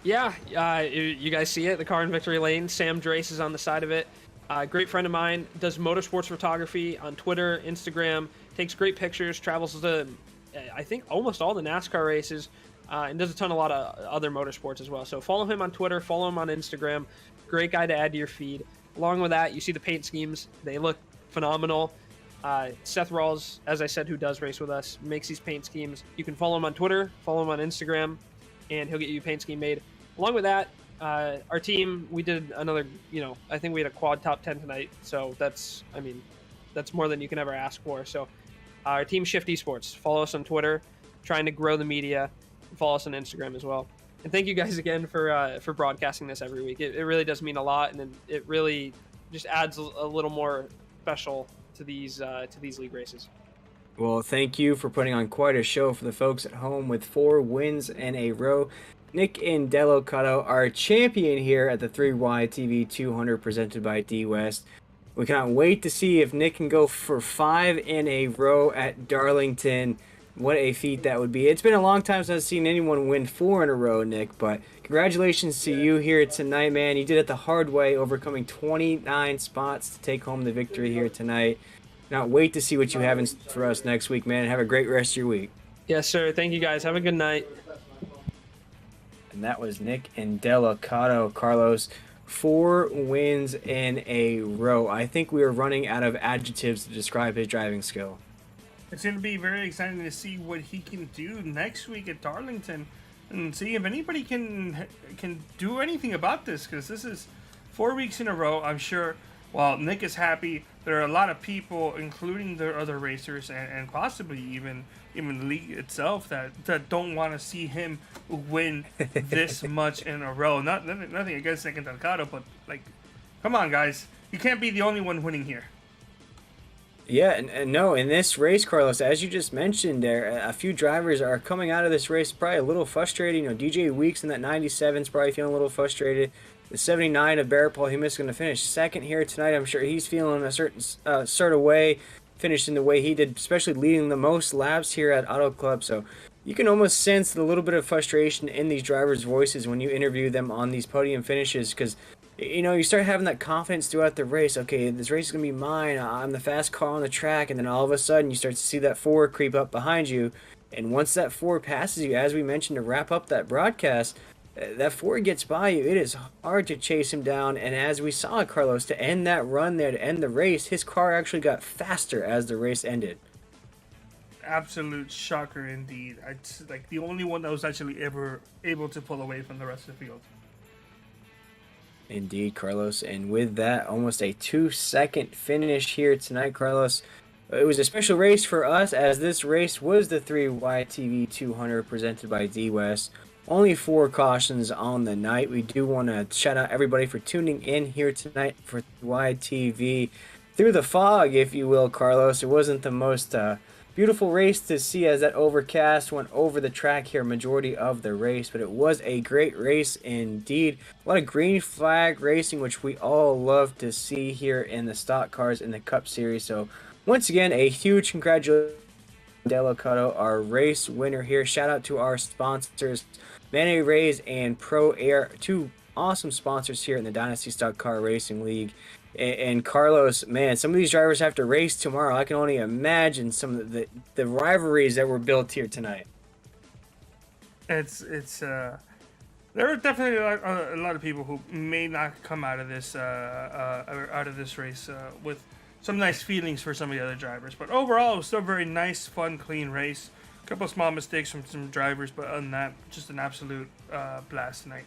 Yeah, you guys see it, the car in victory lane. Sam Drace is on the side of it. Great friend of mine, does motorsports photography on Twitter, Instagram, takes great pictures, travels to, I think, almost all the NASCAR races, and does a lot of other motorsports as well. So follow him on Twitter, follow him on Instagram. Great guy to add to your feed. Along with that, you see the paint schemes. They look phenomenal. Seth Rawls, as I said, who does race with us, makes these paint schemes. You can follow him on Twitter, follow him on Instagram, and he'll get you a paint scheme made. Along with that, our team, we did another, I think we had a quad top 10 tonight. So that's more than you can ever ask for. So our team, Shift Esports, follow us on Twitter, trying to grow the media, and follow us on Instagram as well. And thank you guys again for broadcasting this every week. It really does mean a lot, and it really just adds a little more special to these league races. Well, thank you for putting on quite a show for the folks at home with 4 wins in a row. Nick Indelicato, our champion here at the 3YTV 200 presented by DWest. We cannot wait to see if Nick can go for 5 in a row at Darlington. What a feat that would be. It's been a long time since I've seen anyone win 4 in a row, Nick, but congratulations to you here tonight, man. You did it the hard way, overcoming 29 spots to take home the victory here tonight. Not wait to see what you have in for us next week, man. Have a great rest of your week. Yes, sir. Thank you, guys. Have a good night. And that was Nick Indelicato, Carlos. 4 wins in a row. I think we are running out of adjectives to describe his driving skill. It's going to be very exciting to see what he can do next week at Darlington and see if anybody can do anything about this, because this is 4 weeks in a row. I'm sure while Nick is happy, there are a lot of people, including the other racers and possibly even the league itself, that don't want to see him win this much in a row. Nothing against Nick Delgado, but like, come on, guys. You can't be the only one winning here. Yeah, and no, in this race, Carlos, as you just mentioned there, a few drivers are coming out of this race probably a little frustrated. DJ Weeks in that 97 is probably feeling a little frustrated. The 79 of Barrett Paul Humis is going to finish second here tonight. I'm sure he's feeling a certain sort of way, finishing the way he did, especially leading the most laps here at Auto Club. So you can almost sense the little bit of frustration in these drivers' voices when you interview them on these podium finishes, because you start having that confidence throughout the race. Okay, this race is going to be mine. I'm the fast car on the track. And then all of a sudden you start to see that 4 creep up behind you. And once that 4 passes you, as we mentioned to wrap up that broadcast, that 4 gets by you. It is hard to chase him down. And as we saw, Carlos, to end that run there, to end the race, his car actually got faster as the race ended. Absolute shocker indeed. It's like the only one that was actually ever able to pull away from the rest of the field. Indeed, Carlos. And with that, almost a 2-second finish here tonight, Carlos. It was a special race for us, as this race was the 3YTV 200 presented by DWest. Only 4 cautions on the night. We do want to shout out everybody for tuning in here tonight for YTV. Through the fog, if you will, Carlos. It wasn't the most beautiful race to see as that overcast went over the track here majority of the race, but it was a great race indeed. A lot of green flag racing, which we all love to see here in the stock cars in the Cup Series. So once again, a huge congratulations to Delicato, our race winner here. Shout out to our sponsors, Mane Rays and Pro Air, 2 awesome sponsors here in the Dynasty Stock Car Racing League. And Carlos, man, some of these drivers have to race tomorrow. I can only imagine some of the rivalries that were built here tonight. There are definitely a lot of people who may not come out of this race with some nice feelings for some of the other drivers. But overall, it was still a very nice, fun, clean race. A couple of small mistakes from some drivers, but other than that, just an absolute blast tonight.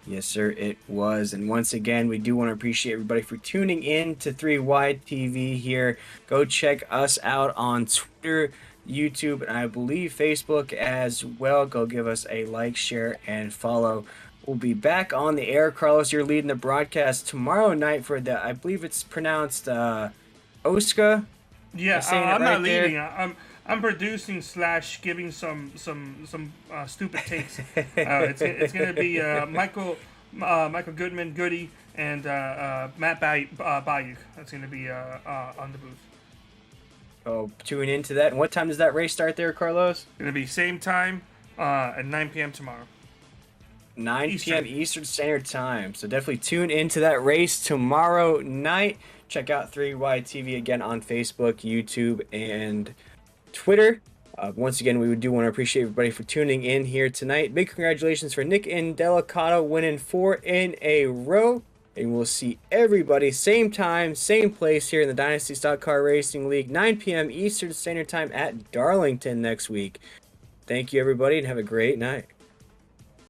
Yes, sir, it was. And once again, we do want to appreciate everybody for tuning in to 3YTV here. Go check us out on Twitter, YouTube, and I believe Facebook as well. Go give us a like, share, and follow. We'll be back on the air. Carlos, you're leading the broadcast tomorrow night for the, I believe it's pronounced Oscar. Yeah, I'm not leading. I'm producing / giving some stupid takes. It's gonna be Michael Goodman, Goody, and Matt Bayou. That's gonna be on the booth. Oh, tune into that. And what time does that race start there, Carlos? Gonna be same time at 9 p.m. tomorrow. 9 Eastern. p.m. Eastern Standard Time. So definitely tune into that race tomorrow night. Check out 3YTV again on Facebook, YouTube, and Twitter. Once again, we do want to appreciate everybody for tuning in here tonight. Big congratulations for Nick and Delicato winning 4 in a row. And we'll see everybody same time, same place here in the Dynasty Stock Car Racing League, 9 p.m. Eastern Standard Time at Darlington next week. Thank you, everybody, and have a great night.